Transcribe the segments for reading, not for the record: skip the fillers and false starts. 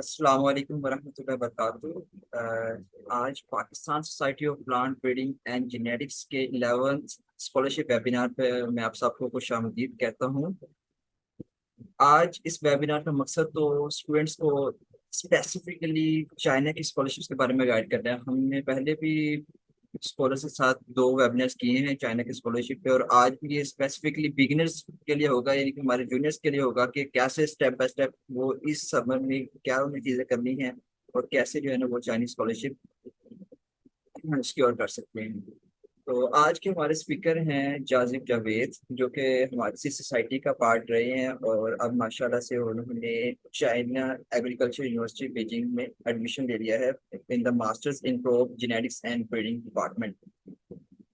अस्सलाम वालेकुम वरहमतुल्लाहि वबरकातुहू। आज Pakistan society of plant breeding and genetics के 11th स्कॉलरशिप वेबिनार पे मैं आप सबको खुशामदीद कहता हूँ। आज इस वेबिनार का मकसद तो स्टूडेंट्स को स्पेसिफिकली चाइना की स्कॉलरशिप के बारे में गाइड करना है। हमने पहले भी स्कॉलर्स के साथ दो वेबिनार्स किए हैं चाइना की स्कॉलरशिप पे, और आज भी ये स्पेसिफिकली बिगिनर्स के लिए होगा, यानी कि हमारे जूनियर्स के लिए होगा कि कैसे स्टेप बाय स्टेप वो इस समर में क्या उन्हें चीजें करनी है और कैसे जो है ना वो चाइनीज स्कॉलरशिप सिक्योर कर सकते हैं। तो आज के हमारे स्पीकर हैं जाजिब जावेद, जो कि हमारी सी सोसाइटी का पार्ट रहे हैं और अब माशाल्लाह से उन्होंने चाइना एग्रीकल्चर यूनिवर्सिटी बीजिंग में एडमिशन ले लिया है in the masters in crop genetics and breeding department.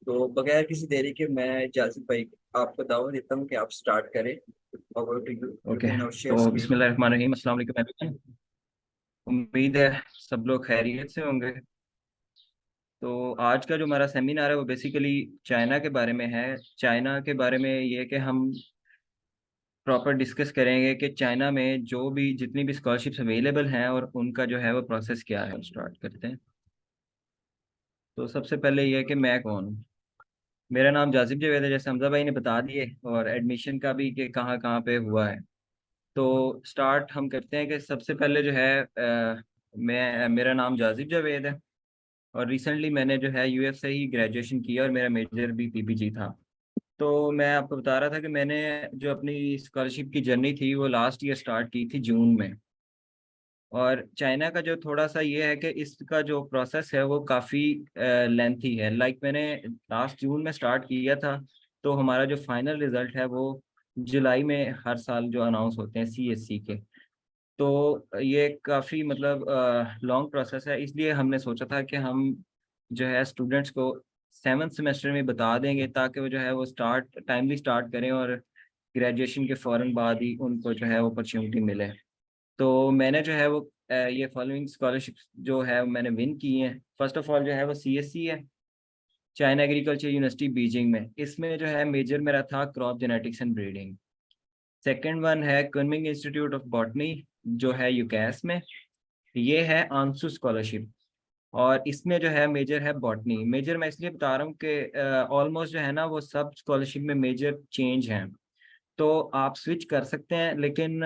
तो बगैर किसी देरी के मैं जाजिब भाई आपको दावत देता हूँ कि आप स्टार्ट करें। Over to you, you okay. Can now share तो स्क्रीन। बिस्मिल्लाहिर्रहमानिर्रहीम, अस्सलाम वालेकुम एवरीवन। उम्मीद है सब लोग खैरियत से होंगे। तो आज का जो हमारा सेमिनार है वो बेसिकली चाइना के बारे में है। चाइना के बारे में ये है कि हम प्रॉपर डिस्कस करेंगे कि चाइना में जो भी जितनी भी स्कॉलरशिप्स अवेलेबल हैं और उनका जो है वो प्रोसेस क्या है। स्टार्ट करते हैं। तो सबसे पहले ये है कि मैं कौन हूँ। मेरा नाम जाजिब जावेद है, जैसे हमजा भाई ने बता दिए, और एडमिशन का भी कि कहाँ कहाँ पे हुआ है। तो स्टार्ट हम करते हैं कि सबसे पहले जो है मेरा नाम जाजिब जावेद है, और रिसेंटली मैंने जो है यूएस से ही ग्रेजुएशन किया और मेरा मेजर भी पीपीजी था। तो मैं आपको बता रहा था कि मैंने जो अपनी स्कॉलरशिप की जर्नी थी वो लास्ट ईयर स्टार्ट की थी जून में। और चाइना का जो थोड़ा सा ये है कि इसका जो प्रोसेस है वो काफ़ी लेंथी है। लाइक मैंने लास्ट जून में स्टार्ट किया था, तो हमारा जो फाइनल रिजल्ट है वो जुलाई में हर साल जो अनाउंस होते हैं सीएससी के। तो ये काफ़ी मतलब लॉन्ग प्रोसेस है, इसलिए हमने सोचा था कि हम जो है स्टूडेंट्स को 7th सेमेस्टर में बता देंगे ताकि वो जो है वो स्टार्ट टाइमली स्टार्ट करें और ग्रेजुएशन के फ़ौरन बाद ही उनको जो है वो अपॉर्चुनिटी मिले। तो मैंने जो है वो ये फॉलोइंग स्कॉलरशिप जो है मैंने विन की हैं। फर्स्ट ऑफ ऑल जो है वो सीएससी है, चाइना एग्रीकल्चर यूनिवर्सिटी बीजिंग में। इसमें जो है मेजर मेरा था crop genetics and breeding. Second one है कुनमिंग इंस्टीट्यूट ऑफ बॉटनी, जो है यूकेएस में। ये है आंसू स्कॉलरशिप, और इसमें जो है मेजर है बॉटनी। मेजर मैं इसलिए बता रहा हूँ कि ऑलमोस्ट जो है ना वो सब स्कॉलरशिप में मेजर चेंज हैं। तो आप स्विच कर सकते हैं, लेकिन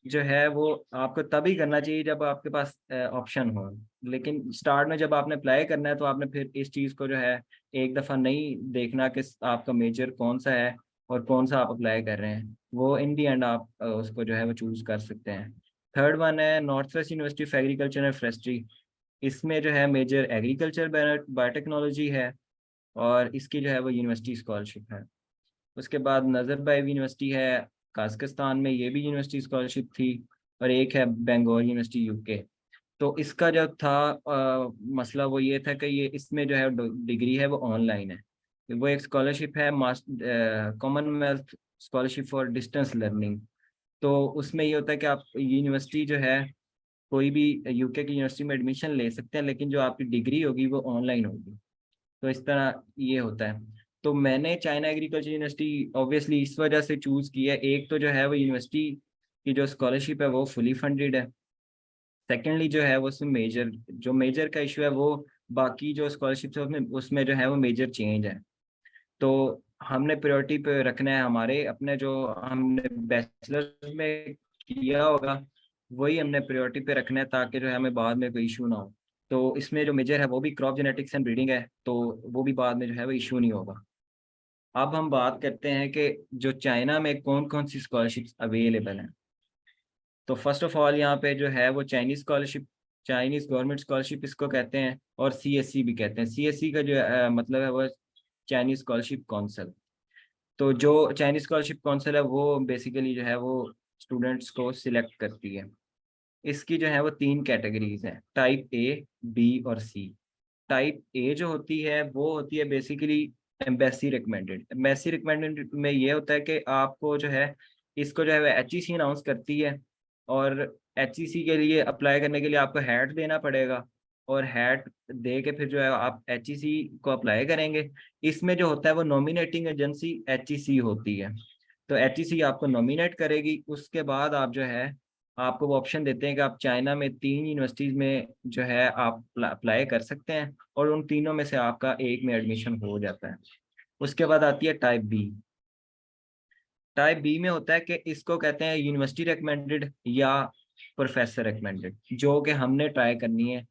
जो है वो आपको तभी करना चाहिए जब आपके पास ऑप्शन हो। लेकिन स्टार्ट में जब आपने अप्लाई करना है तो आपने फिर इस चीज़ को जो है एक दफ़ा नहीं देखना कि आपका मेजर कौन सा है और कौन सा आप अप्लाई कर रहे हैं। वो इन दी एंड आप उसको जो है वो चूज़ कर सकते हैं। थर्ड वन है north west university of agriculture and forestry. इसमें जो है मेजर एग्रीकल्चर बायोटेक्नोलॉजी है, और इसकी जो है वो यूनिवर्सिटी स्कॉलरशिप है। उसके बाद नज़रबायव यूनिवर्सिटी है काज़ाकिस्तान में, ये भी यूनिवर्सिटी स्कॉलरशिप थी। और एक है बेंगोर यूनिवर्सिटी यूके। तो इसका जो था मसला वो ये था कि ये इसमें जो है डिग्री है वो ऑनलाइन है। वो एक स्कॉलरशिप है Commonwealth scholarship for distance learning. तो उसमें ये होता है कि आप यूनिवर्सिटी जो है कोई भी यूके की यूनिवर्सिटी में एडमिशन ले सकते हैं, लेकिन जो आपकी डिग्री होगी वो ऑनलाइन होगी। तो इस तरह ये होता है। तो मैंने चाइना एग्रीकल्चर यूनिवर्सिटी ऑब्वियसली इस वजह से चूज़ की है। एक तो जो है वो यूनिवर्सिटी की जो स्कॉलरशिप है वो फुली फंडेड है। सेकेंडली जो है वो उसमें मेजर का इशू है वो बाकी जो स्कॉलरशिप है उसमें उसमें जो है वो मेजर चेंज है। तो हमने प्रायोरिटी पे रखना है हमारे अपने जो हमने बैचलर में किया होगा वही हमने प्रायोरिटी पे रखना है, ताकि जो है हमें बाद में कोई इशू ना हो। तो इसमें जो मेजर है वो भी क्रॉप जेनेटिक्स एंड ब्रीडिंग है, तो वो भी बाद में जो है वो इशू नहीं होगा। अब हम बात करते हैं कि जो चाइना में कौन कौन सी स्कॉलरशिप्स अवेलेबल हैं। तो फर्स्ट ऑफ ऑल यहाँ पे जो है वो Chinese scholarship, Chinese government scholarship इसको कहते हैं, और सीएससी भी कहते हैं। सीएससी का जो मतलब है वो चाइनीज स्कॉलरशिप काउंसिल। तो जो चाइनीज स्कॉलरशिप काउंसिल है वो बेसिकली जो है वो स्टूडेंट्स को सिलेक्ट करती है। इसकी जो है वो तीन कैटेगरीज हैं, टाइप ए, बी और सी। टाइप ए जो होती है वो होती है basically embassy recommended. Embassy recommended में ये होता है कि आपको जो है इसको जो है एचईसी अनाउंस करती है, और एचईसी के लिए अप्लाई करने के लिए आपको हैट देना पड़ेगा, और हैट दे के फिर जो है आप एचईसी को अप्लाई करेंगे। इसमें जो होता है वो नॉमिनेटिंग एजेंसी एचईसी होती है। तो एचईसी आपको नॉमिनेट करेगी, उसके बाद आप जो है आपको वो ऑप्शन देते हैं कि आप चाइना में 3 यूनिवर्सिटीज़ में जो है आप अप्लाई कर सकते हैं, और उन तीनों में से आपका एक में एडमिशन हो जाता है। उसके बाद आती है टाइप बी। टाइप बी में होता है कि इसको कहते हैं यूनिवर्सिटी रिकमेंडेड या प्रोफेसर रिकमेंडेड, जो कि हमने ट्राई करनी है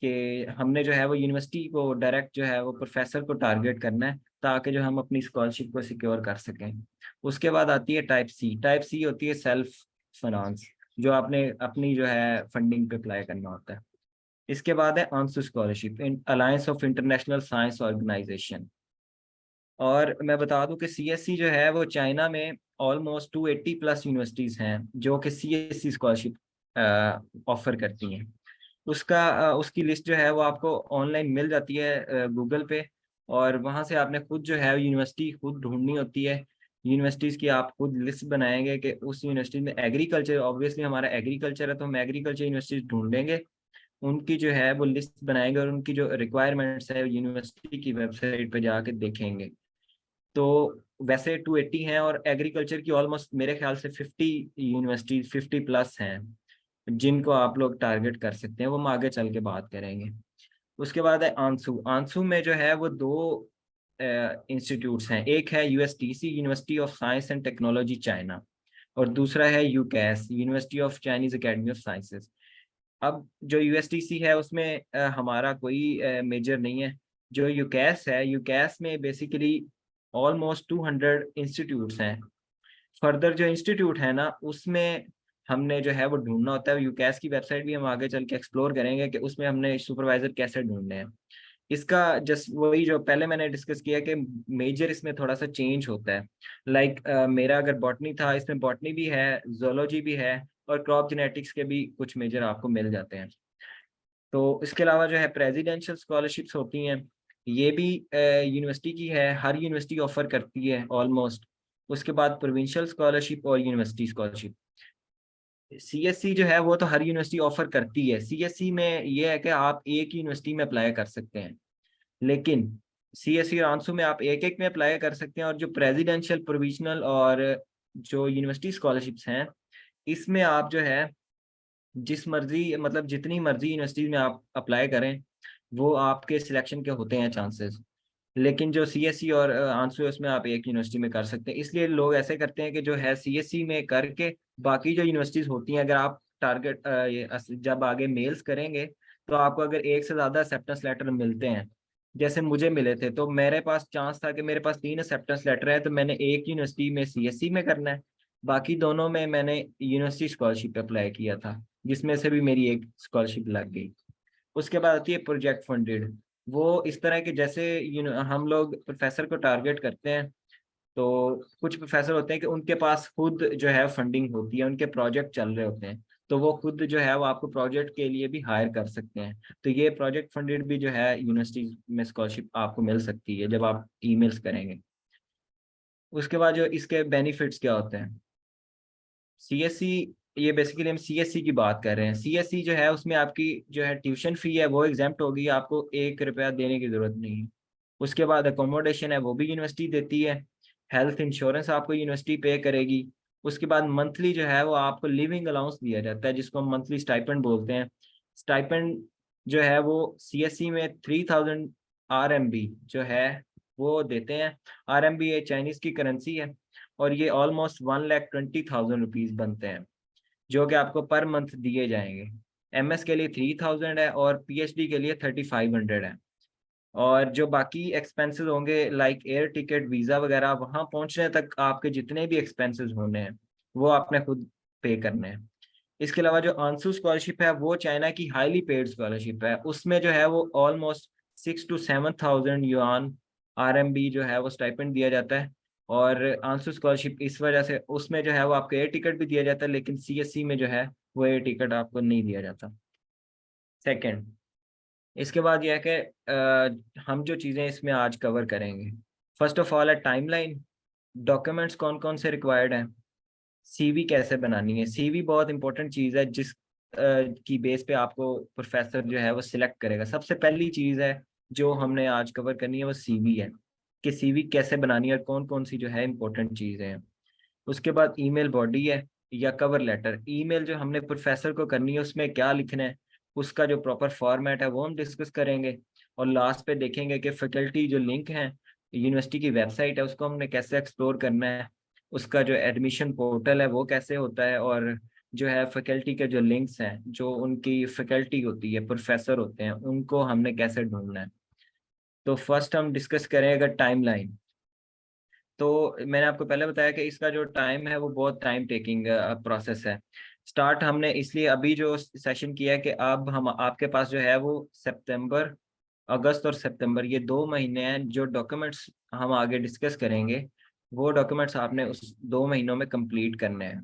कि हमने जो है वो यूनिवर्सिटी को डायरेक्ट जो है वो प्रोफेसर को टारगेट करना है, ताकि जो हम अपनी स्कॉलरशिप को सिक्योर कर सकें। उसके बाद आती है टाइप सी। टाइप सी होती है सेल्फ फाइनेंस, जो आपने अपनी जो है फंडिंग पे अप्लाई करना होता है। इसके बाद है ANSO scholarship, in alliance of international science organization. और मैं बता दूं कि सीएससी जो है वो चाइना में ऑलमोस्ट 280 प्लस यूनिवर्सिटीज़ हैं जो कि सीएससी स्कॉलरशिप ऑफर करती हैं। उसकी लिस्ट जो है वो आपको ऑनलाइन मिल जाती है गूगल पे, और वहाँ से आपने खुद जो है यूनिवर्सिटी खुद ढूंढनी होती है। यूनिवर्सिटीज़ की आप खुद लिस्ट बनाएंगे कि उस यूनिवर्सिटी में एग्रीकल्चर, ऑब्वियसली हमारा एग्रीकल्चर है तो हम एग्रीकल्चर यूनिवर्सिटी ढूंढेंगे, उनकी जो है वो लिस्ट बनाएंगे और उनकी जो रिक्वायरमेंट्स है यूनिवर्सिटी की वेबसाइट पे जाके देखेंगे। तो वैसे 280 हैं, और एग्रीकल्चर की ऑलमोस्ट मेरे ख्याल से 50 यूनिवर्सिटी 50 प्लस हैं जिनको आप लोग टारगेट कर सकते हैं, वो हम आगे चल के बात करेंगे। उसके बाद है आंसू। आंसू में जो है वो दो इंस्टीट्यूट्स हैं, एक है USTC university of science and technology China, और दूसरा है UCAS university of Chinese academy of sciences. अब जो यूएसटीसी है उसमें हमारा कोई मेजर नहीं है। जो यूकैस है, यूकैस में बेसिकली ऑलमोस्ट 200 इंस्टीट्यूट्स हैं। फर्दर जो इंस्टीट्यूट है ना उसमें हमने जो है वो ढूंढना होता है। यूकैस की वेबसाइट भी हम आगे चल के एक्सप्लोर करेंगे कि उसमें हमने सुपरवाइजर कैसे ढूंढने हैं। इसका जस्ट वही जो पहले मैंने डिस्कस किया कि मेजर इसमें थोड़ा सा चेंज होता है। लाइक मेरा अगर बॉटनी था, इसमें बॉटनी भी है, जोलॉजी भी है, और क्रॉप जेनेटिक्स के भी कुछ मेजर आपको मिल जाते हैं। तो इसके अलावा जो है प्रेसिडेंशियल स्कॉलरशिप्स होती हैं, ये भी यूनिवर्सिटी की है, हर यूनिवर्सिटी ऑफर करती है ऑलमोस्ट। उसके बाद प्रोविंशियल स्कॉलरशिप और यूनिवर्सिटी स्कॉलरशिप। सीएससी जो है वो तो हर यूनिवर्सिटी ऑफर करती है। सीएससी में ये है कि आप एक ही यूनिवर्सिटी में अप्लाई कर सकते हैं, लेकिन सीएससी और आंसू में आप एक एक में अप्लाई कर सकते हैं। और जो प्रेसिडेंशियल, प्रोविजनल और जो यूनिवर्सिटी स्कॉलरशिप्स हैं, इसमें आप जो है जिस मर्जी मतलब जितनी मर्जी यूनिवर्सिटी में आप अप्लाई करें, वो आपके सिलेक्शन के होते हैं चांसेस। लेकिन जो सीएससी और आंसू है उसमें आप एक यूनिवर्सिटी में कर सकते हैं। इसलिए लोग ऐसे करते हैं कि जो है सीएससी में करके बाकी जो यूनिवर्सिटीज होती हैं, अगर आप टारगेट जब आगे मेल्स करेंगे तो आपको अगर एक से ज़्यादा एक्सेप्टेंस लेटर मिलते हैं, जैसे मुझे मिले थे, तो मेरे पास चांस था कि मेरे पास 3 एक्सेप्टेंस लेटर है, तो मैंने एक यूनिवर्सिटी में सीएससी में करना है, बाकी दोनों में मैंने यूनिवर्सिटी स्कॉलरशिप पे अप्लाई किया था, जिसमें से भी मेरी एक स्कॉलरशिप लग गई। उसके बाद आती है प्रोजेक्ट फंडेड। वो इस तरह के जैसे हम लोग प्रोफेसर को टारगेट करते हैं, तो कुछ प्रोफेसर होते हैं कि उनके पास खुद जो है फंडिंग होती है, उनके प्रोजेक्ट चल रहे होते हैं, तो वो खुद जो है वो आपको प्रोजेक्ट के लिए भी हायर कर सकते हैं। तो ये प्रोजेक्ट फंडेड भी जो है यूनिवर्सिटी में स्कॉलरशिप आपको मिल सकती है जब आप ईमेल्स करेंगे। उसके बाद जो इसके बेनिफिट्स क्या होते हैं, सीएससी, ये बेसिकली हम सीएससी की बात कर रहे हैं। सीएससी जो है उसमें आपकी जो है ट्यूशन फी है वो एग्जाम्प्ट होगी, आपको 1 रुपया देने की जरूरत नहीं है। उसके बाद अकोमोडेशन है वो भी यूनिवर्सिटी देती है। हेल्थ इंश्योरेंस आपको यूनिवर्सिटी पे करेगी। उसके बाद मंथली जो है वो आपको लिविंग अलाउंस दिया जाता है, जिसको हम मंथली स्टाइपेंड बोलते हैं। स्टाइपेंड जो है वो सीएससी में 3000 RMB जो है वो देते हैं। RMB ये चाइनीज की करेंसी है, और ये ऑलमोस्ट 1,20,000 रुपीज बनते हैं, जो कि आपको पर मंथ दिए जाएंगे। एमएस के लिए 3000 है, और पीएचडी के लिए 3500 है। और जो बाकी एक्सपेंसेस होंगे लाइक एयर टिकट, वीज़ा वगैरह, वहाँ पहुँचने तक आपके जितने भी एक्सपेंसेस होने हैं वो आपने खुद पे करने हैं। इसके अलावा जो आंसू स्कॉलरशिप है वो चाइना की हाईली पेड स्कॉलरशिप है। उसमें जो है वो ऑलमोस्ट 6 to 7,000 yuan RMB जो है वो स्टाइपेंड दिया जाता है। और आंसू स्कॉलरशिप इस वजह से उसमें जो है वो आपको एयर टिकट भी दिया जाता है, लेकिन सीएससी में जो है वो एयर टिकट आपको नहीं दिया जाता। सेकेंड, इसके बाद यह है कि हम जो चीज़ें इसमें आज कवर करेंगे, फर्स्ट ऑफ ऑल है टाइमलाइन, डॉक्यूमेंट्स कौन कौन से रिक्वायर्ड हैं, सीवी कैसे बनानी है। सीवी बहुत इंपॉर्टेंट चीज़ है जिस की बेस पे आपको प्रोफेसर जो है वो सिलेक्ट करेगा। सबसे पहली चीज़ है जो हमने आज कवर करनी है वो सीवी है, कि सीवी कैसे बनानी है और कौन कौन सी जो है इंपॉर्टेंट चीज़ें हैं। उसके बाद ईमेल बॉडी है, या कवर लेटर। ईमेल जो हमने प्रोफेसर को करनी है उसमें क्या लिखना है, उसका जो प्रॉपर फॉर्मेट है वो हम डिस्कस करेंगे। और लास्ट पे देखेंगे कि फैकल्टी जो लिंक है, यूनिवर्सिटी की वेबसाइट है, उसको हमने कैसे एक्सप्लोर करना है, उसका जो एडमिशन पोर्टल है वो कैसे होता है, और जो है फैकल्टी के जो लिंक्स हैं, जो उनकी फैकल्टी होती है, प्रोफेसर होते हैं, उनको हमने कैसे ढूंढना है। तो फर्स्ट हम डिस्कस करेंगे टाइमलाइन। तो मैंने आपको पहले बताया कि इसका जो टाइम है वो बहुत टाइम टेकिंग प्रोसेस है। स्टार्ट हमने इसलिए अभी जो सेशन किया है कि अब हम आपके पास जो है वो सितंबर, अगस्त और सितंबर, ये 2 महीने हैं। जो डॉक्यूमेंट्स हम आगे डिस्कस करेंगे वो डॉक्यूमेंट्स आपने उस 2 महीनों में कंप्लीट करने हैं।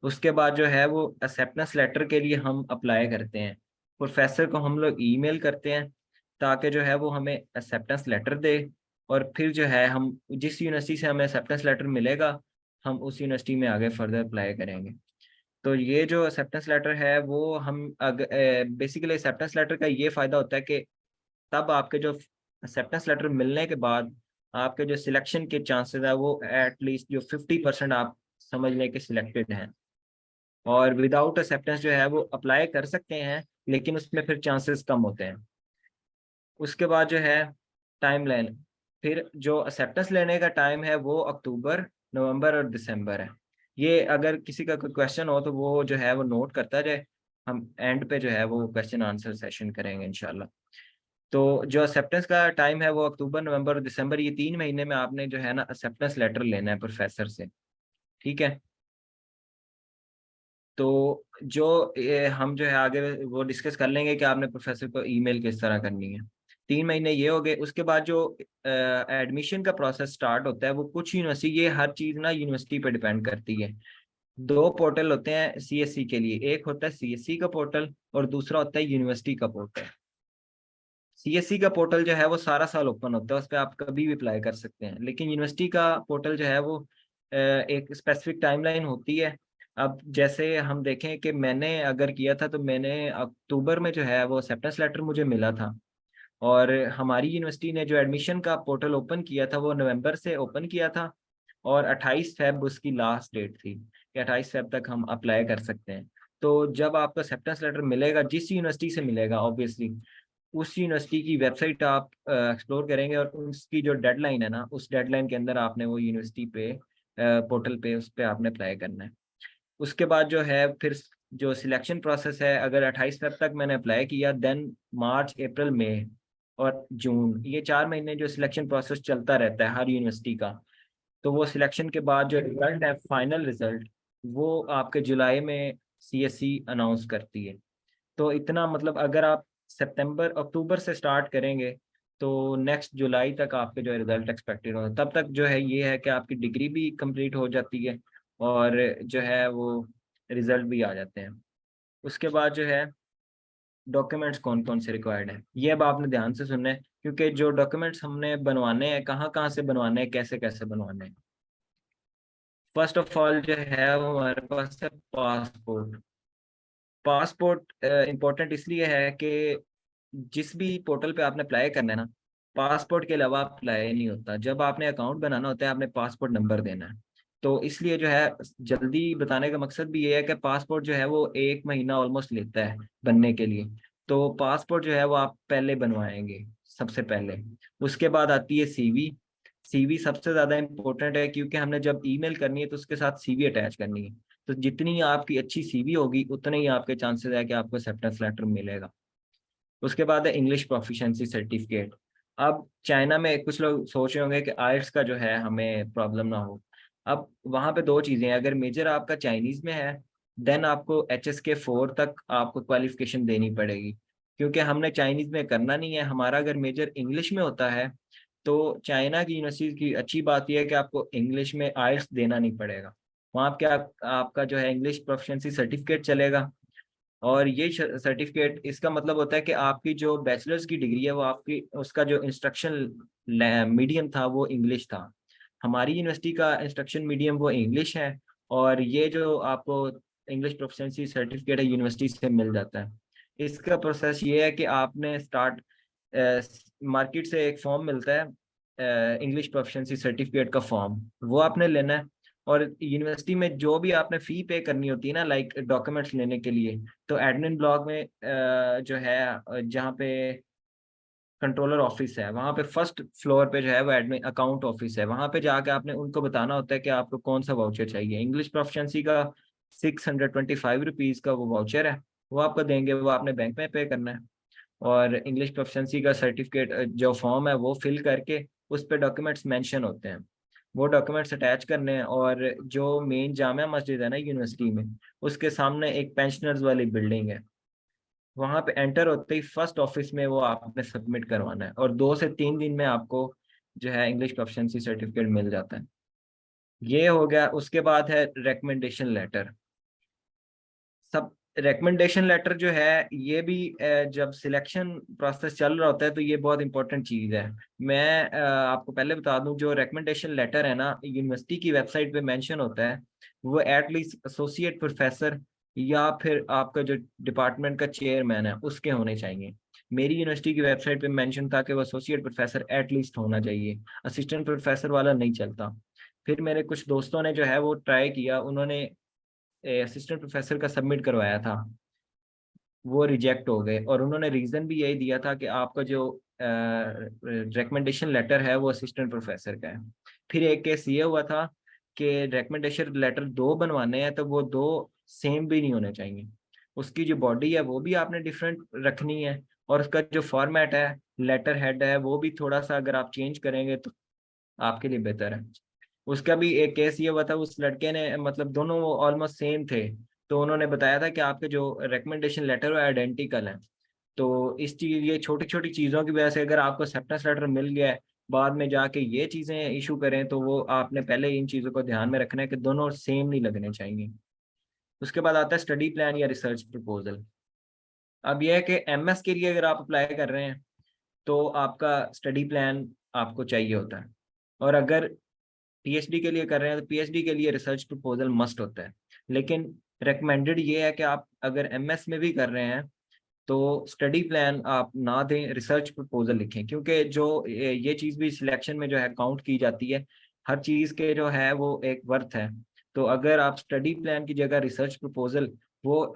उसके बाद जो है वो एक्सेप्टेंस लेटर के लिए हम अप्लाई करते हैं। प्रोफेसर को हम लोग ईमेल करते हैं ताकि जो है वो हमें एक्सेप्टेंस लेटर दे, और फिर जो है हम जिस यूनिवर्सिटी से हमें एक्सेप्टेंस लेटर मिलेगा हम उस यूनिवर्सिटी में आगे फर्दर अप्लाई करेंगे। तो ये जो एक्सेप्टेंस लेटर है वो हम बेसिकली एक्सेप्टेंस लेटर का ये फ़ायदा होता है कि तब आपके जो एक्सेप्टेंस लेटर मिलने के बाद आपके जो सिलेक्शन के चांसेस है वो एटलीस्ट जो 50% आप समझ लें कि सिलेक्टेड हैं। और विदाउट एक्सेप्टेंस जो है वो अप्लाई कर सकते हैं लेकिन उसमें फिर चांसेस कम होते हैं। उसके बाद जो है टाइमलाइन, फिर जो एक्सेप्टेंस लेने का टाइम है वो अक्टूबर, नवंबर और दिसंबर है। ये अगर किसी का कोई क्वेश्चन हो तो वो जो है वो नोट करता जाए, हम एंड पे जो है वो क्वेश्चन आंसर सेशन करेंगे इंशाल्लाह। तो जो एक्सेप्टेंस का टाइम है वो अक्टूबर, नवंबर और दिसंबर, ये 3 महीने में आपने जो है ना एक्सेप्टेंस लेटर लेना है प्रोफेसर से। ठीक है। तो जो हम जो है आगे वो डिस्कस कर लेंगे कि आपने प्रोफेसर को ईमेल किस तरह करनी है। 3 महीने ये हो गए। उसके बाद जो एडमिशन का प्रोसेस स्टार्ट होता है वो कुछ यूनिवर्सिटी, ये हर चीज़ ना यूनिवर्सिटी पे डिपेंड करती है। 2 पोर्टल होते हैं सीएससी के लिए, एक होता है सीएससी का पोर्टल और दूसरा होता है यूनिवर्सिटी का पोर्टल। सीएससी का पोर्टल जो है वो सारा साल ओपन होता है, उस पर आप कभी भी अप्लाई कर सकते हैं। लेकिन यूनिवर्सिटी का पोर्टल जो है वो एक स्पेसिफिक टाइमलाइन होती है। अब जैसे हम देखें कि मैंने अगर किया था तो मैंने अक्टूबर में जो है वो एक्सेप्टेंस लेटर मुझे मिला था, और हमारी यूनिवर्सिटी ने जो एडमिशन का पोर्टल ओपन किया था वो नवंबर से ओपन किया था, और 28 फेब उसकी लास्ट डेट थी कि 28 फेब तक हम अप्लाई कर सकते हैं। तो जब आपको एक्सेप्टेंस लेटर मिलेगा, जिस यूनिवर्सिटी से मिलेगा ऑब्वियसली, उस यूनिवर्सिटी की वेबसाइट आप एक्सप्लोर करेंगे और उसकी जो डेडलाइन है ना, उस डेडलाइन के अंदर आपने वो यूनिवर्सिटी पे पोर्टल पे उस पे आपने अप्लाई करना है। उसके बाद जो है फिर जो सिलेक्शन प्रोसेस है, अगर 28 फेब तक मैंने अप्लाई किया, देन मार्च, अप्रैल, मई और जून, ये 4 महीने जो सिलेक्शन प्रोसेस चलता रहता है हर यूनिवर्सिटी का। तो वो सिलेक्शन के बाद जो रिजल्ट है, फाइनल रिजल्ट, वो आपके जुलाई में सीएससी अनाउंस करती है। तो इतना मतलब अगर आप सितंबर अक्टूबर से स्टार्ट करेंगे तो नेक्स्ट जुलाई तक आपके जो है रिजल्ट एक्सपेक्टेड हो, तब तक जो है ये है कि आपकी डिग्री भी कंप्लीट हो जाती है और जो है वो रिजल्ट भी आ जाते हैं। उसके बाद जो है डॉक्यूमेंट्स कौन कौन से रिक्वायर्ड है, ये अब आपने ध्यान से सुनना है, क्योंकि जो डॉक्यूमेंट्स हमने बनवाने हैं, कहाँ कहाँ से बनवाने हैं, कैसे कैसे बनवाने हैं। फर्स्ट ऑफ ऑल जो है वो हमारे पास है पासपोर्ट। पासपोर्ट इम्पोर्टेंट इसलिए है कि जिस भी पोर्टल पे आपने अप्लाई करना है ना, पासपोर्ट के अलावा अप्लाई नहीं होता। जब आपने अकाउंट बनाना होता है आपने पासपोर्ट नंबर देना है। तो इसलिए जो है जल्दी बताने का मकसद भी ये है कि पासपोर्ट जो है वो 1 महीना ऑलमोस्ट लेता है बनने के लिए। तो पासपोर्ट जो है वो आप पहले बनवाएंगे सबसे पहले। उसके बाद आती है सीवी। सीवी सबसे ज्यादा इम्पोर्टेंट है क्योंकि हमने जब ईमेल करनी है तो उसके साथ सीवी अटैच करनी है। तो जितनी आपकी अच्छी सीवी होगी उतने ही आपके चांसेस है कि आपको एक्सेप्टेंस लेटर मिलेगा। उसके बाद है इंग्लिश प्रोफिशिएंसी सर्टिफिकेट। अब चाइना में कुछ लोग सोच रहे होंगे कि आइल्स का जो है हमें प्रॉब्लम ना हो। अब वहाँ पे दो चीज़ें हैं, अगर मेजर आपका चाइनीज़ में है देन आपको HSK 4 तक आपको क्वालिफिकेशन देनी पड़ेगी, क्योंकि हमने चाइनीज़ में करना नहीं है। हमारा अगर मेजर इंग्लिश में होता है तो चाइना की यूनिवर्सिटी की अच्छी बात यह है कि आपको इंग्लिश में आइल्स देना नहीं पड़ेगा। वहाँ क्या आपका जो है इंग्लिश प्रोफिशिएंसी सर्टिफिकेट चलेगा। और ये सर्टिफिकेट, इसका मतलब होता है कि आपकी जो बैचलर्स की डिग्री है वो आपकी उसका जो इंस्ट्रक्शन मीडियम था वो इंग्लिश था। हमारी यूनिवर्सिटी का इंस्ट्रक्शन मीडियम वो इंग्लिश है, और ये जो आपको इंग्लिश प्रोफिशिएंसी सर्टिफिकेट है यूनिवर्सिटी से मिल जाता है। इसका प्रोसेस ये है कि आपने स्टार्ट मार्केट से एक फॉर्म मिलता है इंग्लिश प्रोफिशिएंसी सर्टिफिकेट का फॉर्म, वो आपने लेना है। और यूनिवर्सिटी में जो भी आपने फी पे करनी होती है ना, लाइक डॉक्यूमेंट्स लेने के लिए, तो एडमिन ब्लॉक में जो है जहाँ पे कंट्रोलर ऑफिस है, वहाँ पे फर्स्ट फ्लोर पे जो है वो एडमिन अकाउंट ऑफिस है। वहाँ पे जाके आपने उनको बताना होता है कि आपको कौन सा वाउचर चाहिए। इंग्लिश प्रोफिशिएंसी का 625 रुपीज़ का वो वाउचर है, वो आपको देंगे, वो आपने बैंक में पे करना है। और इंग्लिश प्रोफिशिएंसी का सर्टिफिकेट जो फॉर्म है वो फिल करके उस पर डॉक्यूमेंट्स मेंशन होते हैं, वो डॉक्यूमेंट्स अटैच करने हैं। और जो मेन जामिया मस्जिद है ना यूनिवर्सिटी में, उसके सामने एक पेंशनर्स वाली बिल्डिंग है, वहां पे एंटर होते ही फर्स्ट ऑफिस में वो आपने सबमिट करवाना है, और 2 से 3 दिन में आपको जो है इंग्लिश प्रोफिशिएंसी सर्टिफिकेट मिल जाता है। ये हो गया। उसके बाद है रिकमेंडेशन लेटर। सब रिकमेंडेशन लेटर जो है ये भी जब सिलेक्शन प्रोसेस चल रहा होता है तो ये बहुत इंपॉर्टेंट चीज़ है। मैं आपको पहले बता दूं, जो रिकमेंडेशन लेटर है ना, यूनिवर्सिटी की वेबसाइट पे मेंशन होता है, वो एटलीस्ट एसोसिएट प्रोफेसर या फिर आपका जो डिपार्टमेंट का चेयरमैन है उसके होने चाहिए। मेरी यूनिवर्सिटी की वेबसाइट पे मेंशन था कि वो एसोसिएट प्रोफेसर एटलीस्ट होना चाहिए, असिस्टेंट प्रोफेसर वाला नहीं चलता। फिर मेरे कुछ दोस्तों ने जो है वो ट्राई किया, उन्होंने असिस्टेंट प्रोफेसर का सबमिट करवाया था, वो रिजेक्ट हो गए। और उन्होंने रीज़न भी यही दिया था कि आपका जो रिकमेंडेशन लेटर है वो असिस्टेंट प्रोफेसर का है। फिर एक केस ये हुआ था कि रिकमेंडेशन लेटर दो बनवाने हैं, तो वो दो सेम भी नहीं होने चाहिए। उसकी जो बॉडी है वो भी आपने डिफरेंट रखनी है, और उसका जो फॉर्मेट है, लेटर हेड है, वो भी थोड़ा सा अगर आप चेंज करेंगे तो आपके लिए बेहतर है। उसका भी एक केस ये हुआ था, उस लड़के ने मतलब दोनों ऑलमोस्ट सेम थे, तो उन्होंने बताया था कि आपके जो रिकमेंडेशन लेटर वो आइडेंटिकल है। तो इस चीज, ये छोटी छोटी चीज़ों की वजह से अगर आपको एक्सेप्टेंस लेटर मिल गया है, बाद में जाके ये चीज़ें इशू करें, तो वो आपने पहले इन चीज़ों को ध्यान में रखना है कि दोनों सेम नहीं लगने चाहिए। उसके बाद आता है स्टडी प्लान या रिसर्च प्रपोजल। अब यह है कि एमएस के लिए अगर आप अप्लाई कर रहे हैं तो आपका स्टडी प्लान आपको चाहिए होता है, और अगर पीएचडी के लिए कर रहे हैं तो पीएचडी के लिए रिसर्च प्रपोजल मस्ट होता है। लेकिन रिकमेंडेड ये है कि आप अगर एमएस में भी कर रहे हैं तो स्टडी प्लान आप ना दें, रिसर्च प्रपोजल लिखें, क्योंकि जो ये चीज़ भी सिलेक्शन में जो है काउंट की जाती है। हर चीज़ के जो है वो एक वर्थ है। तो अगर आप स्टडी प्लान की जगह रिसर्च प्रपोजल, वो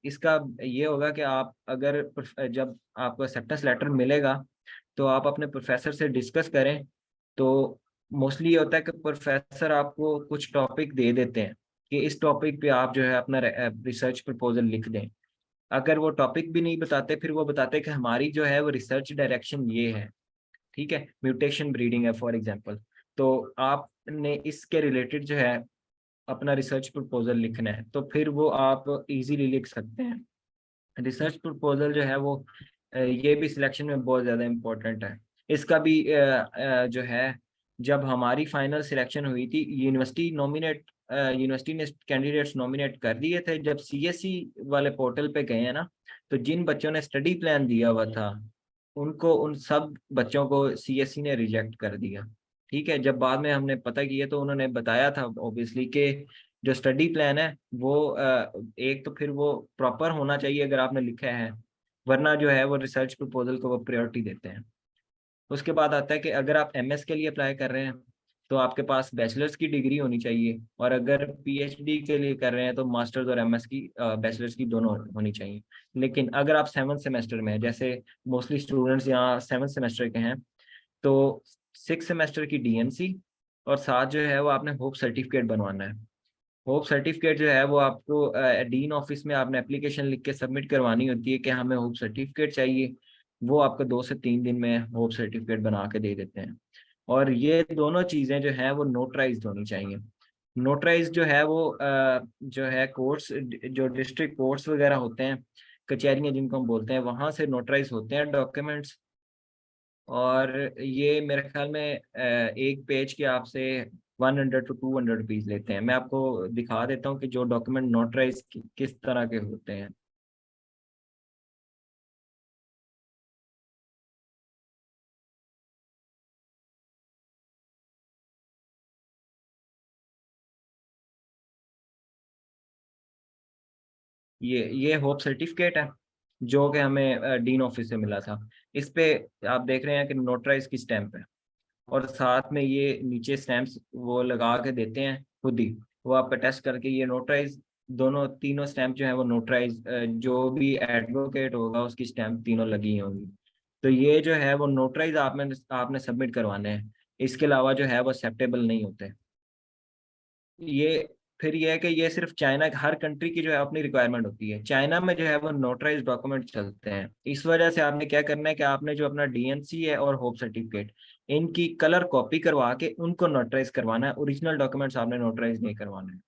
इसका ये होगा कि आप अगर जब आपको एक्सेप्टेंस लेटर मिलेगा तो आप अपने प्रोफेसर से डिस्कस करें। तो मोस्टली ये होता है कि प्रोफेसर आपको कुछ टॉपिक दे देते हैं कि इस टॉपिक पे आप जो है अपना रिसर्च प्रपोजल लिख दें। अगर वो टॉपिक भी नहीं बताते, फिर वो बताते हैं कि हमारी जो है वो रिसर्च डायरेक्शन ये है, ठीक है, म्यूटेशन ब्रीडिंग है फॉर एग्जांपल, तो आपने इसके रिलेटेड जो है अपना रिसर्च प्रपोजल लिखना है, तो फिर वो आप इजीली लिख सकते हैं। रिसर्च प्रपोजल जो है वो ये भी सिलेक्शन में बहुत ज़्यादा इम्पोर्टेंट है। इसका भी जो है, जब हमारी फाइनल सिलेक्शन हुई थी, यूनिवर्सिटी ने कैंडिडेट्स नॉमिनेट कर दिए थे। जब सीएससी वाले पोर्टल पे गए हैं ना, तो जिन बच्चों ने स्टडी प्लान दिया हुआ था उनको, उन सब बच्चों को सीएससी ने रिजेक्ट कर दिया। ठीक है, जब बाद में हमने पता किया तो उन्होंने बताया था ऑब्वियसली कि जो स्टडी प्लान है वो एक तो फिर वो प्रॉपर होना चाहिए अगर आपने लिखा है, वरना जो है वो रिसर्च प्रपोजल को वो प्रायोरिटी देते हैं। उसके बाद आता है कि अगर आप एमएस के लिए अप्लाई कर रहे हैं तो आपके पास बैचलर्स की डिग्री होनी चाहिए, और अगर पीएचडी के लिए कर रहे हैं तो मास्टर्स और एमएस की, बैचलर्स की दोनों होनी चाहिए। लेकिन अगर आप 7th सेमेस्टर में हैं, जैसे मोस्टली स्टूडेंट्स यहाँ 7th सेमेस्टर के हैं, तो 6th सेमेस्टर की डीएमसी और साथ जो है वो आपने होप सर्टिफिकेट बनवाना है। होप सर्टिफिकेट जो है वो आपको डीन ऑफिस में आपने एप्लीकेशन लिख के सबमिट करवानी होती है कि हमें होप सर्टिफिकेट चाहिए। वो आपको 2 से 3 दिन में होप सर्टिफिकेट बना के दे देते हैं। और ये दोनों चीज़ें जो है वो नोटराइज होनी चाहिए। नोटराइज जो है वो जो है कोर्ट्स, जो डिस्ट्रिक्ट कोर्ट्स वगैरह होते हैं, कचहरियाँ जिनको हम बोलते हैं, वहाँ से नोटराइज होते हैं डॉक्यूमेंट्स। और ये मेरे ख्याल में एक पेज के आपसे 100 to 200 रुपीज लेते हैं। मैं आपको दिखा देता हूँ कि जो डॉक्यूमेंट नोटराइज किस तरह के होते हैं। ये होप सर्टिफिकेट है जो कि हमें डीन ऑफिस से मिला था। इस पे आप देख रहे हैं कि नोटराइज की स्टैंप है, और साथ में ये नीचे स्टैंप्स वो लगा के देते हैं खुद ही, वो आपका टेस्ट करके ये नोटराइज, दोनों तीनों स्टैंप जो है वो नोटराइज, जो भी एडवोकेट होगा उसकी स्टैंप तीनों लगी होंगी। तो ये जो है वो नोटराइज आपने सबमिट करवाने हैं। इसके अलावा जो है वो एक्सेप्टेबल नहीं होते ये। फिर ये है कि ये सिर्फ चाइना, हर कंट्री की जो है अपनी रिक्वायरमेंट होती है। चाइना में जो है वो नोटराइज डॉक्यूमेंट चलते हैं। इस वजह से आपने क्या करना है कि आपने जो अपना डीएनसी है और होप सर्टिफिकेट, इनकी कलर कॉपी करवा के उनको नोटराइज करवाना है। ओरिजिनल डॉक्यूमेंट्स आपने नोटराइज नहीं करवाना है।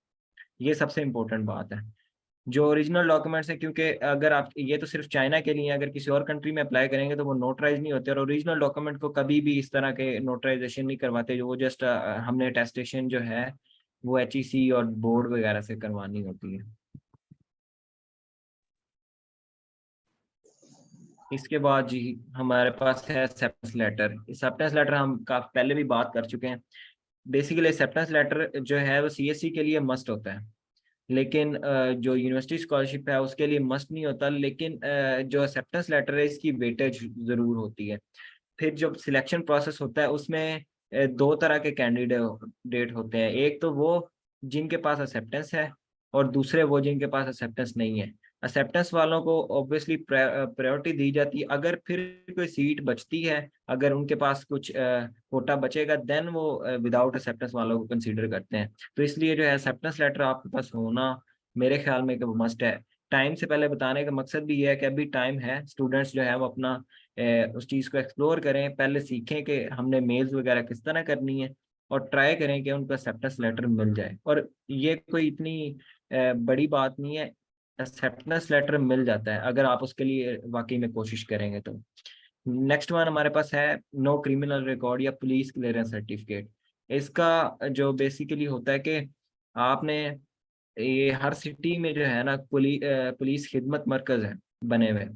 ये सबसे इंपॉर्टेंट बात है। जो ओरिजिनल डॉक्यूमेंट्स हैं, क्योंकि अगर आप, ये तो सिर्फ चाइना के लिए, अगर किसी और कंट्री में अप्लाई करेंगे तो वो नोटराइज नहीं होते। और ओरिजिनल डॉक्यूमेंट को कभी भी इस तरह के नोटराइजेशन नहीं करवाते, जो वो जस्ट हमने अटेस्टेशन जो है वो एचईसी और बोर्ड वगैरह से करवानी होती है। इसके बाद जी हमारे पास है एक्सेप्टेंस लेटर। एक्सेप्टेंस लेटर हम काफी पहले भी बात कर चुके हैं। बेसिकली एक्सेप्टेंस लेटर जो है वो सीएससी के लिए मस्ट होता है, लेकिन जो यूनिवर्सिटी स्कॉलरशिप है उसके लिए मस्ट नहीं होता। लेकिन जो एक्सेप्टेंस लेटर है इसकी वेटेज जरूर होती है। फिर जब सिलेक्शन प्रोसेस होता है उसमें दो तरह के कैंडिडेट होते हैं। एक तो वो जिनके पास एक्सेप्टेंस है, और दूसरे वो जिनके पास एक्सेप्टेंस नहीं है। एक्सेप्टेंस वालों को ऑब्वियसली प्रायोरिटी दी जाती है। अगर फिर कोई सीट बचती है, अगर उनके पास कुछ कोटा बचेगा, देन वो विदाउट एक्सेप्टेंस वालों को कंसीडर करते हैं। तो इसलिए जो है एक्सेप्टेंस लेटर आपके पास होना मेरे ख्याल में कि वो मस्ट है। टाइम से पहले बताने का मकसद भी ये है कि अभी टाइम है, स्टूडेंट्स जो है वो अपना उस चीज़ को एक्सप्लोर करें, पहले सीखें कि हमने मेल्स वगैरह किस तरह करनी है, और ट्राई करें कि उनको एक्सेप्टेंस लेटर मिल जाए। और ये कोई इतनी बड़ी बात नहीं है, एक्सेप्टेंस लेटर मिल जाता है अगर आप उसके लिए वाकई में कोशिश करेंगे तो। नेक्स्ट वन हमारे पास है नो क्रिमिनल रिकॉर्ड या पुलिस क्लियरेंस सर्टिफिकेट। इसका जो बेसिकली होता है कि आपने, ये हर सिटी में जो है ना पुलिस खिदमत मरकज है बने हुए,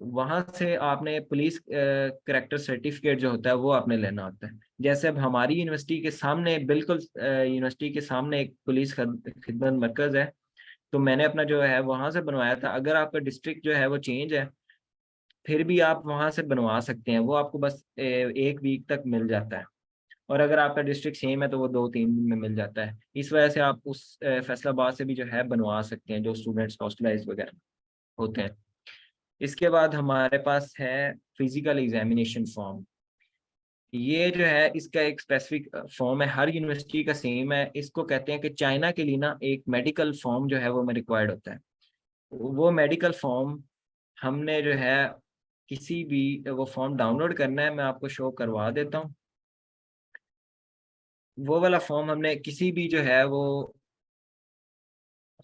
वहां से आपने पुलिस करेक्टर सर्टिफिकेट जो होता है वो आपने लेना होता है। जैसे अब हमारी यूनिवर्सिटी के सामने, बिल्कुल यूनिवर्सिटी के सामने एक पुलिस खिदमत मरकज है, तो मैंने अपना जो है वहां से बनवाया था। अगर आपका डिस्ट्रिक्ट जो है वो चेंज है, फिर भी आप वहां से बनवा सकते हैं। वो आपको बस एक वीक तक मिल जाता है। और अगर आपका डिस्ट्रिक्ट सेम है तो वो 2-3 दिन में मिल जाता है। इस वजह से आप उस फैसलाबाद से भी जो है बनवा सकते हैं, जो स्टूडेंट्स हॉस्टलाइज वगैरह होते हैं। इसके बाद हमारे पास है फिजिकल एग्जामिनेशन फॉर्म। ये जो है इसका एक स्पेसिफिक फॉर्म है, हर यूनिवर्सिटी का सेम है। इसको कहते हैं कि चाइना के लिए ना एक मेडिकल फॉर्म जो है वो में रिक्वायर्ड होता है। वो मेडिकल फॉर्म हमने जो है किसी भी, वो फॉर्म डाउनलोड करना है, मैं आपको शो करवा देता हूँ। वो वाला फॉर्म हमने किसी भी जो है वो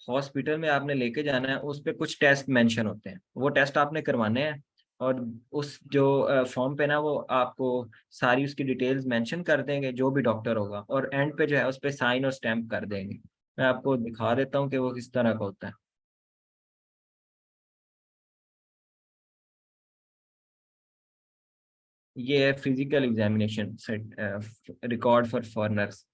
हॉस्पिटल में आपने लेके जाना है, उस पे कुछ टेस्ट मेंशन होते हैं, वो टेस्ट आपने करवाने हैं। और उस जो फॉर्म पे ना वो आपको सारी उसकी डिटेल्स मेंशन कर देंगे, जो भी डॉक्टर होगा, और एंड पे जो है उस पे साइन और स्टैंप कर देंगे। मैं आपको दिखा देता हूँ कि वो किस तरह का होता है। ये है physical examination record for foreigners.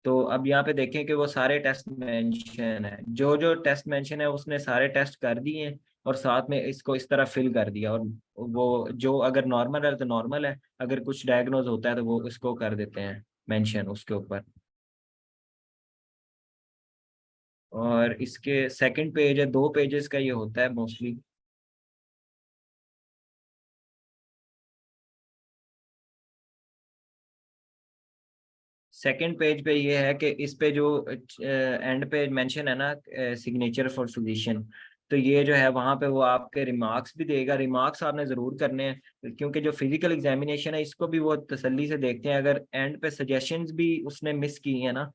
तो अब यहाँ पे देखें कि वो सारे टेस्ट मेंशन है, जो जो टेस्ट मेंशन है उसने सारे टेस्ट कर दिए हैं, और साथ में इसको इस तरह फिल कर दिया। और वो जो अगर नॉर्मल है तो नॉर्मल है, अगर कुछ डायग्नोज होता है तो वो इसको कर देते हैं मेंशन उसके ऊपर। और इसके सेकंड पेज है, 2 पेजेस का ये होता है मोस्टली। सेकंड पेज पे ये है कि इस पे जो एंड पे मेंशन है ना, सिग्नेचर फॉर फिजिशियन, तो ये जो है वहाँ पे वो आपके रिमार्क्स भी देगा। रिमार्क्स आपने ज़रूर करने हैं, क्योंकि जो फिजिकल एग्जामिनेशन है इसको भी वो तसल्ली से देखते हैं। अगर एंड पे सजेशंस भी उसने मिस की है ना,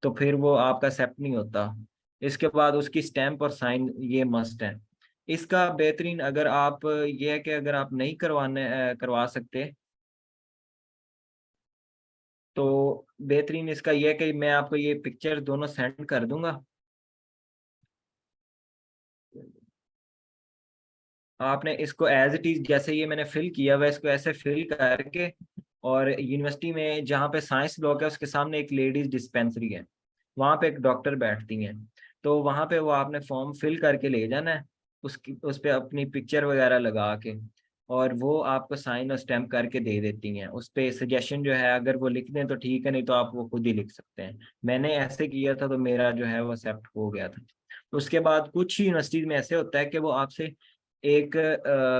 तो फिर वो आपका एक्सेप्ट नहीं होता। इसके बाद उसकी स्टैंप और साइन ये मस्ट है। इसका बेहतरीन, अगर आप, ये है कि अगर आप नहीं करवा सकते, तो बेहतरीन इसका ये है कि मैं आपको ये पिक्चर दोनों सेंड कर दूंगा। आपने इसको एज इट इज, जैसे ये मैंने फिल किया हुआ है, इसको ऐसे फिल करके, और यूनिवर्सिटी में जहाँ पे साइंस ब्लॉक है उसके सामने एक लेडीज डिस्पेंसरी है, वहाँ पे एक डॉक्टर बैठती हैं। तो वहाँ पे वो आपने फॉर्म फिल करके ले जाना है, उसकी उस पे अपनी पिक्चर वगैरह लगा के। और वो आपको साइन और स्टैम्प करके दे देती हैं। उस पे सजेशन जो है अगर वो लिख दें तो ठीक है, नहीं तो आप वो खुद ही लिख सकते हैं। मैंने ऐसे किया था तो मेरा जो है वो एक्सेप्ट हो गया था। उसके बाद कुछ यूनिवर्सिटीज में ऐसे होता है कि वो आपसे एक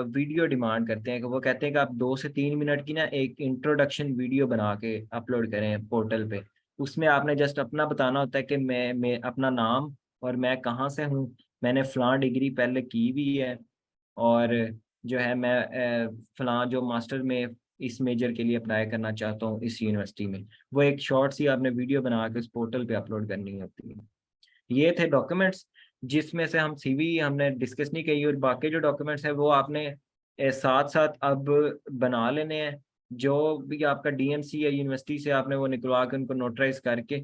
वीडियो डिमांड करते हैं, कि वो कहते हैं कि आप 2 से 3 मिनट की ना एक इंट्रोडक्शन वीडियो बना के अपलोड करें पोर्टल पे। उसमें आपने जस्ट अपना बताना होता है कि मैं अपना नाम और मैं कहाँ से हूँ, मैंने फ़लाँ डिग्री पहले की हुई है, और जो है मैं फ़लाँ जो मास्टर में इस मेजर के लिए अप्लाई करना चाहता हूँ इस यूनिवर्सिटी में। वो एक शॉर्ट सी आपने वीडियो बना के उस पोर्टल पे अपलोड करनी होती है। ये थे डॉक्यूमेंट्स, जिसमें से हम सीवी हमने डिस्कस नहीं की, और बाकी जो डॉक्यूमेंट्स है वो आपने साथ साथ अब बना लेने हैं। जो भी आपका डीएमसी या यूनिवर्सिटी से आपने वो निकलवा के उनको नोटराइज करके,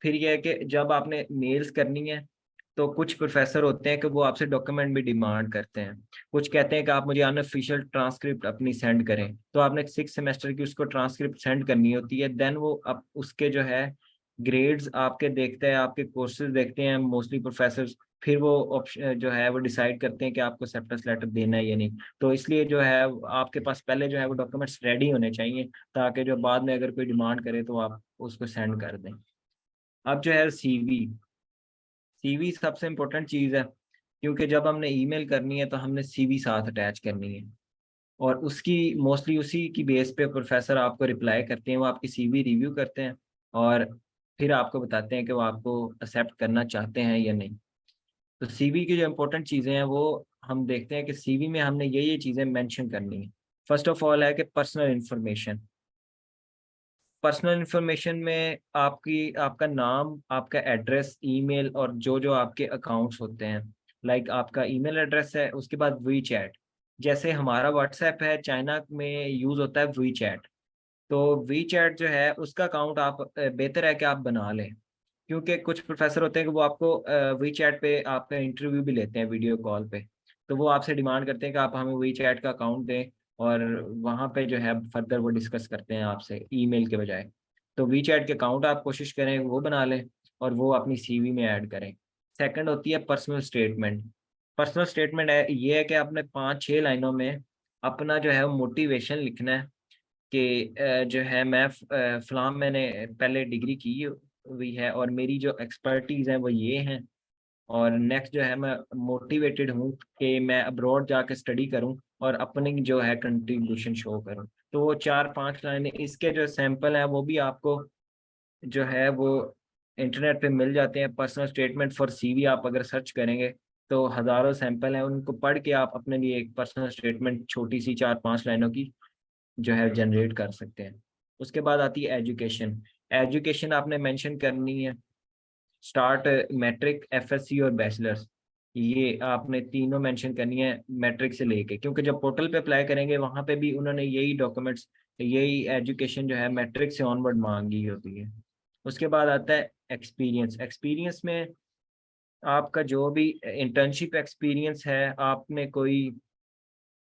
फिर ये है कि जब आपने मेल्स करनी है तो कुछ प्रोफेसर होते हैं कि वो आपसे डॉक्यूमेंट भी डिमांड करते हैं। कुछ कहते हैं कि आप मुझे अनऑफिशियल ट्रांसक्रिप्ट अपनी सेंड करें, तो आपने 6 सेमेस्टर की उसको ट्रांसक्रिप्ट सेंड करनी होती है। देन वो अब उसके जो है ग्रेड्स आपके देखते हैं, आपके कोर्सेज देखते हैं मोस्टली प्रोफेसर। फिर वो ऑप्शन जो है वो डिसाइड करते हैं कि आपको एक्सेप्टेंस लेटर देना है या नहीं। तो इसलिए जो है आपके पास पहले जो है वो डॉक्यूमेंट्स रेडी होने चाहिए, ताकि जो बाद में अगर कोई डिमांड करे तो आप उसको सेंड कर दें। अब जो है सीवी, सीवी सबसे इम्पोर्टेंट चीज़ है, क्योंकि जब हमने ईमेल करनी है तो हमने सीवी साथ अटैच करनी है, और उसकी मोस्टली उसी की बेस पे प्रोफेसर आपको रिप्लाई करते हैं। वो आपकी सीवी रिव्यू करते हैं और फिर आपको बताते हैं कि वो आपको एक्सेप्ट करना चाहते हैं या नहीं। तो सीवी की जो इम्पोर्टेंट चीज़ें हैं वो हम देखते हैं कि सीवी में हमने ये चीज़ें मेंशन करनी है। फर्स्ट ऑफ ऑल है कि पर्सनल इन्फॉर्मेशन। पर्सनल इन्फॉर्मेशन में आपका नाम, आपका एड्रेस, ईमेल और जो-जो आपके अकाउंट्स होते हैं। लाइक आपका ईमेल एड्रेस है, उसके बाद वी चैट। जैसे हमारा व्हाट्सएप है, चाइना में यूज़ होता है वी चैट। तो वी चैट जो है उसका अकाउंट आप बेहतर है कि आप बना लें। क्योंकि कुछ प्रोफ़ेसर होते हैं कि वो आपको वी चैट पे आपका इंटरव्यू भी लेते हैं वीडियो कॉल पे। तो वो आपसे डिमांड करते हैं कि आप हमें वी चैट का अकाउंट दें, और वहाँ पे जो है फर्दर वो डिस्कस करते हैं आपसे ईमेल के बजाय। तो वी चैट के अकाउंट आप कोशिश करें वो बना लें और वो अपनी सीवी में ऐड करें। सेकंड होती है पर्सनल स्टेटमेंट। पर्सनल स्टेटमेंट है ये है कि आपने 5-6 लाइनों में अपना जो है वो मोटिवेशन लिखना है कि जो है मैं फ़लाँ मैंने पहले डिग्री की हुई है और मेरी जो एक्सपर्टीज़ है वो ये हैं, और नेक्स्ट जो है मैं मोटिवेटेड हूँ कि मैं अब्रॉड जाके स्टडी करूँ और अपनी जो है कंट्रीब्यूशन शो करूँ। तो वो 4-5 लाइनें, इसके जो सैंपल हैं वो भी आपको जो है वो इंटरनेट पे मिल जाते हैं। पर्सनल स्टेटमेंट फॉर सीवी आप अगर सर्च करेंगे तो हज़ारों सैंपल हैं, उनको पढ़ के आप अपने लिए एक पर्सनल स्टेटमेंट छोटी सी 4-5 लाइनों की जो है जनरेट कर सकते हैं। उसके बाद आती है एजुकेशन। एजुकेशन आपने मेंशन करनी है, स्टार्ट मैट्रिक, एफएससी और बैचलर्स। ये आपने तीनों मेंशन करनी है मैट्रिक से लेके, क्योंकि जब पोर्टल पे अप्लाई करेंगे वहाँ पे भी उन्होंने यही डॉक्यूमेंट्स, यही एजुकेशन जो है मैट्रिक से ऑनवर्ड मांगी होती है। उसके बाद आता है एक्सपीरियंस। एक्सपीरियंस में आपका जो भी इंटर्नशिप एक्सपीरियंस है, आपने कोई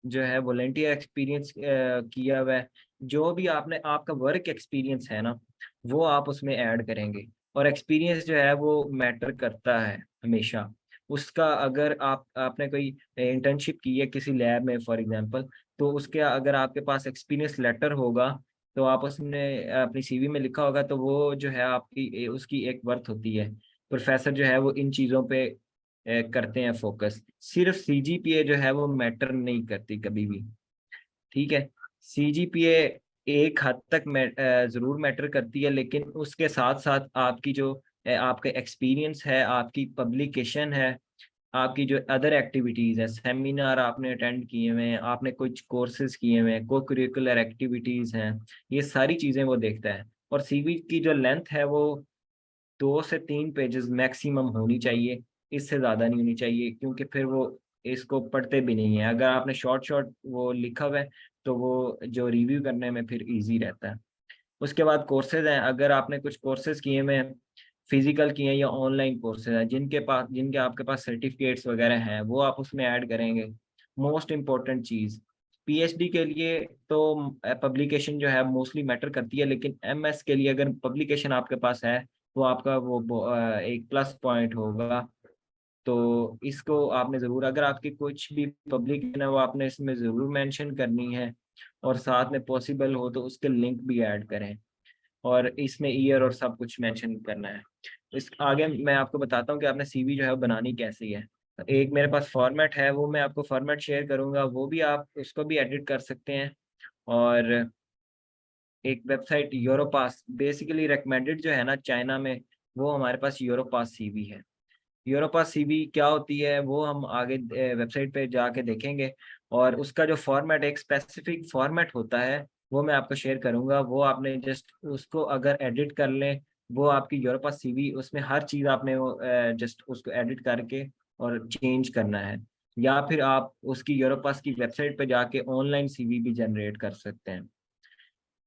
जो है वॉलंटियर एक्सपीरियंस किया हुआ है, जो भी आपने आपका वर्क एक्सपीरियंस है ना, वो आप उसमें ऐड करेंगे। और एक्सपीरियंस जो है वो मैटर करता है हमेशा। उसका अगर आपने कोई इंटर्नशिप की है किसी लैब में फॉर एग्जांपल, तो उसके अगर आपके पास एक्सपीरियंस लेटर होगा, तो आप उसमें अपनी सीवी में लिखा होगा, तो वो जो है आपकी उसकी एक वर्थ होती है। प्रोफेसर जो है वो इन चीज़ों पे करते हैं फोकस। सिर्फ सीजीपीए जो है वो मैटर नहीं करती कभी भी, ठीक है? सीजीपीए एक हद तक ज़रूर मैटर करती है, लेकिन उसके साथ-साथ आपकी जो आपका एक्सपीरियंस है, आपकी पब्लिकेशन है, आपकी जो अदर एक्टिविटीज़ हैं, सेमिनार आपने अटेंड किए हुए हैं, आपने कुछ कोर्सेज़ किए हुए हैं, को-करिकुलर एक्टिविटीज़ हैं, ये सारी चीज़ें वो देखता है। और सीवी की जो लेंथ है वो 2 से 3 पेजेज़ मैक्सिमम होनी चाहिए, इससे ज़्यादा नहीं होनी चाहिए, क्योंकि फिर वो इसको पढ़ते भी नहीं हैं। अगर आपने शॉर्ट वो लिखा हुआ है, तो वो जो रिव्यू करने में फिर ईज़ी रहता है। उसके बाद कोर्सेज़ हैं, अगर आपने कुछ कोर्सेज़ किए हुए हैं, फिज़िकल किए हैं या ऑनलाइन कोर्सेज़ हैं, जिनके आपके पास सर्टिफ़िकेट्स वगैरह हैं, वो आप उसमें ऐड करेंगे। मोस्ट इम्पोर्टेंट चीज़, पीएचडी के लिए तो पब्लिकेशन जो है मोस्टली मैटर करती है, लेकिन एमएस के लिए अगर पब्लिकेशन आपके पास है, तो आपका वो एक प्लस पॉइंट होगा। तो इसको आपने ज़रूर, अगर आपकी कुछ भी पब्लिक है ना, वो आपने इसमें ज़रूर मेंशन करनी है, और साथ में पॉसिबल हो तो उसके लिंक भी ऐड करें, और इसमें ईयर और सब कुछ मेंशन करना है। इस आगे मैं आपको बताता हूँ कि आपने सीवी जो है वो बनानी कैसी है। एक मेरे पास फॉर्मेट है, वो मैं आपको फॉर्मेट शेयर करूँगा, वो भी आप उसको भी एडिट कर सकते हैं। और एक वेबसाइट यूरोपास, बेसिकली रिकमेंडेड जो है ना चाइना में, वो हमारे पास यूरोपास सीवी है। यूरोपास सीवी क्या होती है वो हम आगे वेबसाइट पे जाके देखेंगे, और उसका जो फॉर्मेट, एक स्पेसिफिक फॉर्मेट होता है, वो मैं आपको शेयर करूंगा। वो आपने जस्ट उसको अगर एडिट कर लें, वो आपकी यूरोपास सीवी, उसमें हर चीज़ आपने वो जस्ट उसको एडिट करके और चेंज करना है। या फिर आप उसकी यूरोपास की वेबसाइट पे जाके ऑनलाइन सीवी भी जनरेट कर सकते हैं।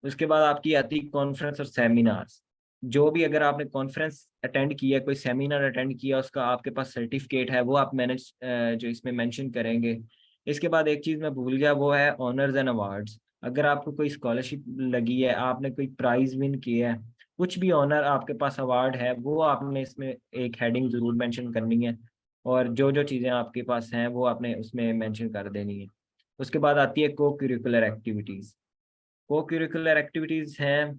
उसके बाद आपकी आती है कॉन्फ्रेंस और सेमिनार्स। जो भी, अगर आपने कॉन्फ्रेंस अटेंड किया, कोई सेमिनार अटेंड किया, उसका आपके पास सर्टिफिकेट है, वो आप मैनेज जो इसमें मेंशन करेंगे। इसके बाद एक चीज़ मैं भूल गया, वो है ऑनर्स एंड अवार्ड्स। अगर आपको कोई स्कॉलरशिप लगी है, आपने कोई प्राइज विन किया है, कुछ भी ऑनर आपके पास अवार्ड है, वो आपने इसमें एक हेडिंग जरूर मेंशन करनी है, और जो जो चीज़ें आपके पास हैं वो आपने उसमें मेंशन कर देनी है। उसके बाद आती है को करिकुलर एक्टिविटीज़। को करिकुलर एक्टिविटीज़ हैं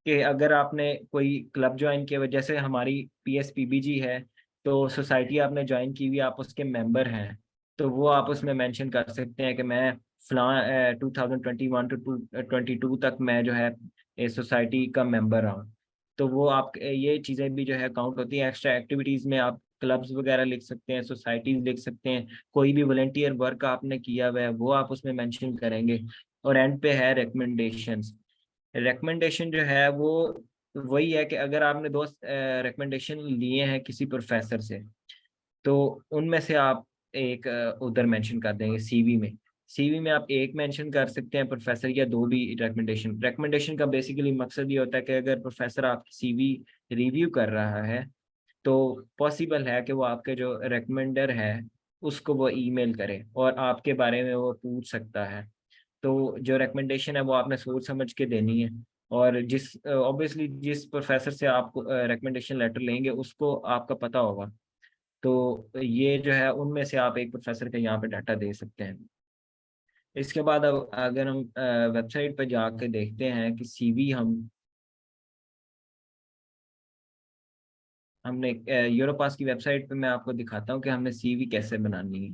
कि अगर आपने कोई क्लब ज्वाइन किया हुआ, जैसे हमारी पीएसपीबीजी है, तो सोसाइटी आपने ज्वाइन की हुई, आप उसके मेंबर हैं, तो वो आप उसमें मेंशन कर सकते हैं कि मैं फलां 2021 टू 22 तक मैं जो है इस सोसाइटी का मेंबर रहा हूँ। तो वो आप ये चीज़ें भी जो है काउंट होती हैं। एक्स्ट्रा एक्टिविटीज़ में आप क्लब्स वगैरह लिख सकते हैं, सोसाइटीज़ लिख सकते हैं, कोई भी वॉलंटियर वर्क आपने किया हुआ है वो आप उसमें मेंशन करेंगे। और एंड पे है रिकमेंडेशंस। रिकमेंडेशन जो है वो वही है कि अगर आपने दो रिकमेंडेशन लिए हैं किसी प्रोफेसर से, तो उनमें से आप एक उधर मेंशन कर देंगे सीवी में। सीवी में आप एक मेंशन कर सकते हैं प्रोफेसर, या दो भी रिकमेंडेशन। रिकमेंडेशन का बेसिकली मकसद ये होता है कि अगर प्रोफेसर आपकी सीवी रिव्यू कर रहा है, तो पॉसिबल है कि वो आपके जो रिकमेंडर है उसको वो ईमेल करे और आपके बारे में वो पूछ सकता है। तो जो रिकमेंडेशन है वो आपने सोच समझ के देनी है, और जिस ऑब्वियसली जिस प्रोफेसर से आप रिकमेंडेशन लेटर लेंगे उसको आपका पता होगा। तो ये जो है उनमें से आप एक प्रोफेसर का यहाँ पे डाटा दे सकते हैं। इसके बाद अब अगर हम वेबसाइट पर जाके देखते हैं कि सीवी हमने यूरोपास की वेबसाइट पे मैं आपको दिखाता हूँ कि हमने सीवी कैसे बनानी है।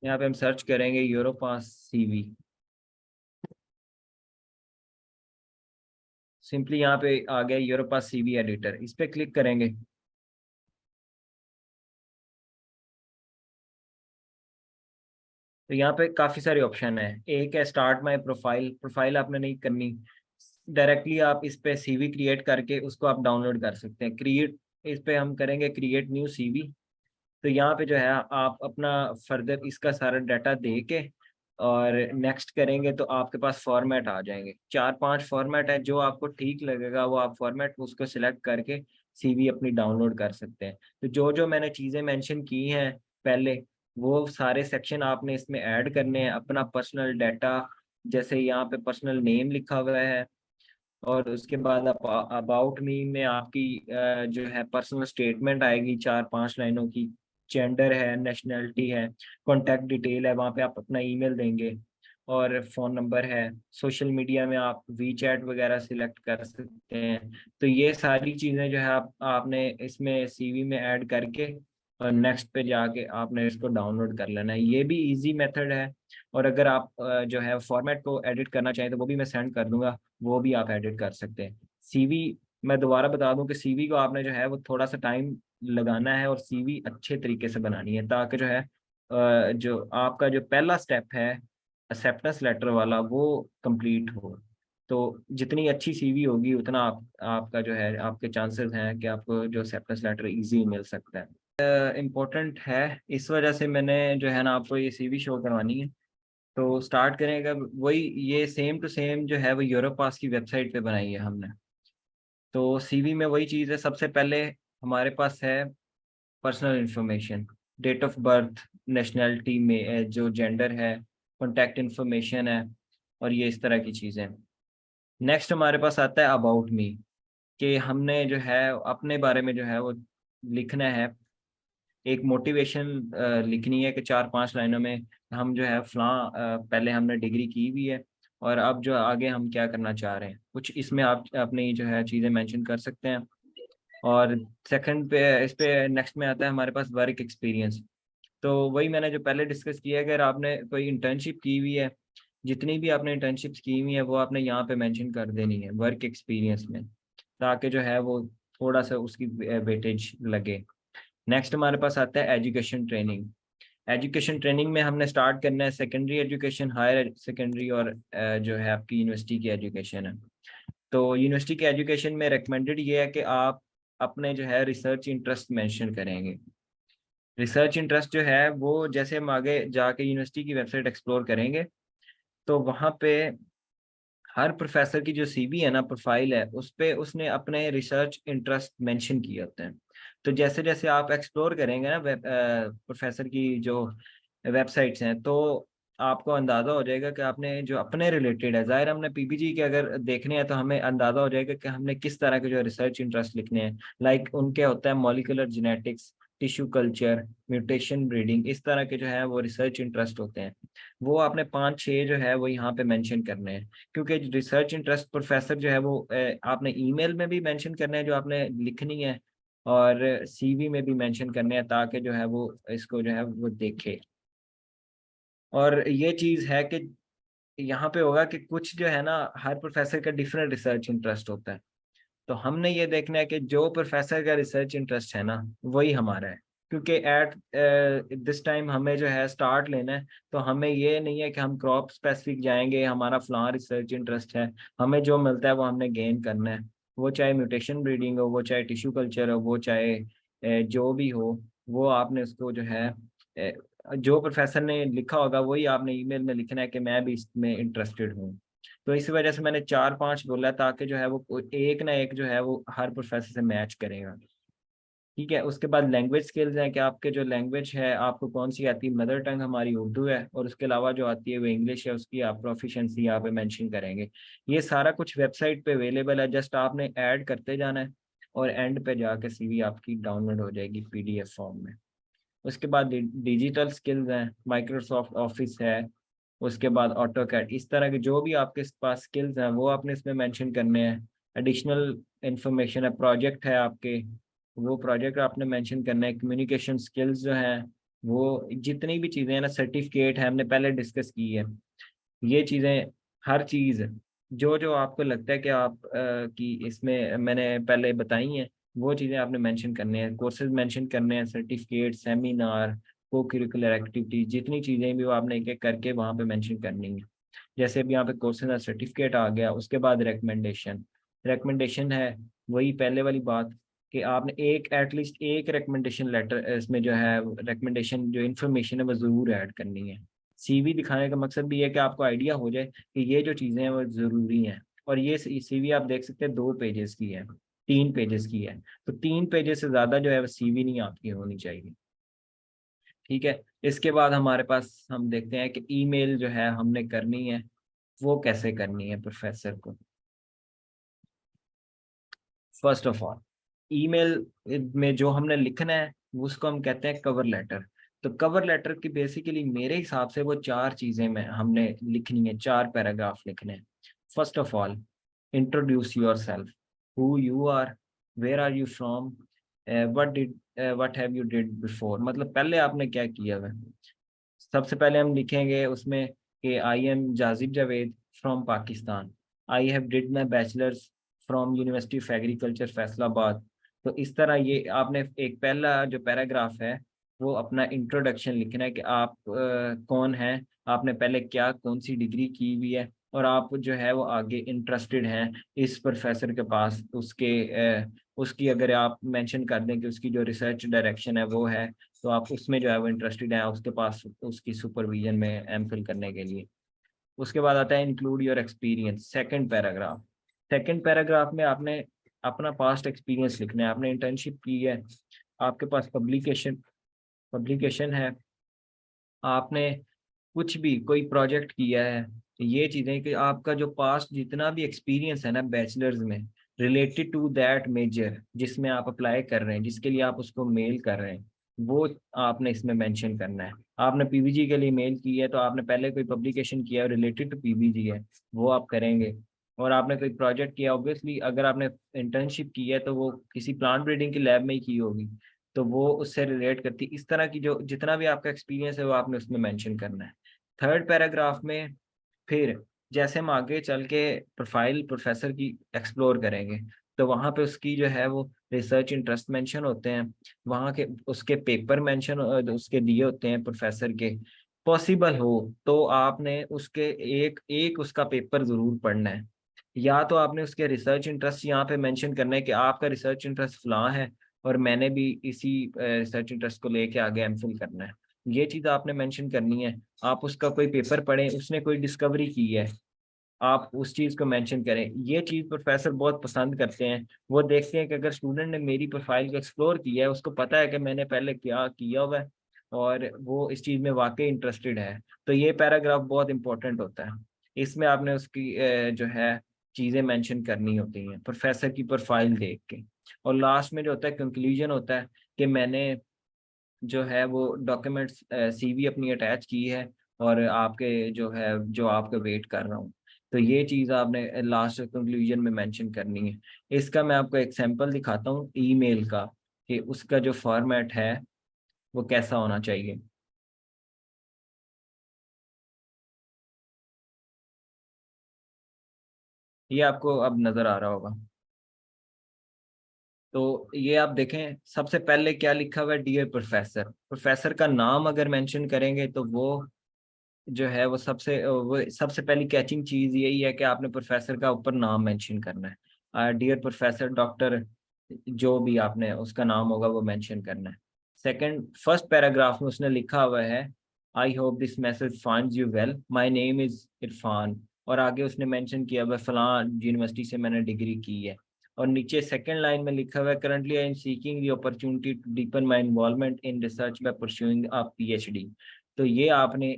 यहाँ पे हम सर्च करेंगे यूरोपास सीवी। सिंपली यहाँ पे आ गया यूरोपास सीवी एडिटर, इस पे क्लिक करेंगे। तो यहाँ पे काफ़ी सारे ऑप्शन है। एक है स्टार्ट माय प्रोफाइल। प्रोफाइल आपने नहीं करनी, डायरेक्टली आप इस पे सीवी क्रिएट करके उसको आप डाउनलोड कर सकते हैं। क्रिएट, इस पे हम करेंगे क्रिएट न्यू सीवी। तो यहाँ पे जो है आप अपना फर्दर इसका सारा डाटा दे के और नेक्स्ट करेंगे, तो आपके पास फॉर्मेट आ जाएंगे। 4-5 फॉर्मेट है, जो आपको ठीक लगेगा वो आप फॉर्मेट उसको सिलेक्ट करके सीवी अपनी डाउनलोड कर सकते हैं। तो जो जो मैंने चीज़ें मेंशन की हैं पहले, वो सारे सेक्शन आपने इसमें ऐड करने हैं। अपना पर्सनल डाटा, जैसे यहाँ पे पर्सनल नेम लिखा हुआ है, और उसके बाद अबाउट मी में आपकी जो है पर्सनल स्टेटमेंट आएगी 4-5 लाइनों की। जेंडर है, नेशनैलिटी है, कॉन्टैक्ट डिटेल है, वहाँ पे आप अपना ईमेल देंगे, और फ़ोन नंबर है। सोशल मीडिया में आप वी चैट वगैरह सिलेक्ट कर सकते हैं। तो ये सारी चीज़ें जो है आपने इसमें सीवी में ऐड करके और नेक्स्ट पे जाके आपने इसको डाउनलोड कर लेना है। ये भी इजी मेथड है। और अगर आप जो है फॉर्मेट को एडिट करना चाहें तो वो भी मैं सेंड कर दूंगा, वो भी आप एडिट कर सकते हैं। सीवी, मैं दोबारा बता दूं कि सीवी को आपने जो है वो थोड़ा सा टाइम लगाना है, और सीवी अच्छे तरीके से बनानी है, ताकि जो है जो आपका जो पहला स्टेप है एक्सेप्टेंस लेटर वाला, वो कंप्लीट हो। तो जितनी अच्छी सीवी होगी उतना आपका जो है आपके चांसेस हैं कि आपको जो एक्सेप्टेंस लेटर इजी मिल सकता है। इम्पोर्टेंट है, इस वजह से मैंने जो है ना आपको ये सीवी शो करवानी है। तो स्टार्ट करेंगे वही, ये सेम टू सेम जो है वो यूरोप पास की वेबसाइट पे बनाई है हमने। तो सीवी में वही चीज़ है, सबसे पहले हमारे पास है personal information, date of birth, nationality में जो जेंडर है, कॉन्टैक्ट इंफॉर्मेशन है, और ये इस तरह की चीज़ें। नेक्स्ट हमारे पास आता है अबाउट मी, कि हमने जो है अपने बारे में जो है वो लिखना है, एक मोटिवेशन लिखनी है कि 4-5 लाइनों में हम जो है पहले हमने डिग्री की हुई है और अब जो आगे हम क्या करना चाह रहे हैं, कुछ इसमें आप अपनी जो है चीज़ें मेंशन कर सकते हैं। और सेकंड पे इस पे नेक्स्ट में आता है हमारे पास वर्क एक्सपीरियंस। तो वही मैंने जो पहले डिस्कस किया है, अगर आपने कोई इंटर्नशिप की हुई है, जितनी भी आपने इंटर्नशिप्स की हुई है वो आपने यहाँ पे मेंशन कर देनी है वर्क एक्सपीरियंस में, ताकि जो है वो थोड़ा सा उसकी वेटेज लगे। नेक्स्ट हमारे पास आता है एजुकेशन ट्रेनिंग। एजुकेशन ट्रेनिंग में हमने स्टार्ट करना है सेकेंडरी एजुकेशन, हायर सेकेंडरी, और जो है आपकी यूनिवर्सिटी की एजुकेशन है। तो यूनिवर्सिटी के एजुकेशन में रिकमेंडेड ये है कि आप अपने जो है रिसर्च इंटरेस्ट मेंशन करेंगे। रिसर्च इंटरेस्ट जो है वो जैसे हम आगे जाके यूनिवर्सिटी की वेबसाइट एक्सप्लोर करेंगे, तो वहाँ पे हर प्रोफेसर की जो सीवी है ना, प्रोफाइल है, उस पे उसने अपने रिसर्च इंटरेस्ट मेंशन किए होते हैं। तो जैसे जैसे आप एक्सप्लोर करेंगे ना प्रोफेसर की जो वेबसाइट्स हैं, तो आपको अंदाज़ा हो जाएगा कि आपने जो अपने रिलेटेड है, ज़ाहिर हमने पीपीजी के अगर देखने हैं तो हमें अंदाज़ा हो जाएगा कि हमने किस तरह के जो रिसर्च इंटरेस्ट लिखने हैं। लाइक उनके होता है molecular genetics, tissue culture, mutation breeding, इस तरह के जो है वो रिसर्च इंटरेस्ट होते हैं। वो आपने 5-6 जो है वो यहाँ पे मेंशन करने हैं, क्योंकि रिसर्च इंटरेस्ट प्रोफेसर जो है वो आपने ईमेल में भी मेंशन करने हैं जो आपने लिखनी है, और सीवी में भी मेंशन करने हैं, ताकि जो है वो इसको जो है वो देखे। और ये चीज़ है कि यहाँ पे होगा कि कुछ जो है ना, हर प्रोफेसर का डिफरेंट रिसर्च इंटरेस्ट होता है। तो हमने ये देखना है कि जो प्रोफेसर का रिसर्च इंटरेस्ट है ना, वही हमारा है। क्योंकि एट दिस टाइम हमें जो है स्टार्ट लेना है, तो हमें ये नहीं है कि हम क्रॉप स्पेसिफिक जाएंगे, हमारा फलां रिसर्च इंटरेस्ट है। हमें जो मिलता है वो हमने गेन करना है, वो चाहे म्यूटेशन ब्रीडिंग हो, वो चाहे टिश्यू कल्चर हो, वो चाहे जो भी हो, वो आपने उसको जो है जो प्रोफेसर ने लिखा होगा वही आपने ईमेल में लिखना है कि मैं भी इसमें इंटरेस्टेड हूँ। तो इसी वजह से मैंने 4-5 बोला, ताकि जो है वो एक ना एक जो है वो हर प्रोफेसर से मैच करेगा। ठीक है, उसके बाद लैंग्वेज स्किल्स हैं कि आपके जो लैंग्वेज है आपको कौन सी आती है। मदर टंग हमारी उर्दू है, और उसके अलावा जो आती है वो इंग्लिश है, उसकी आप प्रोफिशिएंसी यहाँ पे मेंशन करेंगे। ये सारा कुछ वेबसाइट पे अवेलेबल है, जस्ट आपने ऐड करते जाना है, और एंड पे जाके सीवी आपकी डाउनलोड हो जाएगी पीडीएफ फॉर्म में। उसके बाद डिजिटल स्किल्स हैं, माइक्रोसॉफ्ट ऑफिस है, उसके बाद ऑटो कैड, इस तरह के जो भी आपके पास स्किल्स हैं वो आपने इसमें मेंशन करने हैं। एडिशनल इंफॉर्मेशन है, प्रोजेक्ट है आपके, वो प्रोजेक्ट आपने मेंशन करना है। कम्युनिकेशन स्किल्स जो हैं, वो जितनी भी चीज़ें हैं ना, सर्टिफिकेट है, हमने पहले डिस्कस की है ये चीज़ें। हर चीज़ जो जो आपको लगता है कि की इसमें मैंने पहले बताई हैं, वो चीज़ें आपने मेंशन करने हैं। कोर्सेज मेंशन करने हैं, सर्टिफिकेट, सेमिनार, को करिकुलर एक्टिविटीज, जितनी चीज़ें भी वो आपने एक एक करके वहाँ पे मेंशन करनी है। जैसे अभी यहाँ पे कोर्सेज और सर्टिफिकेट आ गया, उसके बाद रिकमेंडेशन। रिकमेंडेशन है वही पहले वाली बात, कि आपने एक एटलीस्ट एक रिकमेंडेशन लेटर इसमें जो है, रिकमेंडेशन जो इन्फॉर्मेशन है वो ज़रूर ऐड करनी है। सीवी दिखाने का मकसद भी है कि आपको आइडिया हो जाए कि ये जो चीज़ें हैं वो ज़रूरी हैं। और ये सीवी आप देख सकते हैं 2 पेजेस की है, 3 पेजेस की है। तो 3 पेजेस से ज़्यादा जो है वो सीवी नहीं आपकी होनी चाहिए। ठीक है, इसके बाद हमारे पास हम देखते हैं कि ईमेल जो है हमने करनी है, वो कैसे करनी है प्रोफेसर को। फर्स्ट ऑफ ऑल, ईमेल में जो हमने लिखना है उसको हम कहते हैं कवर लेटर। तो कवर लेटर की बेसिकली मेरे हिसाब से वो 4 चीजें में हमने लिखनी है, 4 पैराग्राफ लिखने हैं। First of all, introduce yourself, who you are, where are you from, what have you did before, मतलब पहले आपने क्या किया है। सबसे पहले हम लिखेंगे उसमें कि I am Jazib Javed from Pakistan, I have did my bachelors from university of agriculture Faisalabad. तो इस तरह ये आपने एक पहला जो पैराग्राफ है वो अपना इंट्रोडक्शन लिखना है कि आप कौन हैं, आपने पहले क्या कौन सी डिग्री की हुई है, और आप जो है वो आगे इंटरेस्टेड हैं इस प्रोफेसर के पास, उसकी अगर आप मेंशन कर दें कि उसकी जो रिसर्च डायरेक्शन है वो है, तो आप उसमें जो है वो इंटरेस्टेड हैं उसके पास उसकी सुपरविजन में एमफिल करने के लिए। उसके बाद आता है include your experience, second paragraph. Second paragraph में आपने अपना पास्ट एक्सपीरियंस लिखना है। आपने इंटर्नशिप की है, आपके पास पब्लिकेशन पब्लिकेशन है, आपने कुछ भी कोई प्रोजेक्ट किया है, ये चीज़ें कि आपका जो पास्ट जितना भी एक्सपीरियंस है ना बैचलर्स में, रिलेटेड टू दैट मेजर जिसमें आप अप्लाई कर रहे हैं, जिसके लिए आप उसको मेल कर रहे हैं, वो आपने इसमें मेंशन करना है। आपने पीवीजी के लिए मेल की है तो आपने पहले कोई पब्लिकेशन किया है रिलेटेड टू पीवीजी है, वो आप करेंगे। और आपने कोई प्रोजेक्ट किया, ऑब्वियसली अगर आपने इंटर्नशिप की है तो वो किसी प्लांट ब्रीडिंग की लैब में ही की होगी, तो वो उससे रिलेट करती इस तरह की जो जितना भी आपका एक्सपीरियंस है वो आपने उसमें मेंशन करना है। थर्ड पैराग्राफ में फिर जैसे हम आगे चल के प्रोफाइल प्रोफेसर की एक्सप्लोर करेंगे, तो वहाँ पे उसकी जो है वो रिसर्च इंटरेस्ट मेंशन होते हैं, वहाँ के उसके पेपर मेंशन उसके दिए होते हैं प्रोफेसर के। पॉसिबल हो तो आपने उसके एक एक उसका पेपर जरूर पढ़ना है, या तो आपने उसके रिसर्च इंटरेस्ट यहाँ पे मेंशन करना है कि आपका रिसर्च इंटरेस्ट फलां है और मैंने भी इसी रिसर्च इंटरेस्ट को लेके आगे एमफिल करना है, ये चीज़ आपने मेंशन करनी है। आप उसका कोई पेपर पढ़ें, उसने कोई डिस्कवरी की है, आप उस चीज़ को मेंशन करें। ये चीज़ प्रोफेसर बहुत पसंद करते हैं, वो देखते हैं कि अगर स्टूडेंट ने मेरी प्रोफाइल को एक्सप्लोर किया है, उसको पता है कि मैंने पहले क्या किया हुआ है और वो इस चीज़ में वाकई इंटरेस्टेड है, तो ये पैराग्राफ बहुत इंपॉर्टेंट होता है। इसमें आपने उसकी जो है चीज़ें मेंशन करनी होती हैं प्रोफेसर की प्रोफाइल देख के। और लास्ट में जो होता है कंक्लूजन होता है कि मैंने जो है वो डॉक्यूमेंट्स सीवी अपनी अटैच की है और आपके जो है जो आपका वेट कर रहा हूँ, तो ये चीज़ आपने लास्ट कंक्लूजन में मेंशन करनी है। इसका मैं आपको एक सैंपल दिखाता हूँ ईमेल का, कि उसका जो फॉर्मेट है वो कैसा होना चाहिए। ये आपको अब नज़र आ रहा होगा। तो ये आप देखें, सबसे पहले क्या लिखा हुआ है, डियर प्रोफेसर। प्रोफेसर का नाम अगर मेंशन करेंगे तो वो जो है वो सबसे पहली कैचिंग चीज यही है कि आपने प्रोफेसर का ऊपर नाम मेंशन करना है। डियर प्रोफेसर डॉक्टर, जो भी आपने उसका नाम होगा वो मेंशन करना है। सेकंड, फर्स्ट पैराग्राफ में उसने लिखा हुआ है, I hope this message finds you well, my name is Irfan, और आगे उसने मेंशन किया हुआ है फलां यूनिवर्सिटी से मैंने डिग्री की है। और नीचे सेकंड लाइन में लिखा हुआ है, currently I am seeking the opportunity to deepen my involvement in research by pursuing a PhD. तो ये आपने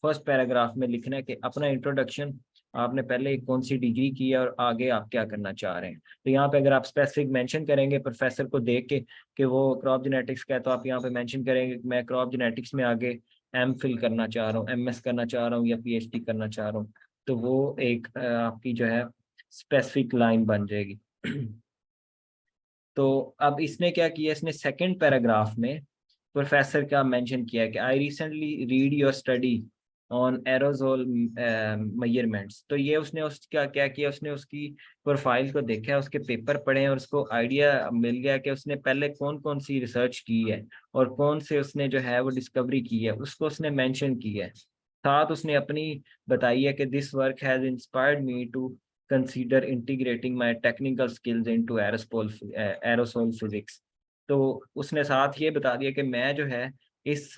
फर्स्ट पैराग्राफ में लिखना है कि अपना इंट्रोडक्शन, आपने पहले कौन सी डिग्री की है और आगे आप क्या करना चाह रहे हैं। तो यहाँ पे अगर आप स्पेसिफिक मेंशन करेंगे प्रोफेसर को देख के कि वो क्रॉप जेनेटिक्स का है, तो आप यहाँ पे मेंशन करेंगे कि मैं क्रॉप जेनेटिक्स में आगे एम फिल करना चाह रहा हूँ, एमएस करना चाह रहा हूँ या पीएचडी करना चाह रहा हूँ। तो वो एक आपकी जो है स्पेसिफिक लाइन बन जाएगी। तो अब इसने क्या किया, इसने सेकंड पैराग्राफ में प्रोफेसर का मेंशन किया है कि I recently read your study on aerosol measurements. तो ये उसने उसका क्या किया, उसने उसकी प्रोफाइल को देखा है, उसके पेपर पढ़े हैं और उसको आइडिया मिल गया कि उसने पहले कौन कौन सी रिसर्च की है और कौन से उसने जो है वो डिस्कवरी की है, उसको उसने मेंशन किया है। साथ उसने अपनी बताई है कि this work has inspired me to consider integrating my technical skills into aerosol physics. तो उसने साथ ये बता दिया कि मैं जो है इस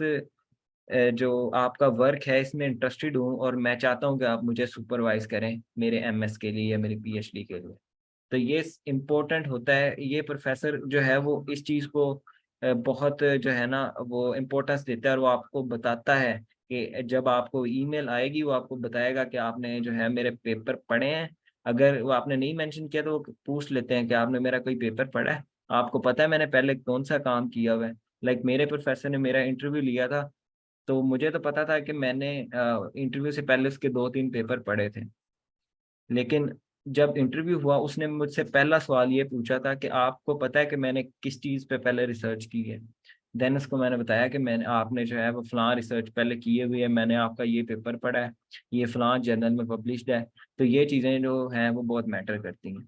जो आपका वर्क है इसमें इंटरेस्टेड हूँ और मैं चाहता हूँ कि आप मुझे सुपरवाइज करें मेरे एमएस के लिए या मेरी पीएचडी के लिए। तो ये इम्पोर्टेंट होता है, ये प्रोफेसर जो है वो इस चीज़ को बहुत जो है ना वो इम्पोर्टेंस देता है, और वो आपको बताता है कि जब आपको ईमेल आएगी वो आपको बताएगा कि आपने जो है मेरे पेपर पढ़े हैं। अगर वो आपने नहीं मेंशन किया तो वो पूछ लेते हैं कि आपने मेरा कोई पेपर पढ़ा है, आपको पता है मैंने पहले कौन सा काम किया हुआ है। लाइक मेरे प्रोफेसर ने मेरा इंटरव्यू लिया था, तो मुझे तो पता था कि मैंने इंटरव्यू से पहले उसके 2-3 पेपर पढ़े थे, लेकिन जब इंटरव्यू हुआ उसने मुझसे पहला सवाल ये पूछा था कि आपको पता है कि मैंने किस चीज़ पे पहले रिसर्च की है। देन उसको मैंने बताया कि मैंने आपने जो है वो फलां रिसर्च पहले किए हुई है, मैंने आपका ये पेपर पढ़ा है, ये फलां जर्नल में पब्लिश्ड है। तो ये चीज़ें जो हैं वो बहुत मैटर करती हैं।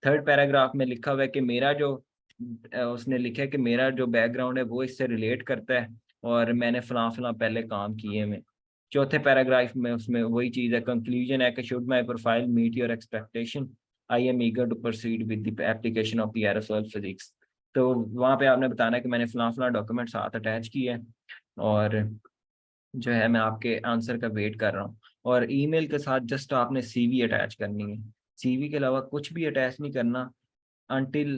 थर्ड पैराग्राफ में लिखा हुआ है कि मेरा जो उसने लिखा है कि मेरा जो बैकग्राउंड है वो इससे रिलेट करता है और मैंने फलां फलां पहले काम किए हैं। चौथे पैराग्राफ में उसमें वही चीज़ है, कंक्लूजन है कि should my profile meet your expectation, I am eager to proceed with the application of the aerosol physics. तो वहाँ पे आपने बताना है कि मैंने फलां फलां डॉक्यूमेंट साथ अटैच किए हैं, और जो है मैं आपके आंसर का वेट कर रहा हूँ। और ईमेल के साथ जस्ट आपने सीवी अटैच करनी है, सीवी के अलावा कुछ भी अटैच नहीं करना अनटिल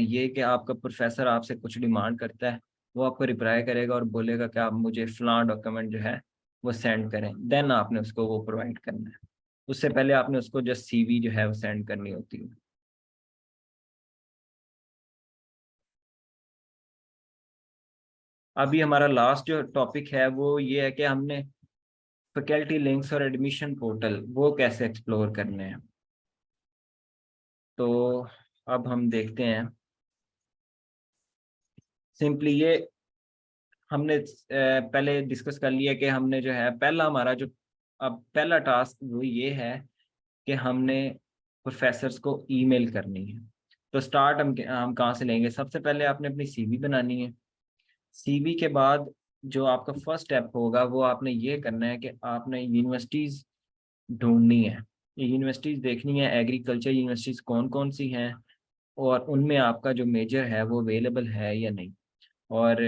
ये कि आपका प्रोफेसर आपसे कुछ डिमांड करता है, वो आपको रिप्लाई करेगा और बोलेगा कि आप मुझे फलां डॉक्यूमेंट जो है वो सेंड करें, देन आपने उसको वो प्रोवाइड करना है। उससे पहले आपने उसको जस्ट सीवी जो है वो सेंड करनी होती है। अभी हमारा लास्ट जो टॉपिक है वो ये है कि हमने फैकल्टी लिंक्स और एडमिशन पोर्टल वो कैसे एक्सप्लोर करने हैं। तो अब हम देखते हैं, सिंपली ये हमने पहले डिस्कस कर लिया कि हमने जो है पहला हमारा जो अब पहला टास्क वो ये है कि हमने प्रोफेसर्स को ईमेल करनी है। तो स्टार्ट हम कहाँ से लेंगे? सबसे पहले आपने अपनी सीवी बनानी है। सीवी के बाद जो आपका फर्स्ट स्टेप होगा वो आपने ये करना है कि आपने यूनिवर्सिटीज़ ढूंढनी है। ये यूनिवर्सिटीज़ देखनी है, एग्रीकल्चर यूनिवर्सिटीज़ कौन कौन सी हैं, और उनमें आपका जो मेजर है वो अवेलेबल है या नहीं, और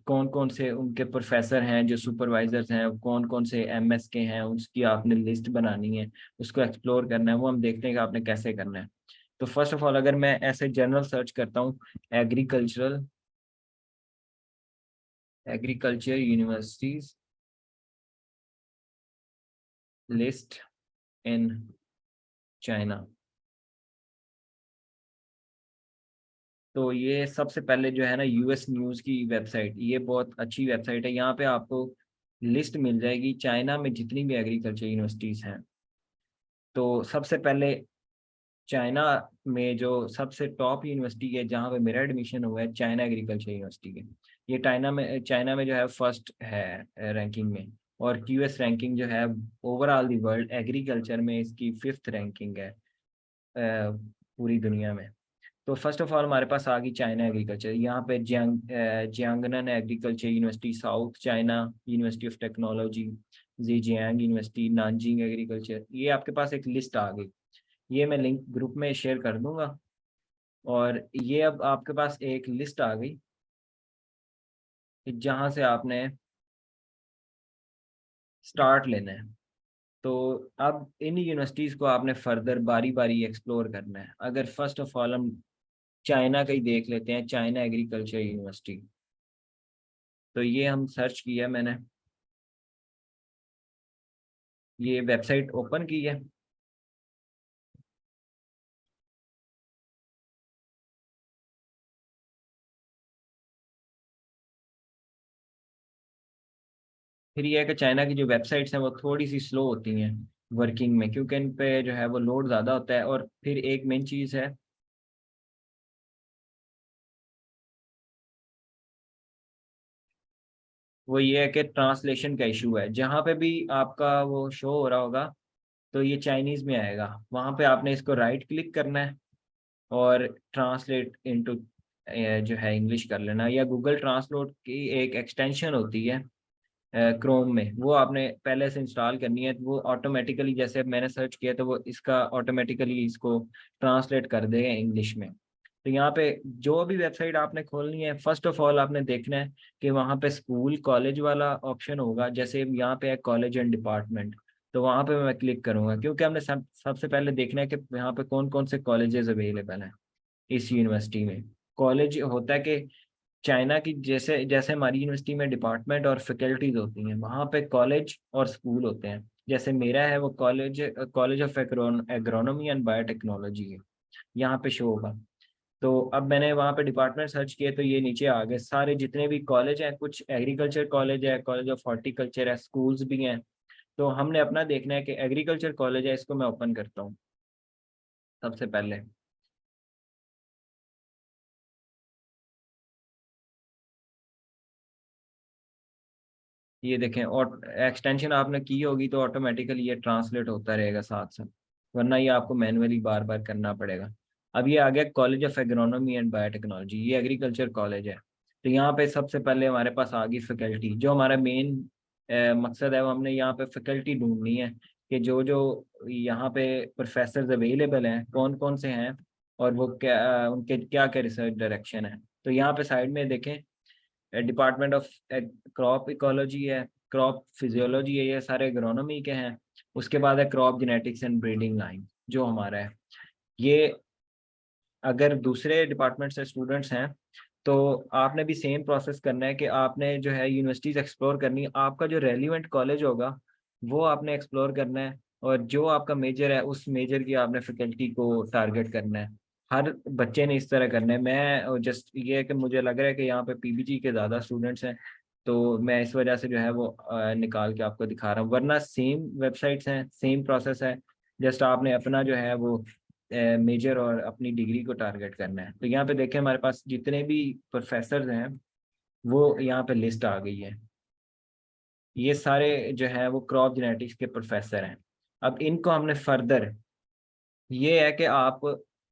कौन कौन से उनके प्रोफेसर हैं जो सुपरवाइजर्स हैं, कौन कौन से एमएस के हैं, उसकी आपने लिस्ट बनानी है, उसको एक्सप्लोर करना है। वो हम देखते हैं कि आपने कैसे करना है। तो फर्स्ट ऑफ ऑल अगर मैं ऐसे जनरल सर्च करता हूँ, agricultural agriculture universities list in China, तो ये सबसे पहले जो है ना यूएस न्यूज़ की वेबसाइट, ये बहुत अच्छी वेबसाइट है। यहाँ पे आपको लिस्ट मिल जाएगी चाइना में जितनी भी एग्रीकल्चर यूनिवर्सिटीज़ हैं। तो सबसे पहले चाइना में जो सबसे टॉप यूनिवर्सिटी है जहाँ पे मेरा एडमिशन हुआ है, चाइना एग्रीकल्चर यूनिवर्सिटी है। ये चाइना में जो है फर्स्ट है रैंकिंग में, और क्यूएस रैंकिंग जो है ओवरऑल दी वर्ल्ड एग्रीकल्चर में इसकी 5th रैंकिंग है पूरी दुनिया में। तो फर्स्ट ऑफ ऑल हमारे पास आ गई चाइना एग्रीकल्चर। यहाँ पे Jiangnan agriculture university, south China university of technology, Zhejiang university, Nanjing agriculture, ये आपके पास एक लिस्ट आ गई। ये मैं लिंक ग्रुप में शेयर कर दूंगा। और ये अब आपके पास एक लिस्ट आ गई कि जहाँ से आपने स्टार्ट लेना है। तो अब इन यूनिवर्सिटीज़ को आपने फर्दर बारी बारी एक्सप्लोर करना है। अगर फर्स्ट ऑफ ऑल हम चाइना का ही देख लेते हैं, चाइना एग्रीकल्चर यूनिवर्सिटी, तो ये हम सर्च किया मैंने, ये वेबसाइट ओपन की है। फिर ये है कि चाइना की जो वेबसाइट्स हैं वो थोड़ी सी स्लो होती हैं वर्किंग में, क्योंकि इन पे जो है वो लोड ज़्यादा होता है। और फिर एक मेन चीज़ है, वो ये है कि ट्रांसलेशन का इशू है। जहाँ पे भी आपका वो शो हो रहा होगा तो ये चाइनीज़ में आएगा, वहाँ पे आपने इसको राइट क्लिक करना है और ट्रांसलेट इनटू जो है इंग्लिश कर लेना। या गूगल ट्रांसलेट की एक एक्सटेंशन होती है क्रोम में, वो आपने पहले से इंस्टॉल करनी है। तो वो ऑटोमेटिकली, जैसे मैंने सर्च किया तो वो इसका ऑटोमेटिकली इसको ट्रांसलेट कर देगा इंग्लिश में। तो यहाँ पे जो भी वेबसाइट आपने खोलनी है, फर्स्ट ऑफ ऑल आपने देखना है कि वहाँ पे स्कूल कॉलेज वाला ऑप्शन होगा। जैसे यहाँ पे है कॉलेज एंड डिपार्टमेंट, तो वहाँ पे मैं क्लिक करूँगा, क्योंकि हमने सबसे पहले देखना है कि यहाँ पे कौन कौन से कॉलेजेस अवेलेबल हैं इस यूनिवर्सिटी में। कॉलेज होता है कि चाइना की जैसे जैसे हमारी यूनिवर्सिटी में डिपार्टमेंट और फैकल्टीज होती हैं, वहाँ पे कॉलेज और स्कूल होते हैं। जैसे मेरा है वो college of agronomy and biotechnology है, यहाँ पे शो होगा। तो अब मैंने वहाँ पे डिपार्टमेंट सर्च किए तो ये नीचे आ गए सारे जितने भी कॉलेज हैं। कुछ एग्रीकल्चर कॉलेज है, कॉलेज ऑफ हॉर्टिकल्चर है, स्कूल्स भी हैं। तो हमने अपना देखना है कि एग्रीकल्चर कॉलेज है, इसको मैं ओपन करता हूँ सबसे पहले। ये देखें, और एक्सटेंशन आपने की होगी तो ऑटोमेटिकली ये ट्रांसलेट होता रहेगा साथ साथ, वरना ये आपको मैनुअली बार बार करना पड़ेगा। अब ये आ गया college of agronomy and biotechnology, ये एग्रीकल्चर कॉलेज है। तो यहाँ पे सबसे पहले हमारे पास आ गई फैकल्टी, जो हमारा मेन मकसद है वो हमने यहाँ पे फैकल्टी ढूंढनी है कि जो जो यहाँ पे प्रोफेसर अवेलेबल हैं कौन कौन से हैं और वो क्या उनके क्या क्या रिसर्च डायरेक्शन है। तो यहाँ पे साइड में देखें डिपार्टमेंट ऑफ क्रॉप इकोलॉजी है, क्रॉप फिजियोलॉजी है, ये सारे एग्रोनॉमी के हैं। उसके बाद है crop genetics and breeding line जो हमारा है। ये अगर दूसरे डिपार्टमेंट से स्टूडेंट्स हैं तो आपने भी सेम प्रोसेस करना है कि आपने जो है यूनिवर्सिटीज एक्सप्लोर करनी है, आपका जो रेलिवेंट कॉलेज होगा वो आपने एक्सप्लोर करना है, और जो आपका मेजर है उस मेजर की आपने फैकल्टी को टारगेट करना है। हर बच्चे ने इस तरह करना है। मैं जस्ट ये है कि मुझे लग रहा है कि यहाँ पे पीबीजी के ज़्यादा स्टूडेंट्स हैं तो मैं इस वजह से जो है वो निकाल के आपको दिखा रहा हूँ, वरना सेम वेबसाइट्स हैं, सेम प्रोसेस है। जस्ट आपने अपना जो है वो मेजर और अपनी डिग्री को टारगेट करना है। तो यहाँ पे देखें हमारे पास जितने भी प्रोफेसर हैं वो यहाँ पे लिस्ट आ गई है। ये सारे जो है वो क्रॉप जेनेटिक्स के प्रोफेसर हैं। अब इनको हमने फर्दर, ये है कि आप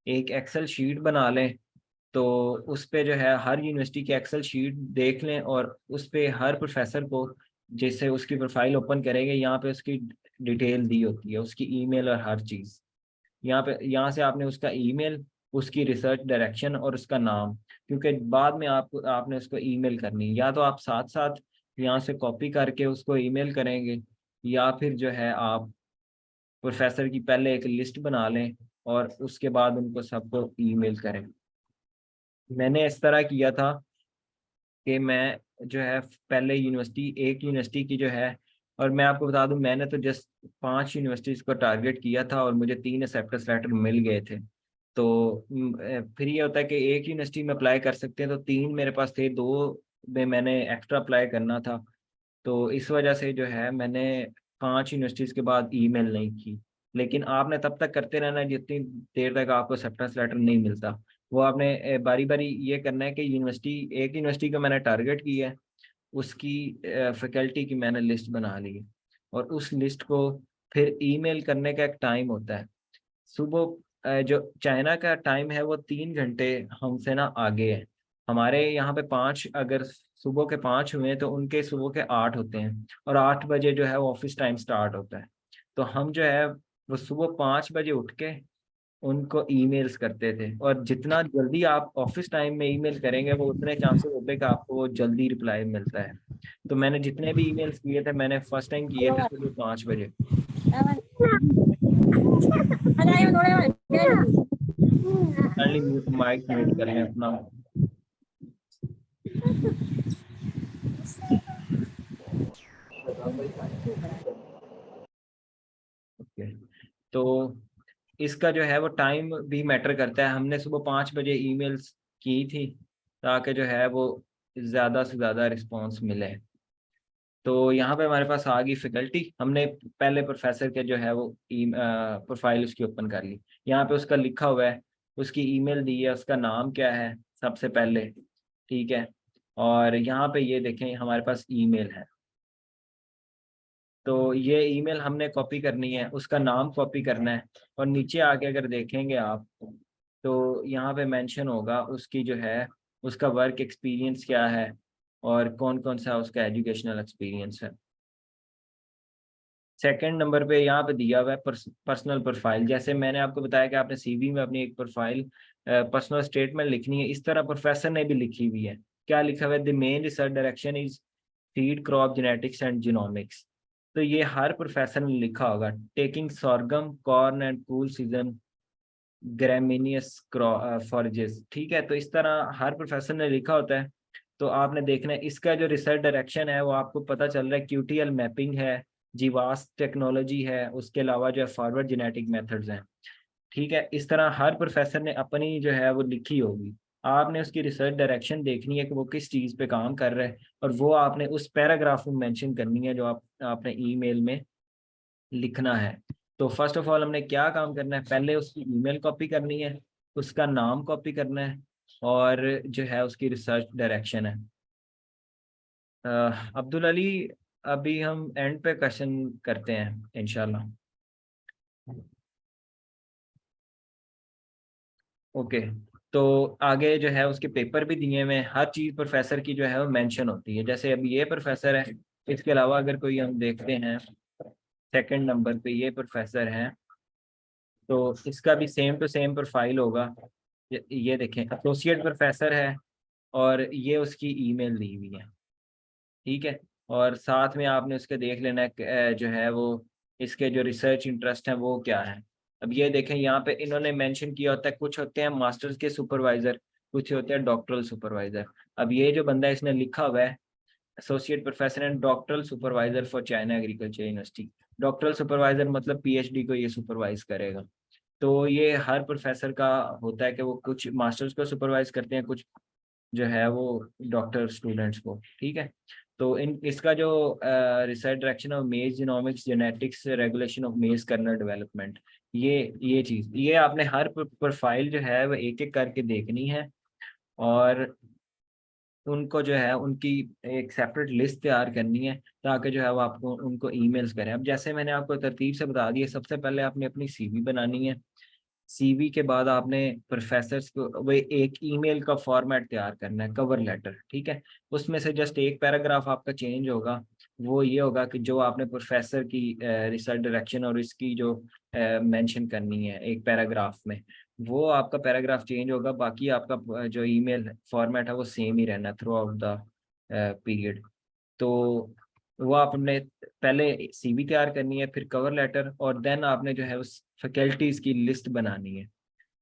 एक एक्सेल शीट बना लें, तो उस पे जो है हर यूनिवर्सिटी की एक्सेल शीट देख लें और उस पे हर प्रोफेसर को जैसे उसकी प्रोफाइल ओपन करेंगे यहाँ पे उसकी डिटेल दी होती है, उसकी ईमेल और हर चीज़। यहाँ पे यहाँ से आपने उसका ईमेल, उसकी रिसर्च डायरेक्शन और उसका नाम, क्योंकि बाद में आपने उसको ईमेल करनी है, या तो आप साथ साथ यहाँ से कॉपी करके उसको ईमेल करेंगे या फिर जो है आप प्रोफेसर की पहले एक लिस्ट बना लें और उसके बाद उनको सबको ईमेल करें। मैंने इस तरह किया था कि मैं जो है पहले एक यूनिवर्सिटी की जो है, और मैं आपको बता दूं मैंने तो जस्ट 5 यूनिवर्सिटीज़ को टारगेट किया था और मुझे 3 एक्सेप्टेंस लेटर मिल गए थे। तो फिर ये होता है कि एक यूनिवर्सिटी में अप्लाई कर सकते हैं, तो 3 मेरे पास थे, 2 में मैंने एक्स्ट्रा अप्लाई करना था। तो इस वजह से जो है मैंने 5 यूनिवर्सिटीज़ के बाद ईमेल नहीं की। लेकिन आपने तब तक करते रहना है जितनी देर तक आपको एक्सेप्टेंस लेटर नहीं मिलता। वो आपने बारी बारी ये करना है कि एक यूनिवर्सिटी को मैंने टारगेट किया है, उसकी फैकल्टी की मैंने लिस्ट बना ली है, और उस लिस्ट को फिर ईमेल करने का एक टाइम होता है। सुबह जो चाइना का टाइम है वो 3 घंटे हमसे ना आगे है। हमारे यहाँ पे 5, अगर सुबह के 5 हुए तो उनके सुबह के 8 होते हैं, और 8 बजे जो है वो ऑफिस टाइम स्टार्ट होता है। तो हम जो है वो सुबह 5 बजे उठ के उनको ईमेल्स करते थे, और जितना जल्दी आप ऑफिस टाइम में ईमेल करेंगे वो उतने चांसेस होते हैं कि आपको वो जल्दी रिप्लाई मिलता है। तो मैंने जितने भी ईमेल्स किए थे मैंने फर्स्ट टाइम किए थे सुबह 5 बजे। काइंडली म्यूट माइक म्यूट कर लें अपना। ओके, तो इसका जो है वो टाइम भी मैटर करता है। हमने सुबह 5 बजे ईमेल्स की थी ताकि जो है वो ज़्यादा से ज़्यादा रिस्पांस मिले। तो यहाँ पे हमारे पास आ गई फैकल्टी, हमने पहले प्रोफेसर के जो है वो प्रोफाइल उसकी ओपन कर ली। यहाँ पे उसका लिखा हुआ है, उसकी ईमेल दी है, उसका नाम क्या है सबसे पहले, ठीक है। और यहाँ पे ये देखें हमारे पास ईमेल है, तो ये ईमेल हमने कॉपी करनी है, उसका नाम कॉपी करना है, और नीचे आके अगर देखेंगे आप तो यहाँ पे मेंशन होगा उसकी जो है उसका वर्क एक्सपीरियंस क्या है और कौन कौन सा उसका एजुकेशनल एक्सपीरियंस है। सेकंड नंबर पे यहाँ पे दिया हुआ है पर्सनल प्रोफाइल। जैसे मैंने आपको बताया कि आपने सीवी में अपनी एक प्रोफाइल पर्सनल स्टेटमेंट लिखनी है, इस तरह प्रोफेसर ने भी लिखी हुई है। क्या लिखा हुआ है? The main research direction is feed crop genetics and genomics. तो ये हर प्रोफेसर ने लिखा होगा, taking sorghum corn and cool season gramineous forages, ठीक है। तो इस तरह हर प्रोफेसर ने लिखा होता है। तो आपने देखना है इसका जो रिसर्च डायरेक्शन है वो आपको पता चल रहा है, क्यूटीएल मैपिंग है, जीवास टेक्नोलॉजी है, उसके अलावा जो है फॉरवर्ड जेनेटिक मेथड्स हैं, ठीक है। इस तरह हर प्रोफेसर ने अपनी जो है वो लिखी होगी। आपने उसकी रिसर्च डायरेक्शन देखनी है कि वो किस चीज़ पे काम कर रहा है, और वो आपने उस पैराग्राफ में मेंशन करनी है जो आपने ईमेल में लिखना है। तो फर्स्ट ऑफ ऑल हमने क्या काम करना है, पहले उसकी ईमेल कॉपी करनी है, उसका नाम कॉपी करना है, और जो है उसकी रिसर्च डायरेक्शन है। अब्दुल अली, अभी हम एंड पे क्वेश्चन करते हैं इंशाल्लाह। ओके, तो आगे जो है उसके पेपर भी दिए हुए हैं, हर चीज़ प्रोफेसर की जो है वो मेंशन होती है। जैसे अभी ये प्रोफेसर है इसके अलावा अगर कोई हम देखते हैं सेकंड नंबर पे ये प्रोफेसर हैं, तो इसका भी सेम टू सेम प्रोफाइल होगा। ये देखें, एसोसिएट प्रोफेसर है और ये उसकी ईमेल दी हुई है, ठीक है। और साथ में आपने उसके देख लेना है जो है वो इसके जो रिसर्च इंटरेस्ट हैं वो क्या है। अब ये देखें, यहाँ पे इन्होंने मेंशन किया होता है, कुछ होते हैं मास्टर्स के सुपरवाइजर, कुछ होते हैं डॉक्टरल सुपरवाइजर। अब ये जो बंदा इसने लिखा हुआ है associate professor and doctoral supervisor for China agriculture university, doctoral supervisor मतलब पीएचडी को ये सुपरवाइज करेगा। तो ये हर प्रोफेसर का होता है कि वो कुछ मास्टर्स को सुपरवाइज करते हैं, कुछ जो है वो डॉक्टर स्टूडेंट्स को, ठीक है। तो इन इसका जो research direction of maize genomics genetics regulation of maize kernel development, ये चीज़ ये आपने हर प्रोफाइल जो है वो एक एक करके देखनी है, और उनको जो है उनकी एक सेपरेट लिस्ट तैयार करनी है, ताकि जो है वो आपको उनको ईमेल्स करें। अब जैसे मैंने आपको तरतीब से बता दिया, सबसे पहले आपने अपनी सीवी बनानी है। सीवी के बाद आपने प्रोफेसर्स को वो एक ईमेल का फॉर्मेट तैयार करना है, कवर लेटर, ठीक है। उसमें से जस्ट एक पैराग्राफ आपका चेंज होगा, वो ये होगा कि जो आपने प्रोफेसर की रिसर्च डायरेक्शन और इसकी जो मेंशन करनी है एक पैराग्राफ में, वो आपका पैराग्राफ चेंज होगा। बाकी आपका जो ईमेल फॉर्मेट है वो सेम ही रहना थ्रू आउट द पीरियड। तो वो आपने पहले सीवी तैयार करनी है, फिर कवर लेटर, और देन आपने जो है उस फैकल्टीज की लिस्ट बनानी है।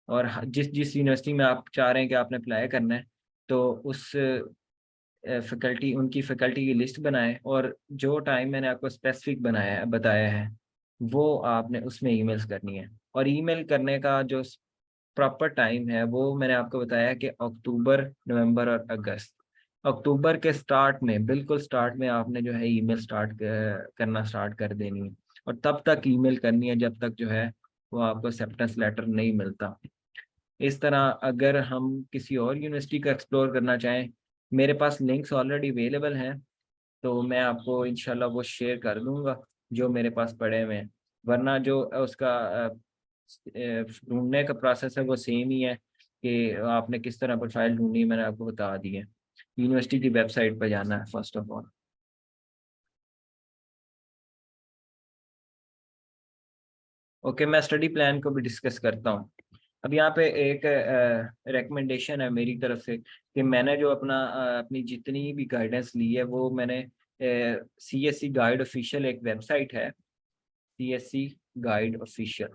और जिस जिस यूनिवर्सिटी में आप चाह रहे हैं कि आपने अप्लाई करना है, तो उस फैकल्टी उनकी फैकल्टी की लिस्ट बनाएं, और जो टाइम मैंने आपको स्पेसिफिक बताया है वो आपने उसमें ईमेल्स करनी है। और ईमेल करने का जो प्रॉपर टाइम है वो मैंने आपको बताया कि अक्टूबर, नवंबर और अगस्त। अक्टूबर के स्टार्ट में, बिल्कुल स्टार्ट में आपने जो है ईमेल करना स्टार्ट कर देनी है, और तब तक ईमेल करनी है जब तक जो है वो आपको एक्सेप्टेंस लेटर नहीं मिलता। इस तरह अगर हम किसी और यूनिवर्सिटी का एक्सप्लोर करना चाहें, मेरे पास लिंक्स ऑलरेडी अवेलेबल हैं, तो मैं आपको इंशाल्लाह वो शेयर कर दूंगा जो मेरे पास पड़े हुए हैं। वरना जो उसका ढूंढने का प्रोसेस है वो सेम ही है, कि आपने किस तरह प्रोफाइल ढूंढनी है मैंने आपको बता दी है। यूनिवर्सिटी की वेबसाइट पर जाना है फर्स्ट ऑफ ऑल। ओके, मैं स्टडी प्लान को भी डिस्कस करता हूँ। अब यहाँ पे एक रिकमेंडेशन है मेरी तरफ से कि मैंने जो अपनी जितनी भी गाइडेंस ली है वो मैंने CSC गाइड ऑफिशियल एक वेबसाइट है, CSC गाइड ऑफिशियल,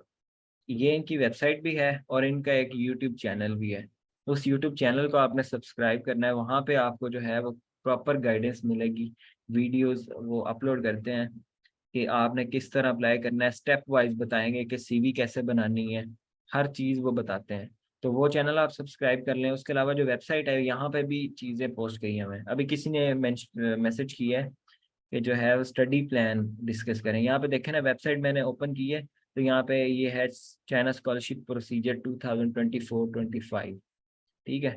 ये इनकी वेबसाइट भी है और इनका एक यूट्यूब चैनल भी है। उस यूट्यूब चैनल को आपने सब्सक्राइब करना है, वहाँ पे आपको जो है वो प्रॉपर गाइडेंस मिलेगी। वीडियोस वो अपलोड करते हैं कि आपने किस तरह अप्लाई करना है, स्टेप वाइज बताएंगे कि सीवी कैसे बनानी है, हर चीज़ वो बताते हैं। तो वो चैनल आप सब्सक्राइब कर लें। उसके अलावा जो वेबसाइट है यहाँ पे भी चीज़ें पोस्ट की हैं। हमें अभी किसी ने मैसेज किया है कि जो है वो स्टडी प्लान डिस्कस करें। यहाँ पे देखें ना, वेबसाइट मैंने ओपन की है, तो यहाँ पे ये है चाइना स्कॉलरशिप प्रोसीजर 2024-25, ठीक है।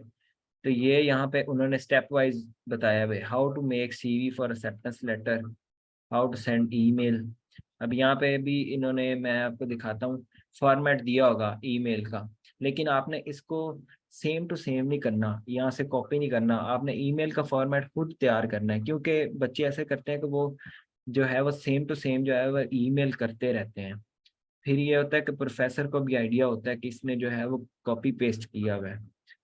तो ये यहाँ पे उन्होंने स्टेप वाइज बताया हुआ है, how to make CV for acceptance letter, how to send email. अब यहाँ पे भी इन्होंने, मैं आपको दिखाता हूँ, फॉर्मेट दिया होगा ईमेल का, लेकिन आपने इसको सेम टू सेम नहीं करना, यहाँ से कॉपी नहीं करना, आपने ईमेल का फॉर्मेट खुद तैयार करना है। क्योंकि बच्चे ऐसे करते हैं कि वो जो है वो सेम टू सेम जो है वो ईमेल करते रहते हैं। फिर ये होता है कि प्रोफेसर को भी आइडिया होता है कि इसने जो है वो कॉपी पेस्ट किया हुआ है।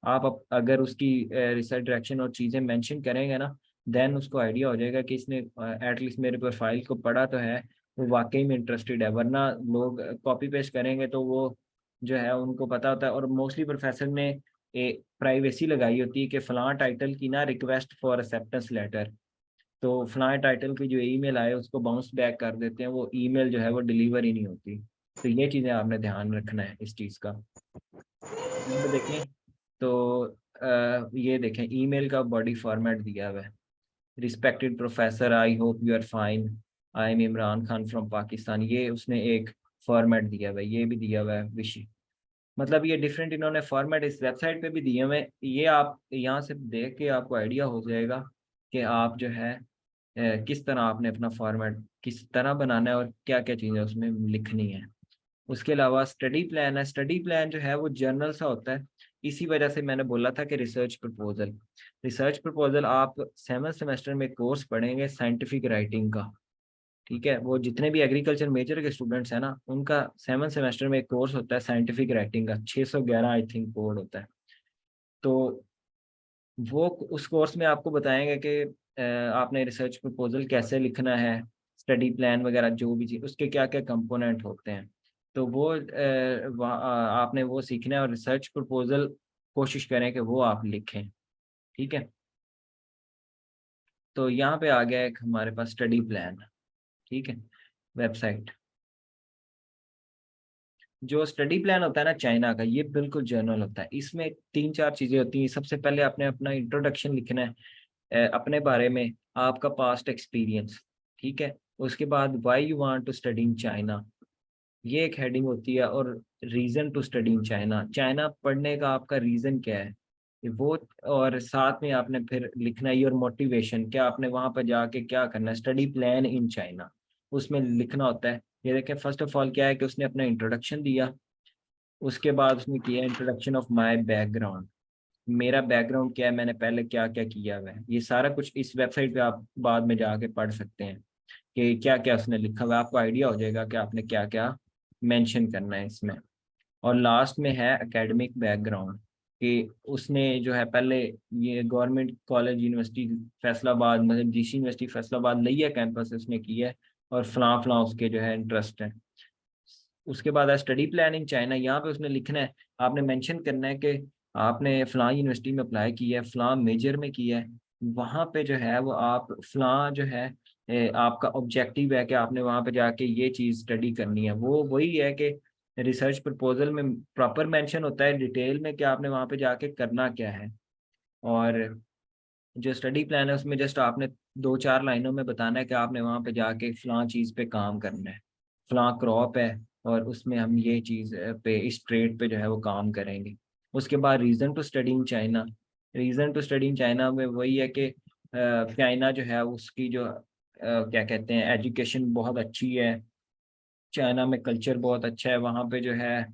आप अगर उसकी रिसर्च डायरेक्शन और चीज़ें मेंशन करेंगे ना, देन उसको आइडिया हो जाएगा कि इसने एटलीस्ट मेरे प्रोफाइल को पढ़ा तो है, वो वाकई में इंटरेस्टेड है। वरना लोग कॉपी पेस्ट करेंगे तो वो जो है उनको पता होता है, और मोस्टली प्रोफेसर ने एक प्राइवेसी लगाई होती है कि फलां टाइटल की ना रिक्वेस्ट फॉर एक्सेप्टेंस लेटर, तो फलां टाइटल की जो ईमेल आए उसको बाउंस बैक कर देते हैं, वो ईमेल जो है वो डिलीवर ही नहीं होती। तो ये चीज़ें आपने ध्यान रखना है इस चीज़ का। यहाँ पे देखें तो ये देखें ईमेल का बॉडी फॉर्मेट दिया हुआ है, respected professor, I hope you are fine, I am Imran Khan from Pakistan, ये उसने एक फॉर्मेट दिया हुआ है। ये भी दिया हुआ है विश, मतलब ये डिफरेंट इन्होंने फॉर्मेट इस वेबसाइट पे भी दिए हुए हैं। ये आप यहाँ से देख के आपको आइडिया हो जाएगा कि आप जो है किस तरह आपने अपना फॉर्मेट किस तरह बनाना है और क्या क्या चीज़ें उसमें लिखनी है। उसके अलावा स्टडी प्लान है। स्टडी प्लान जो है वो जर्नल सा होता है, इसी वजह से मैंने बोला था कि रिसर्च प्रपोजल आप 7th सेमेस्टर में कोर्स पढ़ेंगे साइंटिफिक राइटिंग का। ठीक है, वो जितने भी एग्रीकल्चर मेजर के स्टूडेंट्स हैं ना, उनका 7th सेमेस्टर में एक कोर्स होता है साइंटिफिक राइटिंग का, 611 आई थिंक कोड होता है। तो वो उस कोर्स में आपको बताएंगे कि आपने रिसर्च प्रपोजल कैसे लिखना है, स्टडी प्लान वगैरह जो भी चीज़, उसके क्या क्या कंपोनेंट होते हैं। तो वो आपने वो सीखना है, और रिसर्च प्रपोजल कोशिश करें कि वो आप लिखें। ठीक है, तो यहाँ पे आ गया एक हमारे पास स्टडी प्लान। ठीक है, वेबसाइट। जो स्टडी प्लान होता है ना चाइना का, ये बिल्कुल जर्नल होता है। इसमें 3-4 चीज़ें होती हैं। सबसे पहले आपने अपना इंट्रोडक्शन लिखना है, अपने बारे में, आपका पास्ट एक्सपीरियंस। ठीक है, उसके बाद why you want to study in China, ये एक हेडिंग होती है। और reason to study in China, China पढ़ने का आपका रीज़न क्या है वो। और साथ में आपने फिर लिखना है योर मोटिवेशन, क्या आपने वहाँ पर जाके क्या करना है, स्टडी प्लान इन चाइना, उसमें लिखना होता है। ये देखें, फर्स्ट ऑफ ऑल क्या है कि उसने अपना इंट्रोडक्शन दिया, उसके बाद उसने किया इंट्रोडक्शन ऑफ माय बैकग्राउंड, मेरा बैकग्राउंड क्या है, मैंने पहले क्या क्या किया हुआ है। ये सारा कुछ इस वेबसाइट पे आप बाद में जाके पढ़ सकते हैं कि क्या क्या उसने लिखा हुआ है, आपको आइडिया हो जाएगा कि आपने क्या क्या मेंशन करना है इसमें। और लास्ट में है एकेडमिक बैकग्राउंड, कि उसने जो है पहले ये गवर्नमेंट कॉलेज यूनिवर्सिटी फैसलाबाद, मतलब जीसी यूनिवर्सिटी फैसलाबाद लिया कैंपस उसने किया है, और फलां फलां उसके जो है इंटरेस्ट है। उसके बाद है स्टडी प्लान इन चाइना, यहाँ पे उसने लिखना है, आपने मेंशन करना है कि आपने फलां यूनिवर्सिटी में अप्लाई किया है, फलां मेजर में किया है, वहाँ पे जो है वो आप फलां जो है आपका ऑब्जेक्टिव है कि आपने वहाँ पे जाके ये चीज़ स्टडी करनी है। वो वही है कि रिसर्च प्रपोजल में प्रॉपर मेंशन होता है डिटेल में कि आपने वहाँ पे जाके करना क्या है। और जो स्टडी प्लान है उसमें जस्ट आपने 2-4 लाइनों में बताना है कि आपने वहाँ पे जाके फलां चीज़ पे काम करना है, फलां क्रॉप है और उसमें हम ये चीज़ पे इस ट्रेड पे जो है वो काम करेंगे। उसके बाद reason to study in China, reason to study in China में वही है कि चाइना जो है उसकी जो क्या कहते हैं, एजुकेशन बहुत अच्छी है, चाइना में कल्चर बहुत अच्छा है, वहाँ पे जो है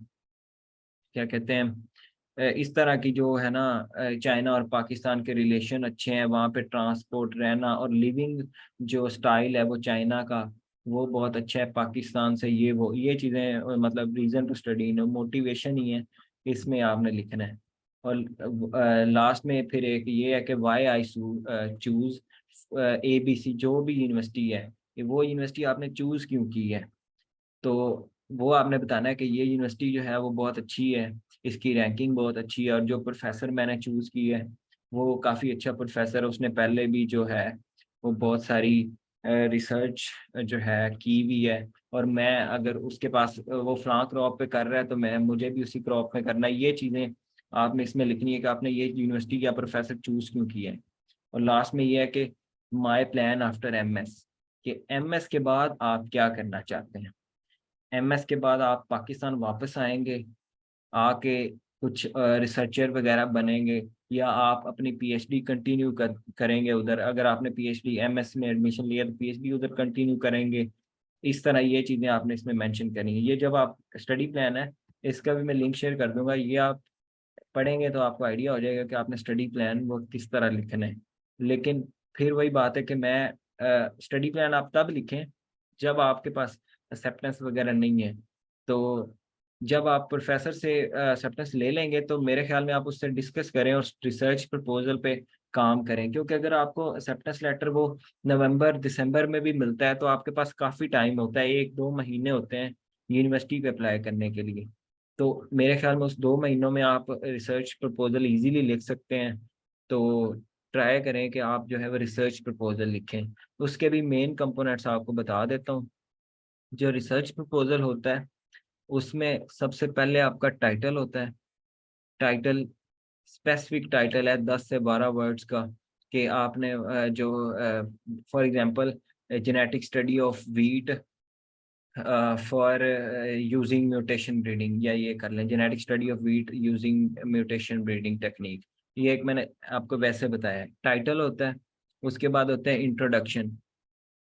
क्या कहते हैं, इस तरह की जो है ना, चाइना और पाकिस्तान के रिलेशन अच्छे हैं, वहाँ पे ट्रांसपोर्ट, रहना और लिविंग जो स्टाइल है वो चाइना का वो बहुत अच्छा है पाकिस्तान से। ये चीज़ें मतलब रीज़न टू स्टडी मोटिवेशन ही है, इसमें आपने लिखना है। और लास्ट में फिर एक ये है कि वाई आई चूज़ ABC, जो भी यूनिवर्सिटी है, वो यूनिवर्सिटी आपने चूज़ क्यों की है। तो वो आपने बताना है कि ये यूनिवर्सिटी जो है वो बहुत अच्छी है, इसकी रैंकिंग बहुत अच्छी है, और जो प्रोफेसर मैंने चूज़ की है वो काफ़ी अच्छा प्रोफेसर है, उसने पहले भी जो है वो बहुत सारी रिसर्च जो है की हुई है। और मैं अगर उसके पास वो फलां क्रॉप पे कर रहा है तो मुझे भी उसी क्रॉप में करना है। ये चीज़ें आपने इसमें लिखनी है कि आपने ये यूनिवर्सिटी या प्रोफेसर चूज़ क्यों किया है। और लास्ट में ये है कि माई प्लान आफ्टर MS, कि MS के बाद आप क्या करना चाहते हैं। MS के बाद आप पाकिस्तान वापस आएंगे, आके कुछ रिसर्चर वगैरह बनेंगे, या आप अपनी PhD कंटिन्यू करेंगे उधर। अगर आपने PhD MS में एडमिशन लिया तो PhD उधर कंटिन्यू करेंगे। इस तरह ये चीज़ें आपने इसमें मेंशन करनी है। ये जब आप स्टडी प्लान है, इसका भी मैं लिंक शेयर कर दूंगा, ये आप पढ़ेंगे तो आपको आइडिया हो जाएगा कि आपने स्टडी प्लान वो किस तरह लिखना है। लेकिन फिर वही बात है कि मैं स्टडी प्लान आप तब लिखें जब आपके पास एक्सेप्टेंस वगैरह नहीं है। तो जब आप प्रोफेसर से एक्सेप्टेंस ले लेंगे तो मेरे ख्याल में आप उससे डिस्कस करें और रिसर्च प्रपोजल पे काम करें, क्योंकि अगर आपको एक्सेप्टेंस लेटर वो नवंबर दिसंबर में भी मिलता है तो आपके पास काफ़ी टाइम होता है, 1-2 महीने होते हैं यूनिवर्सिटी पे अप्लाई करने के लिए। तो मेरे ख्याल में उस 2 महीनों में आप रिसर्च प्रपोजल इजीली लिख सकते हैं। तो ट्राई करें कि आप जो है वो रिसर्च प्रपोजल लिखें। उसके भी मेन कंपोनेंट्स आपको बता देता हूँ। जो रिसर्च प्रपोजल होता है उसमें सबसे पहले आपका टाइटल होता है। टाइटल स्पेसिफिक टाइटल है 10 से 12 वर्ड्स का, कि आपने जो for example genetic study of wheat for using mutation breeding, या ये कर लें genetic study of wheat using mutation breeding technique. ये एक मैंने आपको वैसे बताया है, टाइटल होता है। उसके बाद होता है इंट्रोडक्शन,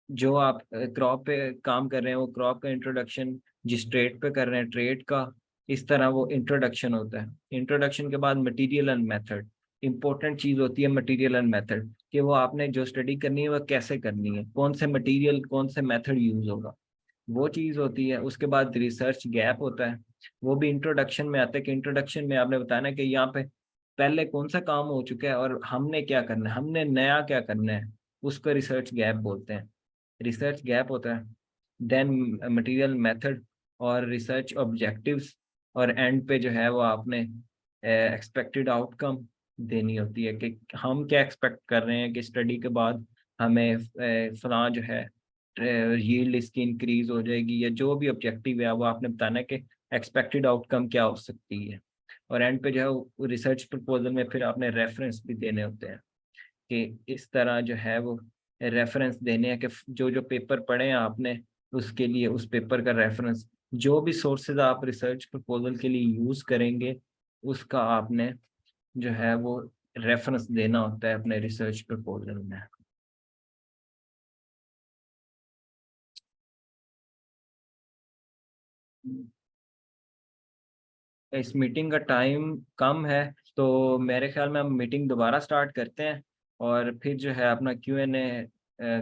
जो आप क्रॉप पे काम कर रहे हैं वो क्रॉप का इंट्रोडक्शन, जिस ट्रेड पे कर रहे हैं ट्रेड का, इस तरह वो इंट्रोडक्शन होता है। इंट्रोडक्शन के बाद मटेरियल एंड मेथड, इंपॉर्टेंट चीज होती है मटेरियल एंड मेथड, कि वो आपने जो स्टडी करनी है वो कैसे करनी है, कौन से मटेरियल कौन से मेथड यूज होगा, वो चीज होती है। उसके बाद रिसर्च गैप होता है, वो भी इंट्रोडक्शन में आता है कि इंट्रोडक्शन में आपने बताना कि यहाँ पे पहले कौन सा काम हो चुका है और हमने क्या करना है, हमने नया क्या करना है, उसको रिसर्च गैप बोलते हैं। रिसर्च गैप होता है, देन मटेरियल मेथड और रिसर्च ऑब्जेक्टिव्स, और एंड पे जो है वो आपने एक्सपेक्टेड आउटकम देनी होती है कि हम क्या एक्सपेक्ट कर रहे हैं कि स्टडी के बाद हमें फलां जो है यील्ड इसकी इंक्रीज हो जाएगी, या जो भी ऑब्जेक्टिव है वो आपने बताना है कि एक्सपेक्टेड आउटकम क्या हो सकती है। और एंड पे जो है रिसर्च प्रपोजल में फिर आपने रेफरेंस भी देने होते हैं कि इस तरह जो है वो रेफरेंस देने हैं कि जो जो पेपर पढ़े हैं आपने उसके लिए उस पेपर का रेफरेंस, जो भी सोर्सेज आप रिसर्च प्रपोजल के लिए यूज करेंगे उसका आपने जो है वो रेफरेंस देना होता है अपने रिसर्च प्रपोजल में। इस मीटिंग का टाइम कम है, तो मेरे ख्याल में हम मीटिंग दोबारा स्टार्ट करते हैं और फिर जो है अपना Q&A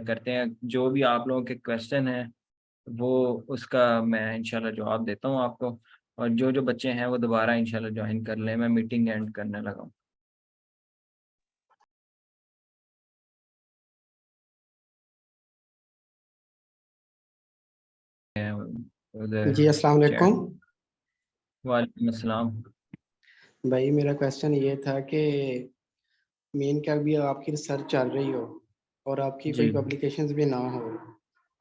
करते हैं। जो भी आप लोगों के क्वेश्चन हैं वो उसका मैं इंशाल्लाह जवाब देता हूँ आपको, और जो जो बच्चे हैं वो दोबारा इंशाल्लाह ज्वाइन कर लें। मैं मीटिंग एंड करने लगा हूँ। उधर जी अस्सलाम चैट। वालेकुम। वालेकुम अस्सलाम। भाई मेरा क्वेश्चन ये था कि मेन क्या भी आपकी रिसर्च चल रही हो और आपकी कोई जी पब्लिकेशंस भी ना हो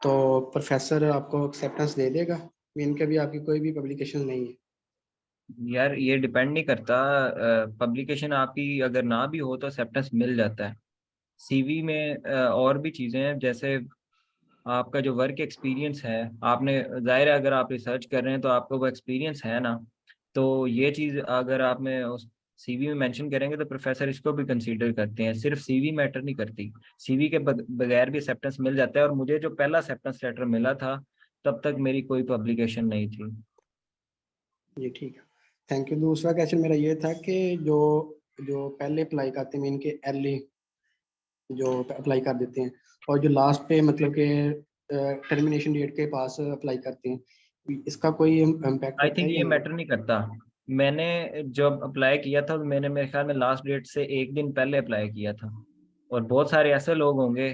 तो प्रोफेसर आपको एक्सेप्टेंस दे देगा? मेन क्या भी आपकी कोई भी पब्लिकेशन नहीं है। यार, ये डिपेंड नहीं करता। पब्लिकेशन आपकी अगर ना भी हो तो एक्सेप्टेंस मिल जाता है। सीवी में और भी चीज़ें हैं, जैसे आपका जो वर्क एक्सपीरियंस है, आपने जाहिर है अगर आप रिसर्च कर रहे हैं तो आपको वो एक्सपीरियंस है ना, तो ये चीज़ अगर आप में उस सीवी में मेंशन करेंगे तो प्रोफेसर इसको भी कंसीडर करते हैं। सिर्फ सीवी मैटर नहीं करती, सीवी के बगैर भी एक्सेप्टेंस मिल जाता है। और मुझे जो पहला एक्सेप्टेंस लेटर मिला था तब तक मेरी कोई पब्लिकेशन नहीं थी। जी ठीक है, थैंक यू। दूसरा क्वेश्चन मेरा ये था कि जो जो पहले अप्लाई करते हैं इनके अर्ली जो अप्लाई कर देते हैं और जो लास्ट पे मतलब कि टर्मिनेशन डेट के पास अप्लाई करते हैं, इसका कोई इम्पैक्ट आई होता थिंक है ये या नहीं? मैटर नहीं करता। मैंने जब अप्लाई किया था तो मैंने मेरे ख्याल में लास्ट डेट से एक दिन पहले अप्लाई किया था, और बहुत सारे ऐसे लोग होंगे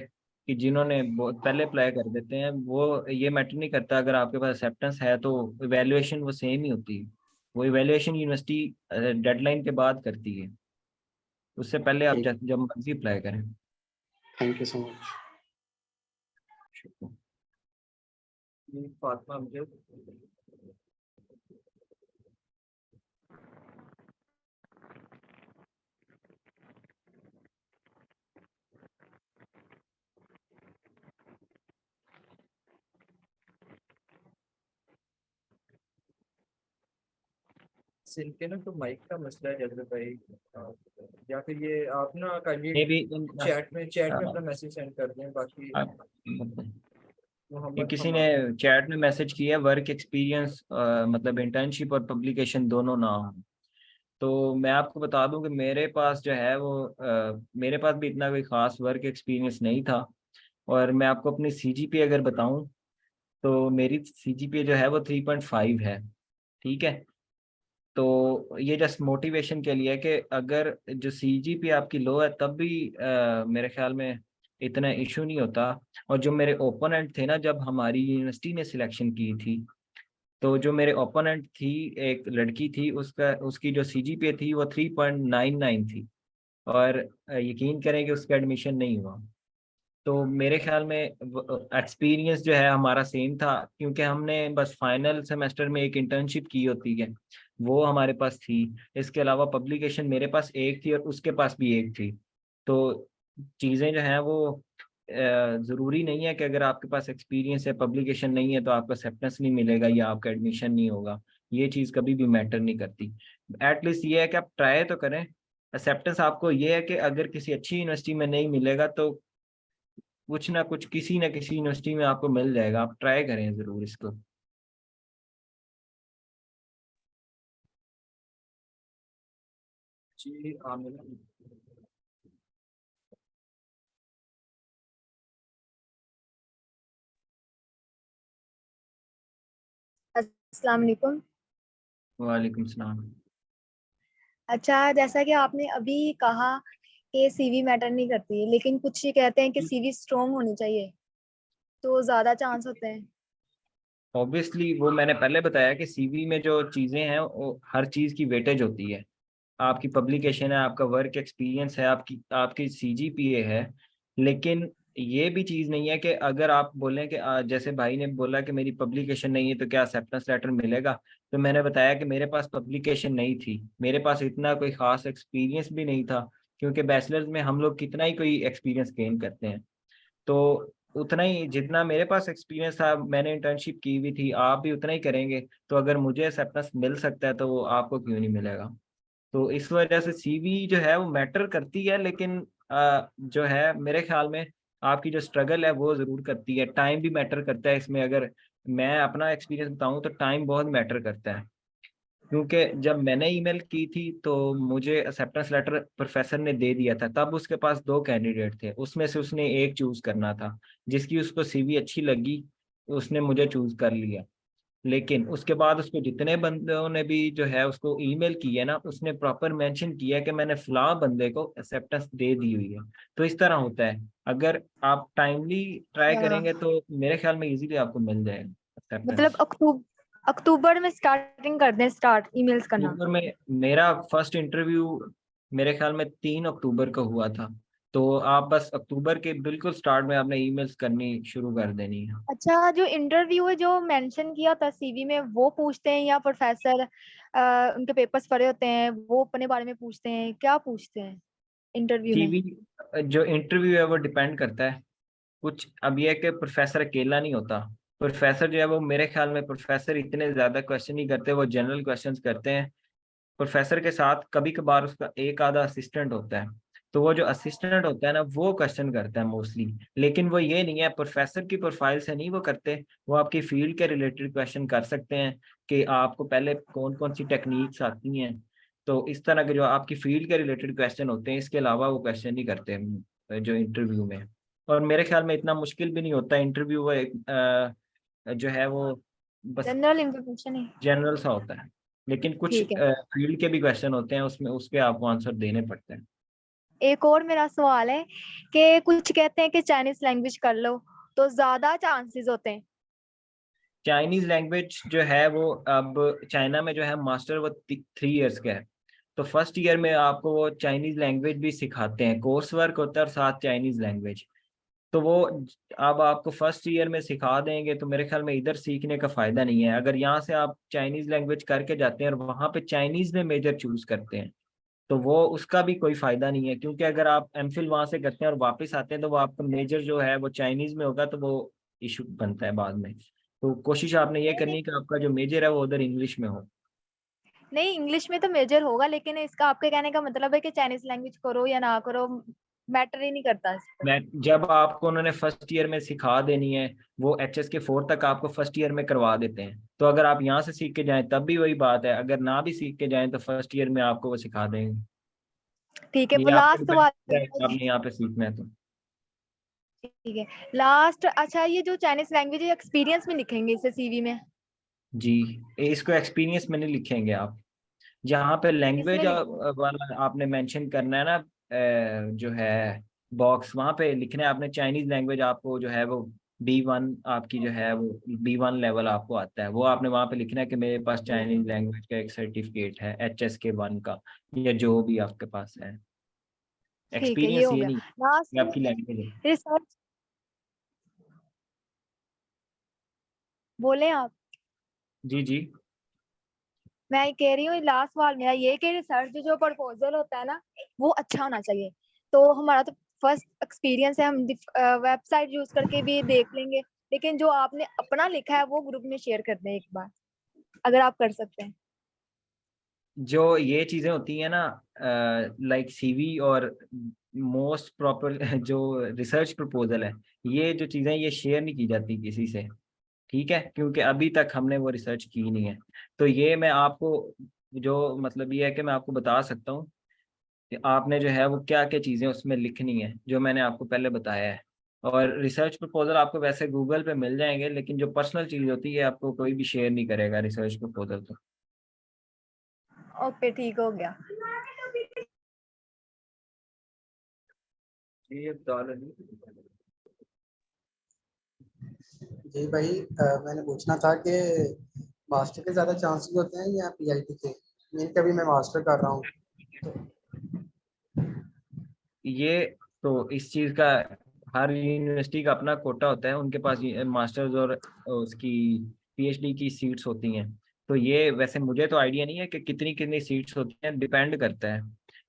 कि जिन्होंने बहुत पहले अप्लाई कर देते हैं। वो ये मैटर नहीं करता, अगर आपके पास एक्सेप्टेंस है तो इवैल्यूएशन वो सेम ही होती है। वो इवैल्यूएशन यूनिवर्सिटी डेडलाइन के बाद करती है, उससे पहले आप ठीक, जब मर्जी अप्लाई करें। Thank you so much. शुक्रिया। जी, फातिमा मुझे इनके ना तो माइक का मसला है जैसे भाई, अ, या फिर ये आप ना काइंडली मे बी चैट में अपना मैसेज सेंड कर दें, बाकी ये मोहम्मद किसी ने हमाद। चैट में मैसेज किया वर्क एक्सपीरियंस, मतलब इंटर्नशिप और पब्लिकेशन दोनों ना हो। तो मैं आपको बता दूं कि मेरे पास जो है वो मेरे पास भी इतना कोई खास वर्क एक्सपीरियंस नहीं था। और मैं आपको अपनी सीजीपीए अगर बताऊं तो मेरी सीजीपीए जो है वो 3.5 है। ठीक है, तो ये जस्ट मोटिवेशन के लिए है कि अगर जो सीजीपीए आपकी लो है तब भी मेरे ख्याल में इतना इशू नहीं होता। और जो मेरे ओपोनेंट थे ना, जब हमारी यूनिवर्सिटी ने सिलेक्शन की थी, तो जो मेरे ओपोनेंट थी, एक लड़की थी, उसका उसकी जो सीजीपीए थी वो 3.99 थी, और यकीन करें कि उसका एडमिशन नहीं हुआ। तो मेरे ख्याल में एक्सपीरियंस जो है हमारा सेम था, क्योंकि हमने बस फाइनल सेमेस्टर में एक इंटर्नशिप की होती है, वो हमारे पास थी। इसके अलावा पब्लिकेशन मेरे पास एक थी और उसके पास भी एक थी। तो चीज़ें जो हैं वो ज़रूरी नहीं है कि अगर आपके पास एक्सपीरियंस है, पब्लिकेशन नहीं है, तो आपको एक्सेप्टेंस नहीं मिलेगा या आपका एडमिशन नहीं होगा। ये चीज़ कभी भी मैटर नहीं करती। एटलीस्ट ये है कि आप ट्राई तो करें। एक्सेप्टेंस आपको ये है कि अगर किसी अच्छी यूनिवर्सिटी में नहीं मिलेगा तो कुछ ना कुछ किसी ना किसी यूनिवर्सिटी में आपको मिल जाएगा। आप ट्राई करें जरूर इसको। जी आमिना। अस्सलाम वालेकुम। वालेकुम सलाम। अच्छा, जैसा कि आपने अभी कहा कि सीवी मैटर नहीं करती, लेकिन कुछ ये कहते हैं कि सीवी स्ट्रॉन्ग होनी चाहिए तो ज्यादा चांस होते हैं। ऑब्वियसली वो मैंने पहले बताया कि सीवी में जो चीज़ें हैं वो हर चीज़ की वेटेज होती है। आपकी पब्लिकेशन है, आपका वर्क एक्सपीरियंस है, आपकी आपकी सीजीपीए है। लेकिन ये भी चीज़ नहीं है कि अगर आप बोलें कि जैसे भाई ने बोला कि मेरी पब्लिकेशन नहीं है तो क्या एक्सेप्टेंस लेटर मिलेगा। तो मैंने बताया कि मेरे पास पब्लिकेशन नहीं थी, मेरे पास इतना कोई ख़ास एक्सपीरियंस भी नहीं था, क्योंकि बैचलर्स में हम लोग कितना ही कोई एक्सपीरियंस गेन करते हैं। तो उतना ही जितना मेरे पास एक्सपीरियंस था, मैंने इंटर्नशिप की हुई थी, आप भी उतना ही करेंगे। तो अगर मुझे एक्सेप्टेंस मिल सकता है तो वो आपको क्यों नहीं मिलेगा। तो इस वजह से सीवी जो है वो मैटर करती है, लेकिन जो है मेरे ख्याल में आपकी जो स्ट्रगल है वो ज़रूर करती है। टाइम भी मैटर करता है इसमें। अगर मैं अपना एक्सपीरियंस बताऊं तो टाइम बहुत मैटर करता है, क्योंकि जब मैंने ईमेल की थी तो मुझे एक्सेप्टेंस लेटर प्रोफेसर ने दे दिया था। तब उसके पास 2 कैंडिडेट थे, उसमें से उसने एक चूज करना था। जिसकी उसको सीवी अच्छी लगी उसने मुझे चूज कर लिया। लेकिन उसके बाद उसको जितने बंदों ने भी जो है उसको ईमेल की है ना, उसने प्रॉपर मेंशन किया है कि मैंने फलां बंदे को एक्सेप्टेंस दे दी हुई है। तो इस तरह होता है। अगर आप टाइमली ट्राई अच्छा, करेंगे तो मेरे ख्याल में इजीली आपको मिल जाएगा मतलब एक्सेप्टेंस। अक्टूबर में स्टार्टिंग कर दें, स्टार्ट ईमेल्स करना। अक्टूबर में मेरा फर्स्ट इंटरव्यू मेरे ख्याल में 3 अक्टूबर का हुआ था। तो आप बस अक्टूबर के बिल्कुल स्टार्ट में आपने ईमेल्स करनी शुरू कर देनी है। अच्छा, जो इंटरव्यू है जो मेंशन किया था सीवी में, वो पूछते हैं या प्रोफेसर उनके पेपर्स पढ़े होते हैं वो अपने बारे में पूछते हैं, क्या पूछते हैं इंटरव्यू में? सीवी जो इंटरव्यू है वो डिपेंड करता है। कुछ अब ये है कि प्रोफेसर अकेला नहीं होता। प्रोफेसर जो है वो मेरे ख्याल में प्रोफेसर इतने ज्यादा क्वेश्चन नहीं करते, वो जनरल क्वेश्चंस करते हैं। प्रोफेसर के साथ कभी कभार उसका एक आधा असिस्टेंट होता है। तो वो जो असिस्टेंट होता है ना वो क्वेश्चन करता है मोस्टली। लेकिन वो ये नहीं है, प्रोफेसर की प्रोफाइल से नहीं वो करते। वो आपकी फील्ड के रिलेटेड क्वेश्चन कर सकते हैं कि आपको पहले कौन कौन सी टेक्निक्स आती हैं। तो इस तरह के जो आपकी फील्ड के रिलेटेड क्वेश्चन होते हैं, इसके अलावा वो क्वेश्चन नहीं करते जो इंटरव्यू में। और मेरे ख्याल में इतना मुश्किल भी नहीं होता इंटरव्यू। वो एक जो है वो बस जनरल इंफॉर्मेशन है। जनरल सा होता है। लेकिन कुछ ठीक है। फील्ड के भी क्वेश्चन होते हैं उसमें, उसके आपको आंसर देने पड़ते हैं। एक और मेरा सवाल है कि कुछ कहते हैं कि चाइनीज लैंग्वेज कर लो तो ज्यादा चांसेस होते हैं। चाइनीज लैंग्वेज जो है वो अब चाइना में जो है मास्टर वो 3 इयर्स का है। तो फर्स्ट ईयर में आपको वो चाइनीज लैंग्वेज भी सिखाते हैं, कोर्स वर्क होता है और साथ चाइनीज लैंग्वेज। तो वो अब आपको फर्स्ट ईयर में सिखा देंगे तो मेरे ख्याल में इधर सीखने का फायदा नहीं है। अगर यहाँ से आप चाइनीज लैंग्वेज करके जाते हैं और वहाँ पे चाइनीज में मेजर चूज करते हैं तो वो उसका भी कोई फायदा नहीं है, क्योंकि अगर आप एमफिल वहां से करते हैं और वापस आते हैं तो वो आपका मेजर जो है वो चाइनीज में होगा, तो वो इशू बनता है बाद में। तो कोशिश आपने ये नहीं करनी नहीं है कि आपका जो मेजर है वो उधर इंग्लिश में हो। नहीं, इंग्लिश में तो मेजर होगा, लेकिन इसका आपके कहने का मतलब है कि चाइनीज लैंग्वेज करो या ना करो मैटर ही नहीं करता इस पे। मैं जब आपको उन्होंने फर्स्ट ईयर में सिखा देनी है, वो एचएस के 4 तक आपको फर्स्ट ईयर में करवा देते हैं। तो अगर आप यहाँ से सीख के जाएं तब भी वही बात है, अगर ना भी सीख के जाएं तो फर्स्ट ईयर में आपको वो सिखा देंगे। ठीक है, ये वो आप पे लास्ट डिपेंड सवाल करता है कि है। आपने यहाँ पे सीखना है तो। ठीक है, लास्ट। अच्छा, ये जो चाइनीज लैंग्वेज है एक्सपीरियंस में लिखेंगे इसे सीवी में? जी, इसको एक्सपीरियंस में नहीं लिखेंगे आप। जहाँ पे किसमें लैंग्वेज लिखेंगे? वाला आपने मेंशन करना है ना, जो है बॉक्स वहाँ पे लिखना है आपने चाइनीज लैंग्वेज। आपको जो है वो B1 आपकी जो है वो B1 लेवल आपको आता है, वो आपने वहाँ पे लिखना है कि मेरे पास चाइनीज लैंग्वेज का एक सर्टिफिकेट है HSK 1 का, या जो भी आपके पास है। ठीक है, ये एक्सपीरियंस हो ये गया। नहीं लास्ट कि आपकी लैंग्वेज है। रिसर्च, बोले आप? जी जी। मैं ये कह रही हूँ, लास्ट सवाल मेरा ये है कि रिसर्च जो प्रपोजल होता है ना, वो अच्छा होना चाहिए। तो हमारा तो फर्स्ट एक्सपीरियंस है, हम वेबसाइट यूज करके भी देख लेंगे, लेकिन जो आपने अपना लिखा है वो ग्रुप में शेयर कर दें एक बार, अगर आप कर सकते हैं। जो ये चीजें होती हैं ना, लाइक सीवी और मोस्ट प्रॉपर जो रिसर्च प्रपोजल है, ये जो चीजें ये शेयर नहीं की जाती किसी से। ठीक है, क्योंकि अभी तक हमने वो रिसर्च की नहीं है। तो ये मैं आपको जो मतलब ये है कि मैं आपको बता सकता हूँ कि आपने जो है वो क्या क्या चीज़ें उसमें लिखनी है, जो मैंने आपको पहले बताया है। और रिसर्च प्रपोजल आपको वैसे गूगल पे मिल जाएंगे, लेकिन जो पर्सनल चीज़ होती है आपको कोई भी शेयर नहीं करेगा रिसर्च प्रपोजल तो। ओके, ठीक हो गया। ये डॉलर जी भाई, मैंने पूछना था कि मास्टर के ज़्यादा चांसेस होते हैं या पीआईटी के? मीन कभी मैं मास्टर कर रहा हूँ तो ये तो इस चीज़ का हर यूनिवर्सिटी का अपना कोटा होता है, उनके पास मास्टर्स और उसकी पीएचडी की सीट्स होती हैं। तो ये वैसे मुझे तो आइडिया नहीं है कि कितनी कितनी सीट्स होती हैं, डिपेंड करता है।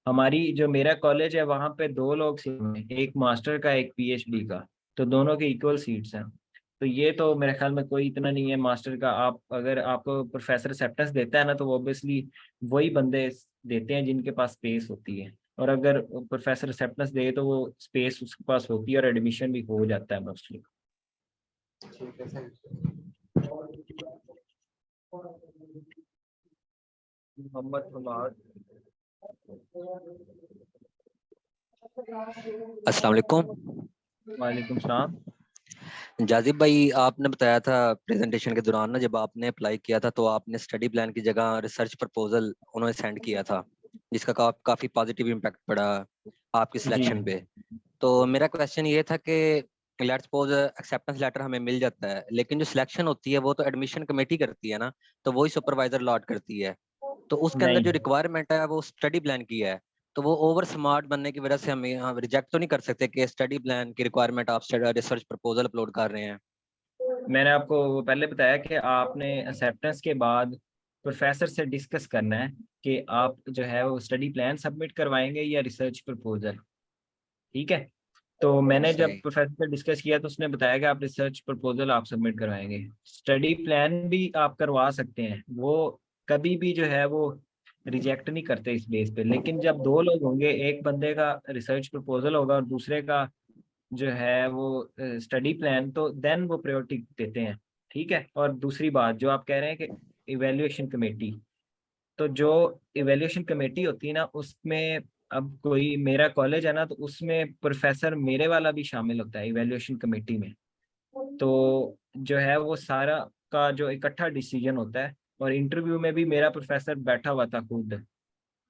हमारी जो मेरा कॉलेज है वहाँ पे 2 लोग सीट हैं, एक मास्टर का एक पीएचडी का, तो दोनों के इक्वल सीट्स हैं। तो ये तो मेरे ख्याल में कोई इतना नहीं है मास्टर का। आप अगर आपको प्रोफेसर एक्सेप्टेंस देता है ना, तो वो ऑब्वियसली वही बंदे देते हैं जिनके पास स्पेस होती है। और अगर प्रोफेसर एक्सेप्टेंस दे तो वो स्पेस उसके पास होती है और एडमिशन भी हो जाता है मोस्टली। ठीक है, थैंक मोहम्मद फवाद। अस्सलाम वालेकुम। वालेकुम सलाम। जाजिब भाई, आपने बताया था प्रेजेंटेशन के दौरान ना, जब आपने अप्लाई किया था तो आपने स्टडी प्लान की जगह रिसर्च प्रपोजल उन्होंने सेंड किया था, जिसका काफी पॉजिटिव इम्पैक्ट पड़ा आपकी जी सिलेक्शन पे। तो मेरा क्वेश्चन ये था कि लेट्स सपोज एक्सेप्टेंस लेटर हमें मिल जाता है, लेकिन जो सिलेक्शन होती है वो तो एडमिशन कमेटी करती है ना, तो वही सुपरवाइजर अलॉट करती है। तो उसके अंदर नहीं, जो रिक्वायरमेंट है वो स्टडी प्लान की है, तो वो ओवर स्मार्ट बनने की वजह से हम रिजेक्ट तो नहीं कर सकते कि स्टडी प्लान की रिक्वायरमेंट आप रिसर्च प्रपोजल अपलोड कर रहे हैं। मैंने आपको पहले बताया कि आपने एक्सेप्टेंस के बाद प्रोफेसर से डिस्कस करना है कि आप जो है वो स्टडी प्लान सबमिट करवाएंगे या रिसर्च प्रपोजल। ठीक है। तो मैंने जब सही। प्रोफेसर से डिस्कस किया तो उसने बताया कि आप रिसर्च प्रपोजल आप सबमिट करवाएंगे। स्टडी प्लान भी आप करवा सकते हैं, वो कभी भी जो है वो रिजेक्ट नहीं करते इस बेस पे। लेकिन जब 2 लोग होंगे, एक बंदे का रिसर्च प्रपोजल होगा और दूसरे का जो है वो स्टडी प्लान, तो देन वो प्रायोरिटी देते हैं। ठीक है। और दूसरी बात जो आप कह रहे हैं कि इवेल्युएशन कमेटी, तो जो इवेल्युएशन कमेटी होती है ना, उसमें अब कोई मेरा कॉलेज है ना, तो उसमें प्रोफेसर मेरे वाला भी शामिल होता है इवेल्युएशन कमेटी में। तो जो है वो सारा का जो इकट्ठा डिसीजन होता है, और इंटरव्यू में भी मेरा प्रोफेसर बैठा हुआ था खुद।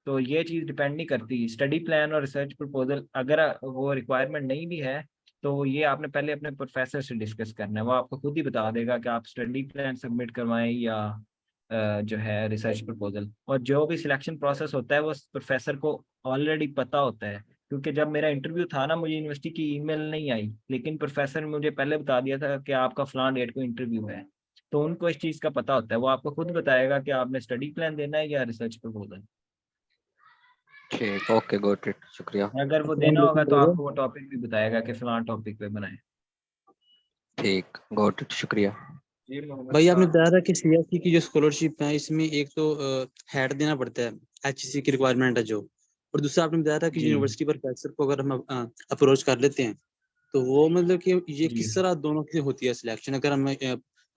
तो ये चीज़ डिपेंड नहीं करती स्टडी प्लान और रिसर्च प्रपोजल। अगर वो रिक्वायरमेंट नहीं भी है तो ये आपने पहले अपने प्रोफेसर से डिस्कस करना है, वो आपको खुद ही बता देगा कि आप स्टडी प्लान सबमिट करवाएं या जो है रिसर्च प्रपोजल। और जो भी सिलेक्शन प्रोसेस होता है वो प्रोफेसर को ऑलरेडी पता होता है, क्योंकि जब मेरा इंटरव्यू था ना, मुझे यूनिवर्सिटी की ईमेल नहीं आई, लेकिन प्रोफेसर ने मुझे पहले बता दिया था कि आपका फलां डेट को इंटरव्यू है। तो उनको इस चीज़ का पता होता है, वो आपको खुद बताएगा कि आपने स्टडी प्लान देना है या रिसर्च प्रपोजल। ठीक, ओके, गॉट इट, शुक्रिया। अगर वो अस्सलाम देना वालेकुम होगा तो भैया। आपको वो टॉपिक भी बताएगा कि फलां टॉपिक पे बनाए। ठीक, गॉट इट, शुक्रिया। जी मोहम्मद भाई आपने साहब। बताया था कि सीएससी की जो स्कॉलरशिप है इसमें एक तो हेड देना पड़ता है, एचईसी की रिक्वायरमेंट है जो, और दूसरा आपने बताया था कि जी यूनिवर्सिटी प्रोफेसर को अगर हम अप्रोच कर लेते हैं तो वो मतलब कि ये जी किस तरह दोनों की होती है सिलेक्शन? अगर हम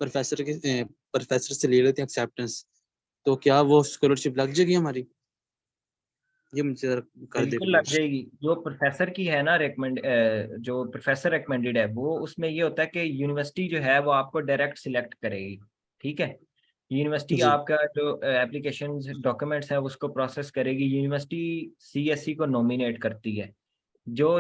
प्रोफेसर से ले लेते हैं एक्सेप्टेंस, तो क्या वो स्कॉलरशिप लग जाएगी हमारी? ये मुझे जरा कर दे बिल्कुल लग क्लियर। जाएगी। जो प्रोफेसर की है ना रेकमेंड, जो प्रोफेसर रेकमेंडेड है, वो उसमें ये होता है कि यूनिवर्सिटी जो है वो आपको डायरेक्ट सिलेक्ट करेगी। ठीक है। यूनिवर्सिटी जी आपका जो एप्लीकेशन डॉक्यूमेंट्स है उसको प्रोसेस करेगी, यूनिवर्सिटी सीएससी को नॉमिनेट करती है। जो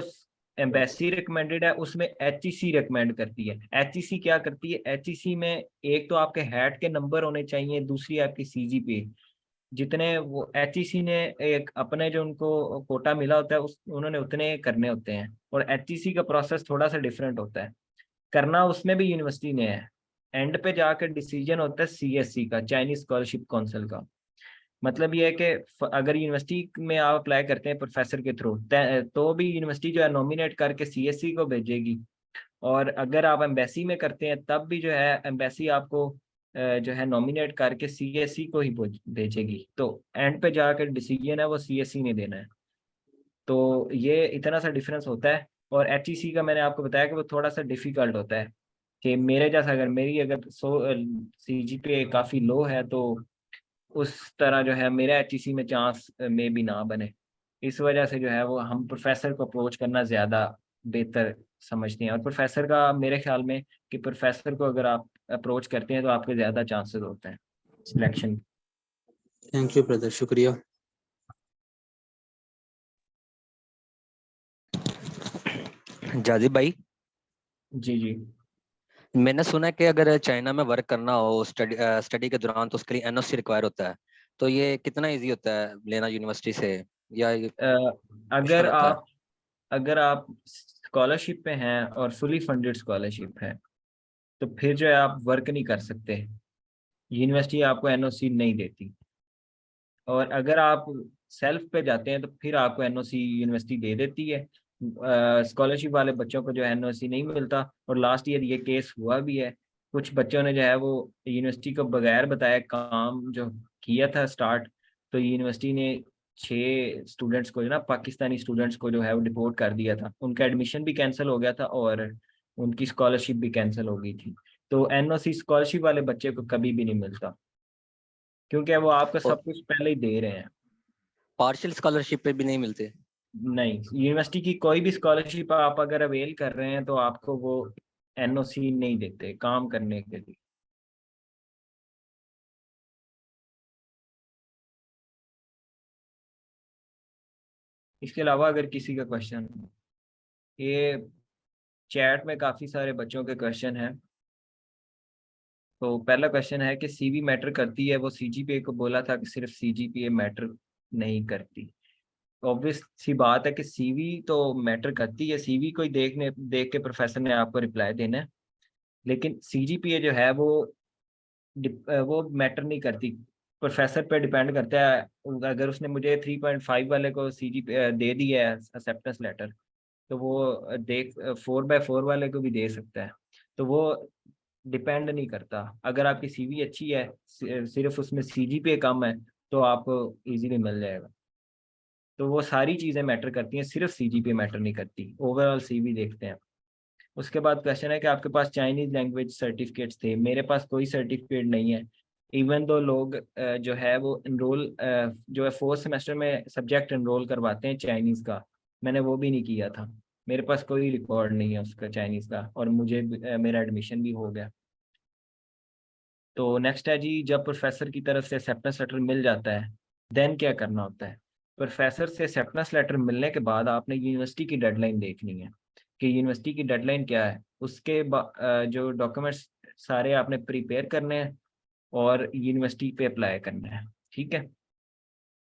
एम्बेसी रिकमेंडेड है उसमें एचईसी रिकमेंड करती है। एचईसी क्या करती है, एचईसी में एक तो आपके हेड के नंबर होने चाहिए, दूसरी आपकी सीजीपी। जितने वो एचईसी ने एक अपने जो उनको कोटा मिला होता है उस उन्होंने उतने करने होते हैं। और एचईसी का प्रोसेस थोड़ा सा डिफरेंट होता है, करना उसमें भी यूनिवर्सिटी ने है। एंड पे जाकर डिसीजन होता है सीएससी का, चाइनीज स्कॉलरशिप काउंसिल का। मतलब ये है कि अगर यूनिवर्सिटी में आप अप्लाई करते हैं प्रोफेसर के थ्रू, तो भी यूनिवर्सिटी जो है नॉमिनेट करके सीएससी को भेजेगी। और अगर आप एम्बेसी में करते हैं तब भी जो है एम्बेसी आपको जो है नॉमिनेट करके सीएससी को ही भेजेगी। तो एंड पे जाकर डिसीजन है वो सीएससी ने देना है। तो ये इतना सा डिफरेंस होता है। और एचईसी का मैंने आपको बताया कि वो थोड़ा सा डिफिकल्ट होता है, कि मेरे जैसा अगर मेरी अगर सीजीपीए काफ़ी लो है तो उस तरह जो है मेरा एचईसी में चांस में भी ना बने। इस वजह से जो है वो हम प्रोफेसर को अप्रोच करना ज़्यादा बेहतर समझते हैं। और प्रोफेसर का मेरे ख्याल में कि प्रोफेसर को अगर आप अप्रोच करते हैं तो आपके ज़्यादा चांसेस होते हैं सिलेक्शन। थैंक यू ब्रदर, शुक्रिया। जाजिब भाई, जी जी। मैंने सुना है कि अगर चाइना में वर्क करना हो स्टडी के दौरान तो उसके लिए एनओसी रिक्वायर होता है। तो ये कितना इजी होता है लेना यूनिवर्सिटी से, या ये अगर मुश्किल होता है? आप स्कॉलरशिप पे हैं और फुली फंडेड स्कॉलरशिप है तो फिर जो है आप वर्क नहीं कर सकते, यूनिवर्सिटी आपको एनओसी नहीं देती। और अगर आप सेल्फ पे जाते हैं तो फिर आपको एनओसी यूनिवर्सिटी दे देती है। स्कॉलरशिप वाले बच्चों को जो है एनओसी नहीं मिलता, और लास्ट ईयर ये केस हुआ भी है। कुछ बच्चों ने जो है वो यूनिवर्सिटी को बगैर बताए काम जो किया था स्टार्ट, तो यूनिवर्सिटी ने 6 स्टूडेंट्स को जो ना पाकिस्तानी स्टूडेंट्स को जो है वो डिपोर्ट कर दिया था, उनका एडमिशन भी कैंसिल हो गया था और उनकी स्कॉलरशिप भी कैंसिल हो गई थी। तो एनओसी स्कॉलरशिप वाले बच्चे को कभी भी नहीं मिलता, क्योंकि वो आपका और सब कुछ पहले ही दे रहे हैं। पार्शियल स्कॉलरशिप पे भी नहीं मिलते? नहीं, यूनिवर्सिटी की कोई भी स्कॉलरशिप आप अगर अवेल कर रहे हैं तो आपको वो एनओसी नहीं देते काम करने के लिए। इसके अलावा अगर किसी का क्वेश्चन, ये चैट में काफ़ी सारे बच्चों के क्वेश्चन हैं। तो पहला क्वेश्चन है कि सीवी मैटर करती है, वो सीजीपीए को बोला था कि सिर्फ सीजीपीए मैटर नहीं करती। ऑब्वियस सी बात है कि सीवी तो मैटर करती है, सीवी को ही देख के प्रोफेसर ने आपको रिप्लाई देना है। लेकिन सीजीपीए जो है वो मैटर नहीं करती, प्रोफेसर पे डिपेंड करता है। अगर उसने मुझे 3.5 वाले को सीजी दे दिया है एक्सेप्टेंस लेटर, तो वो देख 4/4 वाले को भी दे सकता है। तो वो डिपेंड नहीं करता। अगर आपकी सीवी अच्छी है, सिर्फ उसमें सीजीपीए कम है, तो आपको इजीली मिल जाएगा। तो वो सारी चीज़ें मैटर करती हैं, सिर्फ सीजीपीए मैटर नहीं करती, ओवरऑल सीवी देखते हैं। उसके बाद क्वेश्चन है कि आपके पास चाइनीज लैंग्वेज सर्टिफिकेट्स थे, मेरे पास कोई सर्टिफिकेट नहीं है। इवन दो लोग जो है वो इनरोल जो है 4th सेमेस्टर में सब्जेक्ट इनरोल करवाते हैं चाइनीज का, मैंने वो भी नहीं किया था। मेरे पास कोई रिकॉर्ड नहीं है उसका चाइनीज का, और मुझे मेरा एडमिशन भी हो गया। तो नेक्स्ट है जी, जब प्रोफेसर की तरफ से एक्सेप्टेंस लेटर मिल जाता है देन क्या करना होता है। प्रोफेसर से एक्सेप्टेंस लेटर मिलने के बाद आपने यूनिवर्सिटी की डेडलाइन देखनी है कि यूनिवर्सिटी की डेडलाइन क्या है। जो डॉक्यूमेंट्स सारे आपने प्रिपेयर करने हैं और यूनिवर्सिटी पे अप्लाई करना है। ठीक है,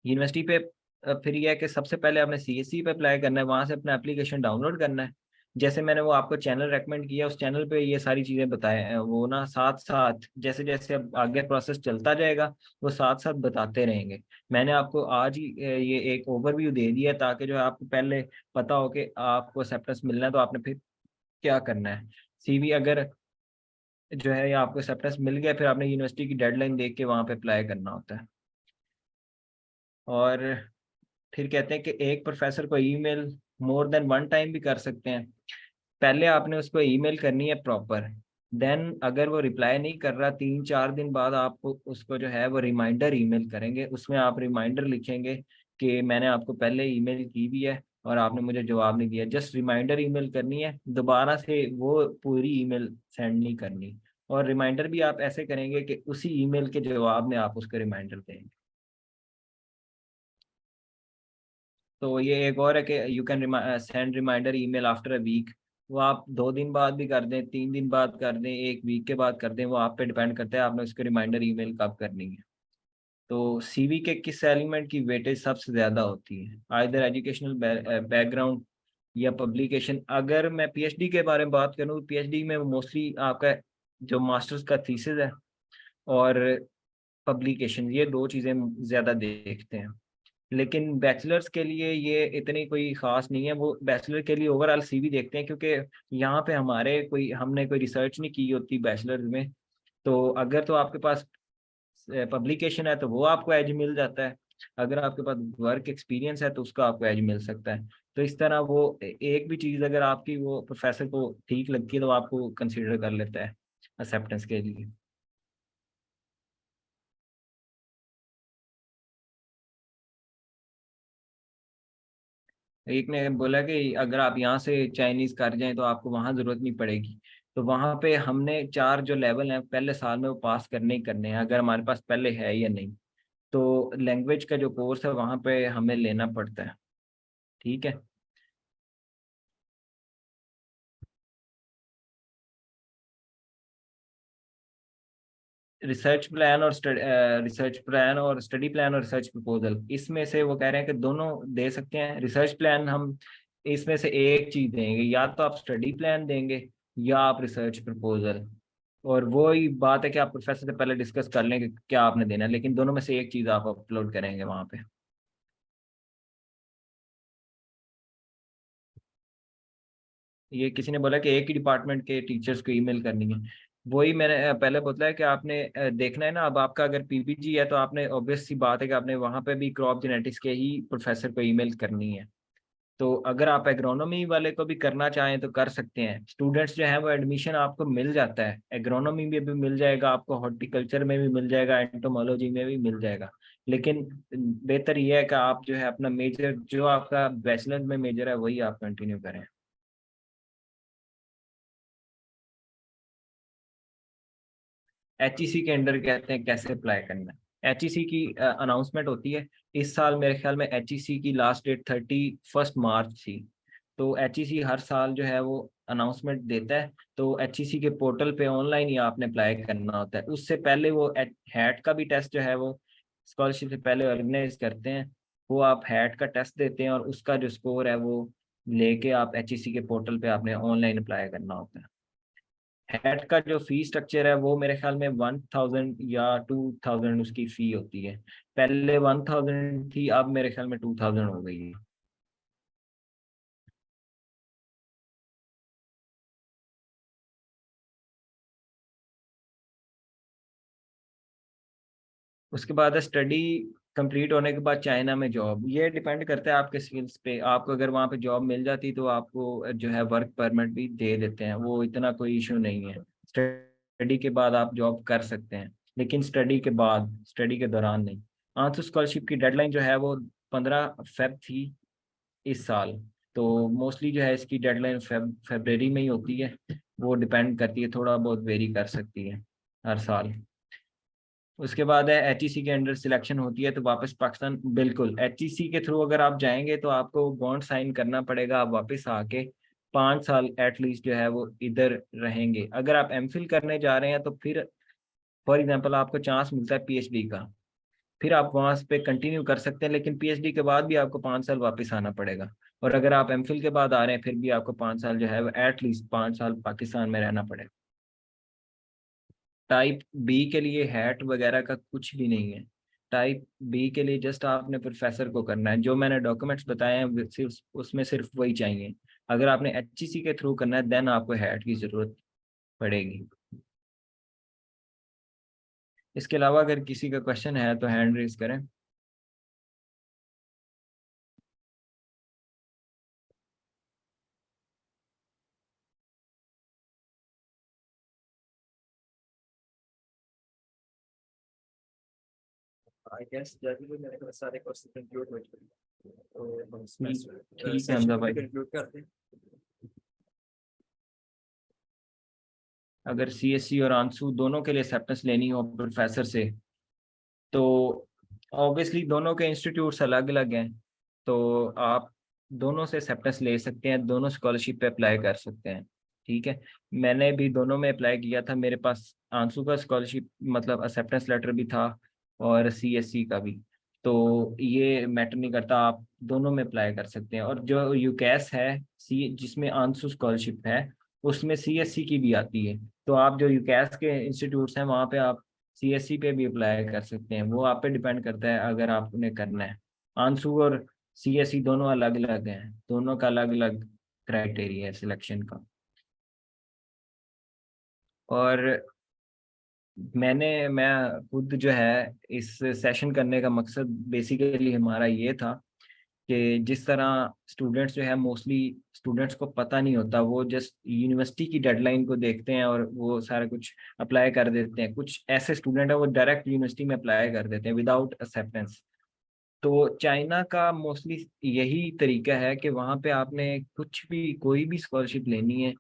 यूनिवर्सिटी पे फिर यह है कि सबसे पहले आपने सीएससी पे अप्लाई करना है, वहाँ से अपना एप्लीकेशन डाउनलोड करना है। जैसे मैंने वो आपको चैनल रेकमेंड किया, उस चैनल पे ये सारी चीज़ें बताए हैं, वो ना साथ साथ जैसे जैसे अब आगे प्रोसेस चलता जाएगा वो साथ साथ बताते रहेंगे। मैंने आपको आज ही ये एक ओवरव्यू दे दिया है, ताकि जो है आपको पहले पता हो कि आपको एक्सेप्टेंस मिलना है तो आपने फिर क्या करना है। सीवी अगर जो है या आपको एक्सेप्टेंस मिल गया, फिर आपने यूनिवर्सिटी की डेडलाइन देख के वहाँ पे अप्लाई करना होता है। और फिर कहते हैं कि एक प्रोफेसर को ईमेल मोर देन 1 टाइम भी कर सकते हैं। पहले आपने उसको ईमेल करनी है प्रॉपर, देन अगर वो रिप्लाई नहीं कर रहा 3-4 दिन बाद आपको उसको जो है वो रिमाइंडर ईमेल करेंगे। उसमें आप रिमाइंडर लिखेंगे कि मैंने आपको पहले ईमेल की भी है और आपने मुझे जवाब नहीं दिया। जस्ट रिमाइंडर ईमेल करनी है, दोबारा से वो पूरी ईमेल सेंड नहीं करनी। और रिमाइंडर भी आप ऐसे करेंगे कि उसी ईमेल के जवाब में आप उसको रिमाइंडर देंगे। तो ये एक और है कि you can send reminder email after a week. वो आप 2 दिन बाद भी कर दें, 3 दिन बाद कर दें, 1 वीक के बाद कर दें, वो आप पे डिपेंड करता है आपने उसको रिमाइंडर ईमेल कब करनी है। तो सीवी के किस एलिमेंट की वेटेज सबसे ज़्यादा होती है, आइदर एजुकेशनल बैकग्राउंड या पब्लिकेशन। अगर मैं पीएचडी के बारे में बात करूँ, पीएचडी में मोस्टली आपका जो मास्टर्स का थीसिस है और पब्लिकेशन, ये 2 चीज़ें ज़्यादा देखते हैं। लेकिन बैचलर्स के लिए ये इतनी कोई खास नहीं है, वो बैचलर के लिए ओवरऑल सीवी देखते हैं, क्योंकि यहाँ पे हमने कोई रिसर्च नहीं की होती बैचलर्स में। तो अगर तो आपके पास पब्लिकेशन है तो वो आपको एज मिल जाता है, अगर आपके पास वर्क एक्सपीरियंस है तो उसका आपको एज मिल सकता है। तो इस तरह वो एक भी चीज़ अगर आपकी वो प्रोफेसर को ठीक लगती है तो आपको कंसिडर कर लेता है एक्सेप्टेंस के लिए। एक ने बोला कि अगर आप यहाँ से चाइनीज कर जाएं तो आपको वहाँ जरूरत नहीं पड़ेगी। तो वहाँ पे हमने 4 जो लेवल हैं पहले साल में वो पास करने ही करने हैं, अगर हमारे पास पहले है या नहीं। तो लैंग्वेज का जो कोर्स है वहाँ पे हमें लेना पड़ता है। ठीक है। रिसर्च प्लान और स्टडी प्लान और रिसर्च प्रपोजल, इसमें से वो कह रहे हैं कि दोनों दे सकते हैं। रिसर्च प्लान हम इसमें से एक चीज देंगे, या तो आप स्टडी प्लान देंगे या आप रिसर्च प्रपोजल। और वो ही बात है कि आप प्रोफेसर से पहले डिस्कस कर लें कि क्या आपने देना है, लेकिन दोनों में से एक चीज आप अपलोड करेंगे वहां पे। ये किसी ने बोला कि एक ही डिपार्टमेंट के टीचर्स को ईमेल करनी है। वही मैंने पहले बताया कि आपने देखना है ना, अब आपका अगर पीपीजी है तो आपने ऑब्वियस सी बात है कि आपने वहां पे भी क्रॉप जेनेटिक्स के ही प्रोफेसर को ईमेल करनी है। तो अगर आप एग्रोनॉमी वाले को भी करना चाहें तो कर सकते हैं। स्टूडेंट्स जो है वो एडमिशन आपको मिल जाता है, एग्रोनॉमी में भी मिल जाएगा आपको, हॉर्टिकल्चर में भी मिल जाएगा, एंटोमोलॉजी में भी मिल जाएगा। लेकिन बेहतर यह है कि आप जो है अपना मेजर, जो आपका बैचलर में मेजर है वही आप कंटिन्यू करें। एचईसी के अंडर कहते हैं कैसे अप्लाई करना है। एचईसी की अनाउंसमेंट होती है। इस साल मेरे ख्याल में एचईसी की लास्ट डेट 31 मार्च थी। तो एचईसी हर साल जो है वो अनाउंसमेंट देता है। तो एचईसी के पोर्टल पे ऑनलाइन ही आपने अप्लाई करना होता है। उससे पहले वो हैट का भी टेस्ट जो है वो स्कॉलरशिप से पहले ऑर्गेनाइज करते हैं। वो आप हैट का टेस्ट देते हैं और उसका जो स्कोर है वो लेके आप एचईसी के पोर्टल पे आपने ऑनलाइन अप्लाई करना होता है। हेड का जो फी स्ट्रक्चर है वो मेरे ख्याल में 1000 या 2000 उसकी फी होती है। पहले 1000 थी, अब मेरे ख्याल में 2000 हो गई है। उसके बाद स्टडी कंप्लीट होने के बाद चाइना में जॉब, ये डिपेंड करता है आपके स्किल्स पे। आपको अगर वहाँ पे जॉब मिल जाती तो आपको जो है वर्क परमिट भी दे देते हैं, वो इतना कोई इशू नहीं है। स्टडी के बाद आप जॉब कर सकते हैं, लेकिन स्टडी के बाद, स्टडी के दौरान नहीं। आंसू स्कॉलरशिप की डेडलाइन जो है वो 15 फेब थी इस साल। तो मोस्टली जो है इसकी डेडलाइन फरवरी में ही होती है। वो डिपेंड करती है, थोड़ा बहुत वेरी कर सकती है हर साल। उसके बाद है एचईसी के अंडर सिलेक्शन होती है तो वापस पाकिस्तान, बिल्कुल एचईसी के थ्रू अगर आप जाएंगे तो आपको बॉन्ड साइन करना पड़ेगा। आप वापस आके 5 साल एटलीस्ट जो है वो इधर रहेंगे। अगर आप एमफिल करने जा रहे हैं तो फिर फॉर एग्जांपल आपको चांस मिलता है पीएचडी का, फिर आप वहां पे कंटिन्यू कर सकते हैं, लेकिन पीएचडी के बाद भी आपको 5 साल वापस आना पड़ेगा। और अगर आप एमफिल के बाद आ रहे हैं फिर भी आपको 5 साल जो है वो एटलीस्ट 5 साल पाकिस्तान में रहना पड़ेगा। टाइप बी के लिए हैट वगैरह का कुछ भी नहीं है। टाइप बी के लिए जस्ट आपने प्रोफेसर को करना है। जो मैंने डॉक्यूमेंट्स बताए हैं सिर्फ उसमें सिर्फ वही चाहिए। अगर आपने एचईसी के थ्रू करना है देन आपको हैट की जरूरत पड़ेगी। इसके अलावा अगर किसी का क्वेश्चन है तो हैंड रेज करें। आई गेस जल्दी में मेरे पास सारे क्वेश्चन कंक्लूड हो चुके हैं, तो हम इसमें ठीक है सेशन हमजा को भाई। कंक्लूड करते हैं। अगर सीएससी और आंसू दोनों के लिए एक्सेप्टेंस लेनी हो प्रोफेसर से तो ऑब्वियसली दोनों के इंस्टीट्यूट्स अलग अलग हैं। तो आप दोनों से एक्सेप्टेंस ले सकते हैं, दोनों स्कॉलरशिप पे अप्लाई कर सकते हैं। ठीक है। मैंने भी दोनों में अप्लाई किया था। मेरे पास आंसू का स्कॉलरशिप मतलब एक्सेप्टेंस लेटर भी था और सीएससी का भी। तो ये मैटर नहीं करता, आप दोनों में अप्लाई कर सकते हैं। और जो यूकैस है सी जिसमें आंसू स्कॉलरशिप है उसमें सीएससी की भी आती है। तो आप जो यूकैस के इंस्टीट्यूट्स हैं वहाँ पे आप सीएससी पे भी अप्लाई कर सकते हैं। वो आप पे डिपेंड करता है अगर आपने करना है। आंसू और सीएससी दोनों अलग अलग हैं, दोनों का अलग अलग क्राइटेरिया है सिलेक्शन का। और मैं खुद जो है इस सेशन करने का मकसद बेसिकली हमारा ये था कि जिस तरह स्टूडेंट्स जो है मोस्टली स्टूडेंट्स को पता नहीं होता, वो जस्ट यूनिवर्सिटी की डेडलाइन को देखते हैं और वो सारा कुछ अप्लाई कर देते हैं। कुछ ऐसे स्टूडेंट है वो डायरेक्ट यूनिवर्सिटी में अप्लाई कर देते हैं विदाउट एक्सेप्टेंस। तो चाइना का मोस्टली यही तरीका है कि वहाँ पे आपने कुछ भी कोई भी स्कॉलरशिप लेनी है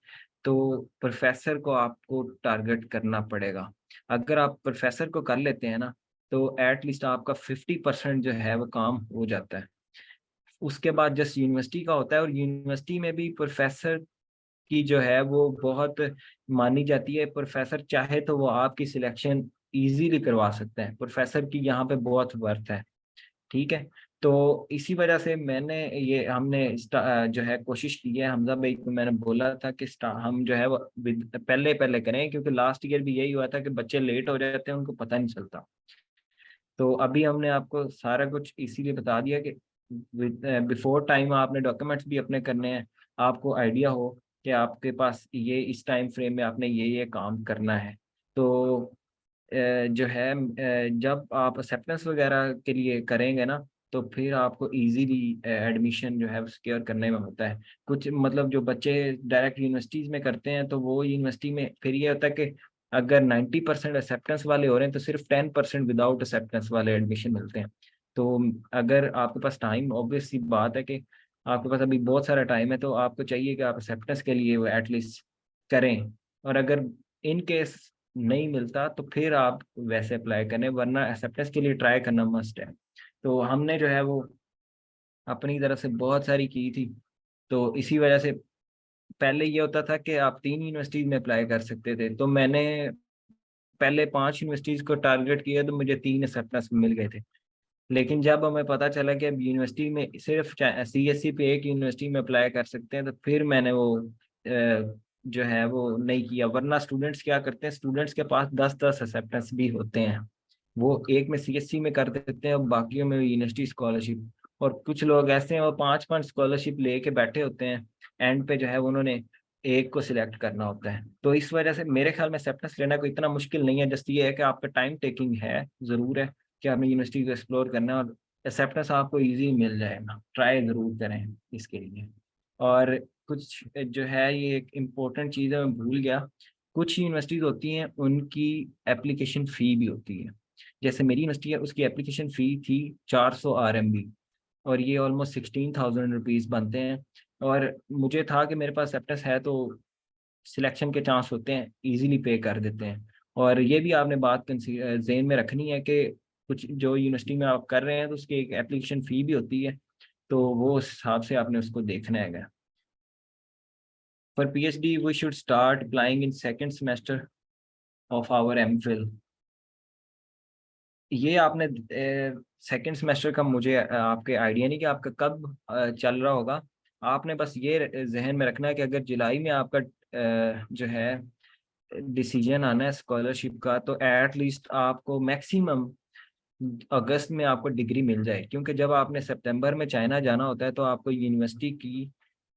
तो प्रोफेसर को आपको टारगेट करना पड़ेगा। अगर आप प्रोफेसर को कर लेते हैं ना तो एटलीस्ट आपका 50% जो है वो काम हो जाता है। उसके बाद जस्ट यूनिवर्सिटी का होता है, और यूनिवर्सिटी में भी प्रोफेसर की जो है वो बहुत मानी जाती है। प्रोफेसर चाहे तो वो आपकी सिलेक्शन इजीली करवा सकते हैं, प्रोफेसर की यहाँ पे बहुत वर्थ है। ठीक है, तो इसी वजह से हमने जो है कोशिश की है। हमजा भाई को मैंने बोला था कि हम जो है वो पहले पहले करें, क्योंकि लास्ट ईयर भी यही हुआ था कि बच्चे लेट हो जाते हैं, उनको पता नहीं चलता। तो अभी हमने आपको सारा कुछ इसीलिए बता दिया कि बिफोर टाइम आपने डॉक्यूमेंट्स भी अपने करने हैं, आपको आइडिया हो कि आपके पास ये इस टाइम फ्रेम में आपने ये काम करना है। तो जो है जब आप एक्सेप्टेंस वगैरह के लिए करेंगे ना तो फिर आपको इजीली एडमिशन जो है सिक्योर करने में होता है। कुछ मतलब जो बच्चे डायरेक्ट यूनिवर्सिटीज़ में करते हैं तो वो यूनिवर्सिटी में फिर ये होता है कि अगर 90% एक्सेप्टेंस वाले हो रहे हैं तो सिर्फ 10% विदाउट एक्सेप्टेंस वाले एडमिशन मिलते हैं। तो अगर आपके पास टाइम, ऑब्वियस सी बात है कि आपके पास अभी बहुत सारा टाइम है, तो आपको चाहिए कि आप एक्सेप्टेंस के लिए वो एटलीस्ट करें। और अगर इन केस नहीं मिलता तो फिर आप वैसे अप्लाई करें, वरना एक्सेप्टेंस के लिए ट्राई करना मस्ट है। तो हमने जो है वो अपनी तरफ से बहुत सारी की थी। तो इसी वजह से पहले ये होता था कि आप 3 यूनिवर्सिटीज में अप्लाई कर सकते थे, तो मैंने पहले 5 यूनिवर्सिटीज को टारगेट किया तो मुझे 3 एक्सेप्टेंस मिल गए थे। लेकिन जब हमें पता चला कि अब यूनिवर्सिटी में सिर्फ सीएससी पे एक यूनिवर्सिटी में अप्लाई कर सकते हैं, तो फिर मैंने वो जो है वो नहीं किया। वरना स्टूडेंट्स क्या करते हैं, स्टूडेंट्स के पास 10-10 एक्सेप्टेंस भी होते हैं, वो एक में सीएससी में कर देते हैं और बाकियों में यूनिवर्सिटी स्कॉलरशिप। और कुछ लोग ऐसे हैं वो 5-5 स्कॉलरशिप लेके बैठे होते हैं, एंड पे जो है उन्होंने एक को सिलेक्ट करना होता है। तो इस वजह से मेरे ख्याल में एक्सेप्टेंस लेना कोई इतना मुश्किल नहीं है। जस्ट ये है कि आपका टाइम टेकिंग है, ज़रूर है कि आपने यूनिवर्सिटी को एक्सप्लोर करना है, और एक्सेप्टेंस आपको इजी मिल जाएगा। ट्राई ज़रूर करें इसके लिए। और कुछ जो है ये एक इम्पोर्टेंट चीज़ है, मैं भूल गया, कुछ यूनिवर्सिटीज़ होती हैं उनकी एप्लीकेशन फ़ी भी होती है। जैसे मेरी यूनिवर्सिटी है, उसकी एप्लीकेशन फ़ी थी 400 RMB, और ये ऑलमोस्ट 16,000 रुपीज़ बनते हैं। और मुझे था कि मेरे पास एक्सेप्टेंस है तो सिलेक्शन के चांस होते हैं, इजीली पे कर देते हैं। और ये भी आपने बात ज़हन में रखनी है कि कुछ जो यूनिवर्सिटी में आप कर रहे हैं तो उसकी एक एप्लीकेशन फ़ी भी होती है, तो वो उस हिसाब से आपने उसको देखना है। For PhD we should start applying in second semester of our MPhil। ये आपने सेकेंड सेमेस्टर का मुझे आपके आइडिया नहीं कि आपका कब चल रहा होगा। आपने बस ये जहन में रखना है कि अगर जुलाई में आपका जो है डिसीजन आना है स्कॉलरशिप का, तो एट लीस्ट आपको मैक्सिमम अगस्त में आपको डिग्री मिल जाए। क्योंकि जब आपने सितंबर में चाइना जाना होता है तो आपको यूनिवर्सिटी की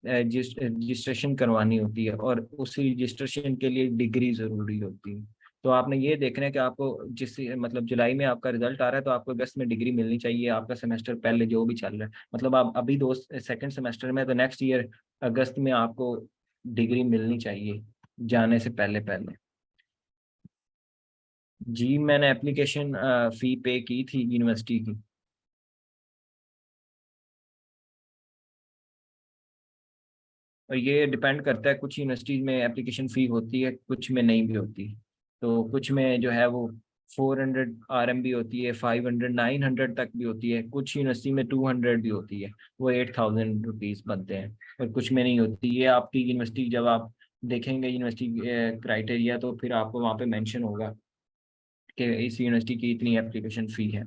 रजिस्ट्रेशन करवानी होती है, और उस रजिस्ट्रेशन के लिए डिग्री ज़रूरी होती है। तो आपने ये देखना है कि आपको जिस मतलब जुलाई में आपका रिजल्ट आ रहा है तो आपको अगस्त में डिग्री मिलनी चाहिए। आपका सेमेस्टर पहले जो भी चल रहा है, मतलब आप अभी सेकंड सेमेस्टर में, तो नेक्स्ट ईयर अगस्त में आपको डिग्री मिलनी चाहिए जाने से पहले पहले। जी मैंने एप्लीकेशन फ़ी पे की थी यूनिवर्सिटी की। और ये डिपेंड करता है, कुछ यूनिवर्सिटीज़ में एप्लीकेशन फ़ी होती है, कुछ में नहीं भी होती। तो कुछ में जो है वो 400 RMB होती है, 500 900 तक भी होती है, कुछ यूनिवर्सिटी में 200 भी होती है, वो 8000 रुपीज़ बनते हैं। और कुछ में नहीं होती। ये आपकी यूनिवर्सिटी जब आप देखेंगे यूनिवर्सिटी क्राइटेरिया, तो फिर आपको वहाँ पे मेंशन होगा कि इस यूनिवर्सिटी की इतनी एप्लीकेशन फ़ी है।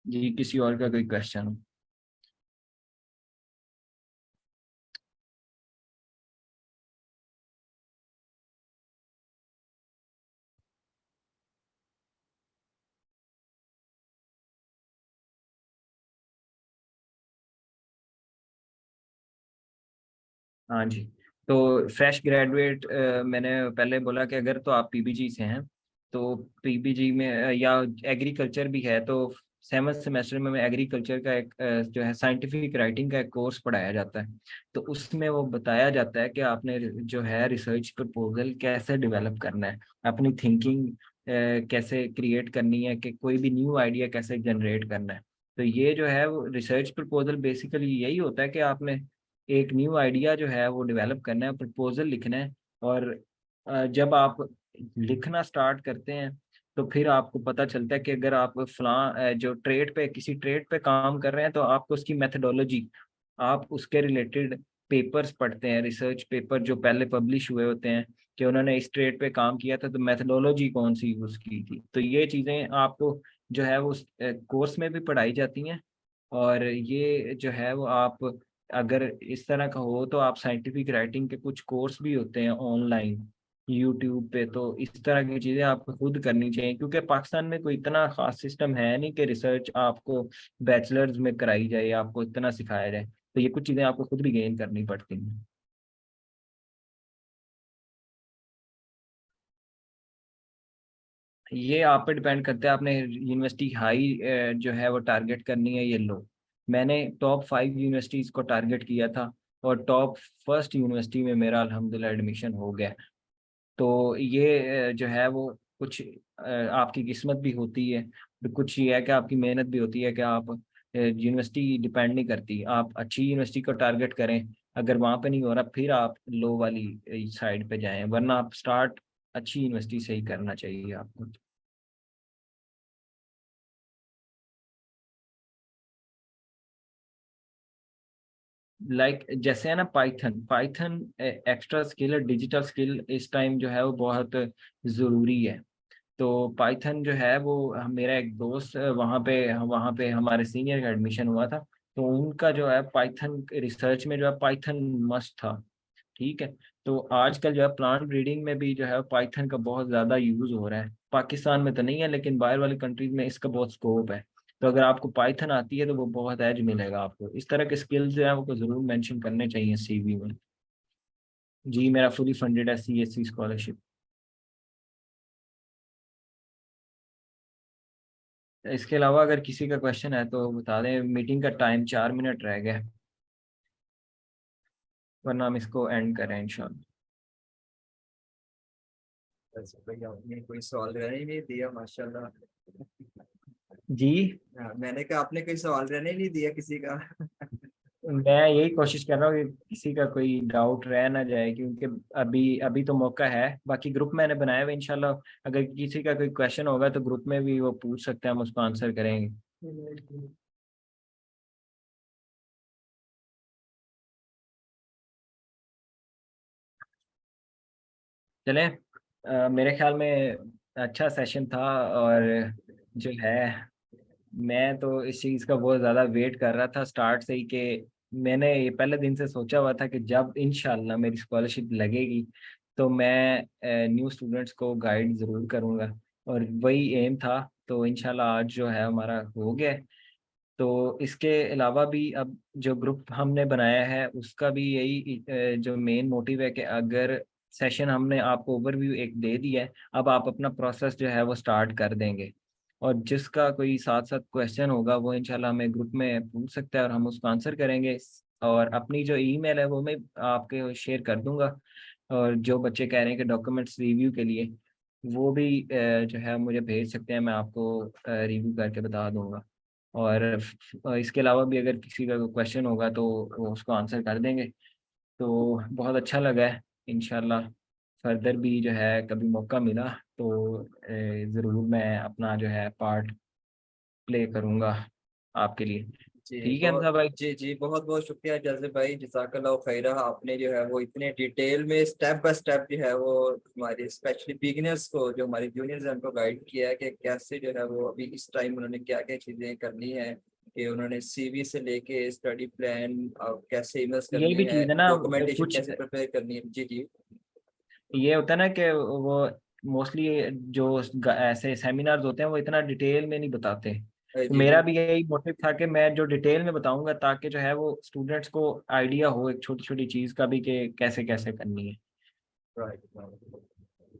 जी किसी और का कोई क्वेश्चन हो? हाँ जी, तो फ्रेश ग्रेजुएट मैंने पहले बोला कि अगर तो आप PBG से हैं तो PBG में या एग्रीकल्चर भी है तो 7th सेमेस्टर में एग्रीकल्चर का एक जो है साइंटिफिक राइटिंग का एक कोर्स पढ़ाया जाता है। तो उसमें वो बताया जाता है कि आपने जो है रिसर्च प्रपोजल कैसे डेवलप करना है, अपनी थिंकिंग कैसे क्रिएट करनी है, कि कोई भी न्यू आइडिया कैसे जनरेट करना है। तो ये जो है वो रिसर्च प्रपोजल बेसिकली यही होता है कि आपने एक न्यू आइडिया जो है वो डेवलप करना है, प्रपोजल लिखना है, और जब आप लिखना स्टार्ट करते हैं तो फिर आपको पता चलता है कि अगर आप जो ट्रेड पे किसी ट्रेड पे काम कर रहे हैं तो आपको उसकी मेथडोलॉजी, आप उसके रिलेटेड पेपर्स पढ़ते हैं, रिसर्च पेपर जो पहले पब्लिश हुए होते हैं कि उन्होंने इस ट्रेड पे काम किया था तो मेथडोलॉजी कौन सी यूज़ की थी। तो ये चीज़ें आपको जो है वो कोर्स में भी पढ़ाई जाती हैं। और ये जो है वो आप अगर इस तरह का हो तो आप साइंटिफिक राइटिंग के कुछ कोर्स भी होते हैं ऑनलाइन यूट्यूब पे, तो इस तरह की चीज़ें आपको खुद करनी चाहिए, क्योंकि पाकिस्तान में कोई इतना खास सिस्टम है नहीं कि रिसर्च आपको बैचलर्स में कराई जाए, आपको इतना सिखाया जाए। तो ये कुछ चीज़ें आपको खुद भी गेन करनी पड़ती हैं। ये आप पे डिपेंड करता है, आपने यूनिवर्सिटी हाई जो है वो टारगेट करनी है, ये लो। मैंने टॉप 5 यूनिवर्सिटीज़ को टारगेट किया था और टॉप फर्स्ट यूनिवर्सिटी में मेरा अल्हम्दुलिल्लाह एडमिशन हो गया। तो ये जो है वो कुछ आपकी किस्मत भी होती है, तो कुछ ये है कि आपकी मेहनत भी होती है कि आप यूनिवर्सिटी डिपेंड नहीं करती, आप अच्छी यूनिवर्सिटी को टारगेट करें। अगर वहाँ पे नहीं हो रहा फिर आप लो वाली साइड पे जाएं, वरना आप स्टार्ट अच्छी यूनिवर्सिटी से ही करना चाहिए आपको। जैसे है ना Python, Python extra skill, digital skill इस टाइम जो है वो बहुत ज़रूरी है। तो पाइथन जो है वो मेरा एक दोस्त वहाँ पे हमारे सीनियर का एडमिशन हुआ था, तो उनका जो है पाइथन रिसर्च में जो है पाइथन मस्ट था। ठीक है। तो आजकल जो है प्लांट ब्रीडिंग में भी जो है पाइथन का बहुत ज़्यादा यूज़ हो रहा है, पाकिस्तान में तो नहीं है लेकिन बाहर वाली कंट्रीज में इसका बहुत स्कोप है। तो अगर आपको पाइथन आती है तो वो बहुत एज मिलेगा आपको, इस तरह के स्किल्स जो है वो ज़रूर मेंशन करने चाहिए सीवी में। जी मेरा फुली फंडेड है CSC स्कॉलरशिप। इसके अलावा अगर किसी का क्वेश्चन है तो बता दें, मीटिंग का टाइम 4 मिनट रह गया, वरना हम इसको एंड करें इंशाल्लाह। बस भैया आपने कोई सवाल रहने ही नहीं दिया माशाल्लाह। जी हाँ, मैंने कहा आपने कोई सवाल रहने ही नहीं दिया किसी का। मैं यही कोशिश कर रहा हूँ कि किसी का कोई डाउट रह ना जाए, क्योंकि अभी अभी तो मौका है। बाकी ग्रुप मैंने बनाया हुआ है, इंशाल्लाह अगर किसी का कोई क्वेश्चन होगा तो ग्रुप में भी वो पूछ सकते हैं, हम उसको आंसर करेंगे। चलें, मेरे ख्याल में अच्छा सेशन था। और जो है मैं तो इस चीज़ का बहुत ज़्यादा वेट कर रहा था स्टार्ट से ही, कि मैंने ये पहले दिन से सोचा हुआ था कि जब इंशाल्लाह मेरी स्कॉलरशिप लगेगी तो मैं न्यू स्टूडेंट्स को गाइड ज़रूर करूँगा, और वही एम था। तो इंशाल्लाह आज जो है हमारा हो गया है। तो इसके अलावा भी अब जो ग्रुप हमने बनाया है उसका भी यही जो मेन मोटिव है कि अगर सेशन हमने आपको ओवरव्यू एक दे दिया है, अब आप अपना प्रोसेस जो है वो स्टार्ट कर देंगे, और जिसका कोई साथ साथ क्वेश्चन होगा वो इंशाल्लाह हमें ग्रुप में पूछ सकता है और हम उसको आंसर करेंगे। और अपनी जो ईमेल है वो मैं आपके शेयर कर दूंगा। और जो बच्चे कह रहे हैं कि डॉक्यूमेंट्स रिव्यू के लिए, वो भी जो है मुझे भेज सकते हैं, मैं आपको रिव्यू करके बता दूंगा। और इसके अलावा भी अगर किसी का क्वेश्चन होगा तो वो उसको आंसर कर देंगे। तो बहुत अच्छा लगा है, इंशाल्लाह फर्दर भी जो है कभी मौका मिला तो ज़रूर मैं अपना जो है पार्ट प्ले करूँगा आपके लिए। जी ठीक है बहुत हमजा भाई। जी जी बहुत बहुत शुक्रिया जाज़िब भाई, जज़ाकल्लाह खैरा। आपने जो है वो इतने डिटेल में स्टेप बाय स्टेप जो है वो हमारे स्पेशली बिगिनर्स को, जो हमारे जूनियर्स हैं उनको गाइड किया है कि कैसे जो है वो अभी इस टाइम उन्होंने क्या क्या चीज़ें करनी है, कि उन्होंने CV से लेके स्टडी प्लान कैसे ईमेल्स यही करनी भी है, चीज़ है ना, डॉक्यूमेंटेशन कुछ कैसे प्रिपेयर करनी है। जी जी ये होता है ना कि वो मोस्टली जो ऐसे सेमिनार्स होते हैं वो इतना डिटेल में नहीं बताते। तो जी मेरा जी भी यही मोटिव था कि मैं जो डिटेल में बताऊंगा ताकि जो है वो स्टूडेंट्स को आइडिया हो एक छोटी छोटी चीज़ का भी कि कैसे कैसे करनी है। राइट।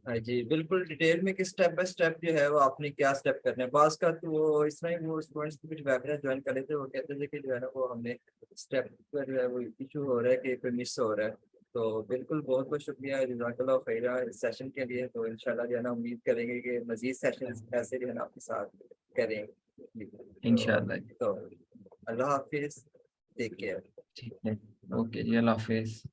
हाँ जी बिल्कुल डिटेल में कि स्टेप बाय स्टेप जो है वो आपने क्या स्टेप करने हैं। बास का तो वो इस तरह ही वो स्टूडेंट्स कुछ वेबिनार ज्वाइन कर लेते, वो कहते थे कि जो है ना वो हमने स्टेप पर जो है वो इशू हो रहा है कि कोई मिस हो रहा है। तो बिल्कुल बहुत बहुत शुक्रिया जज़ाकल्लाह खैरा इस सेशन के लिए। तो इंशाल्लाह जो है ना उम्मीद करेंगे कि मजीद सेशन ऐसे जो है ना आपके साथ करेंगे। इंशाल्लाह जी। तो अल्लाह हाफिज, टेक केयर। ठीक है, ओके जी, अल्लाह हाफिज।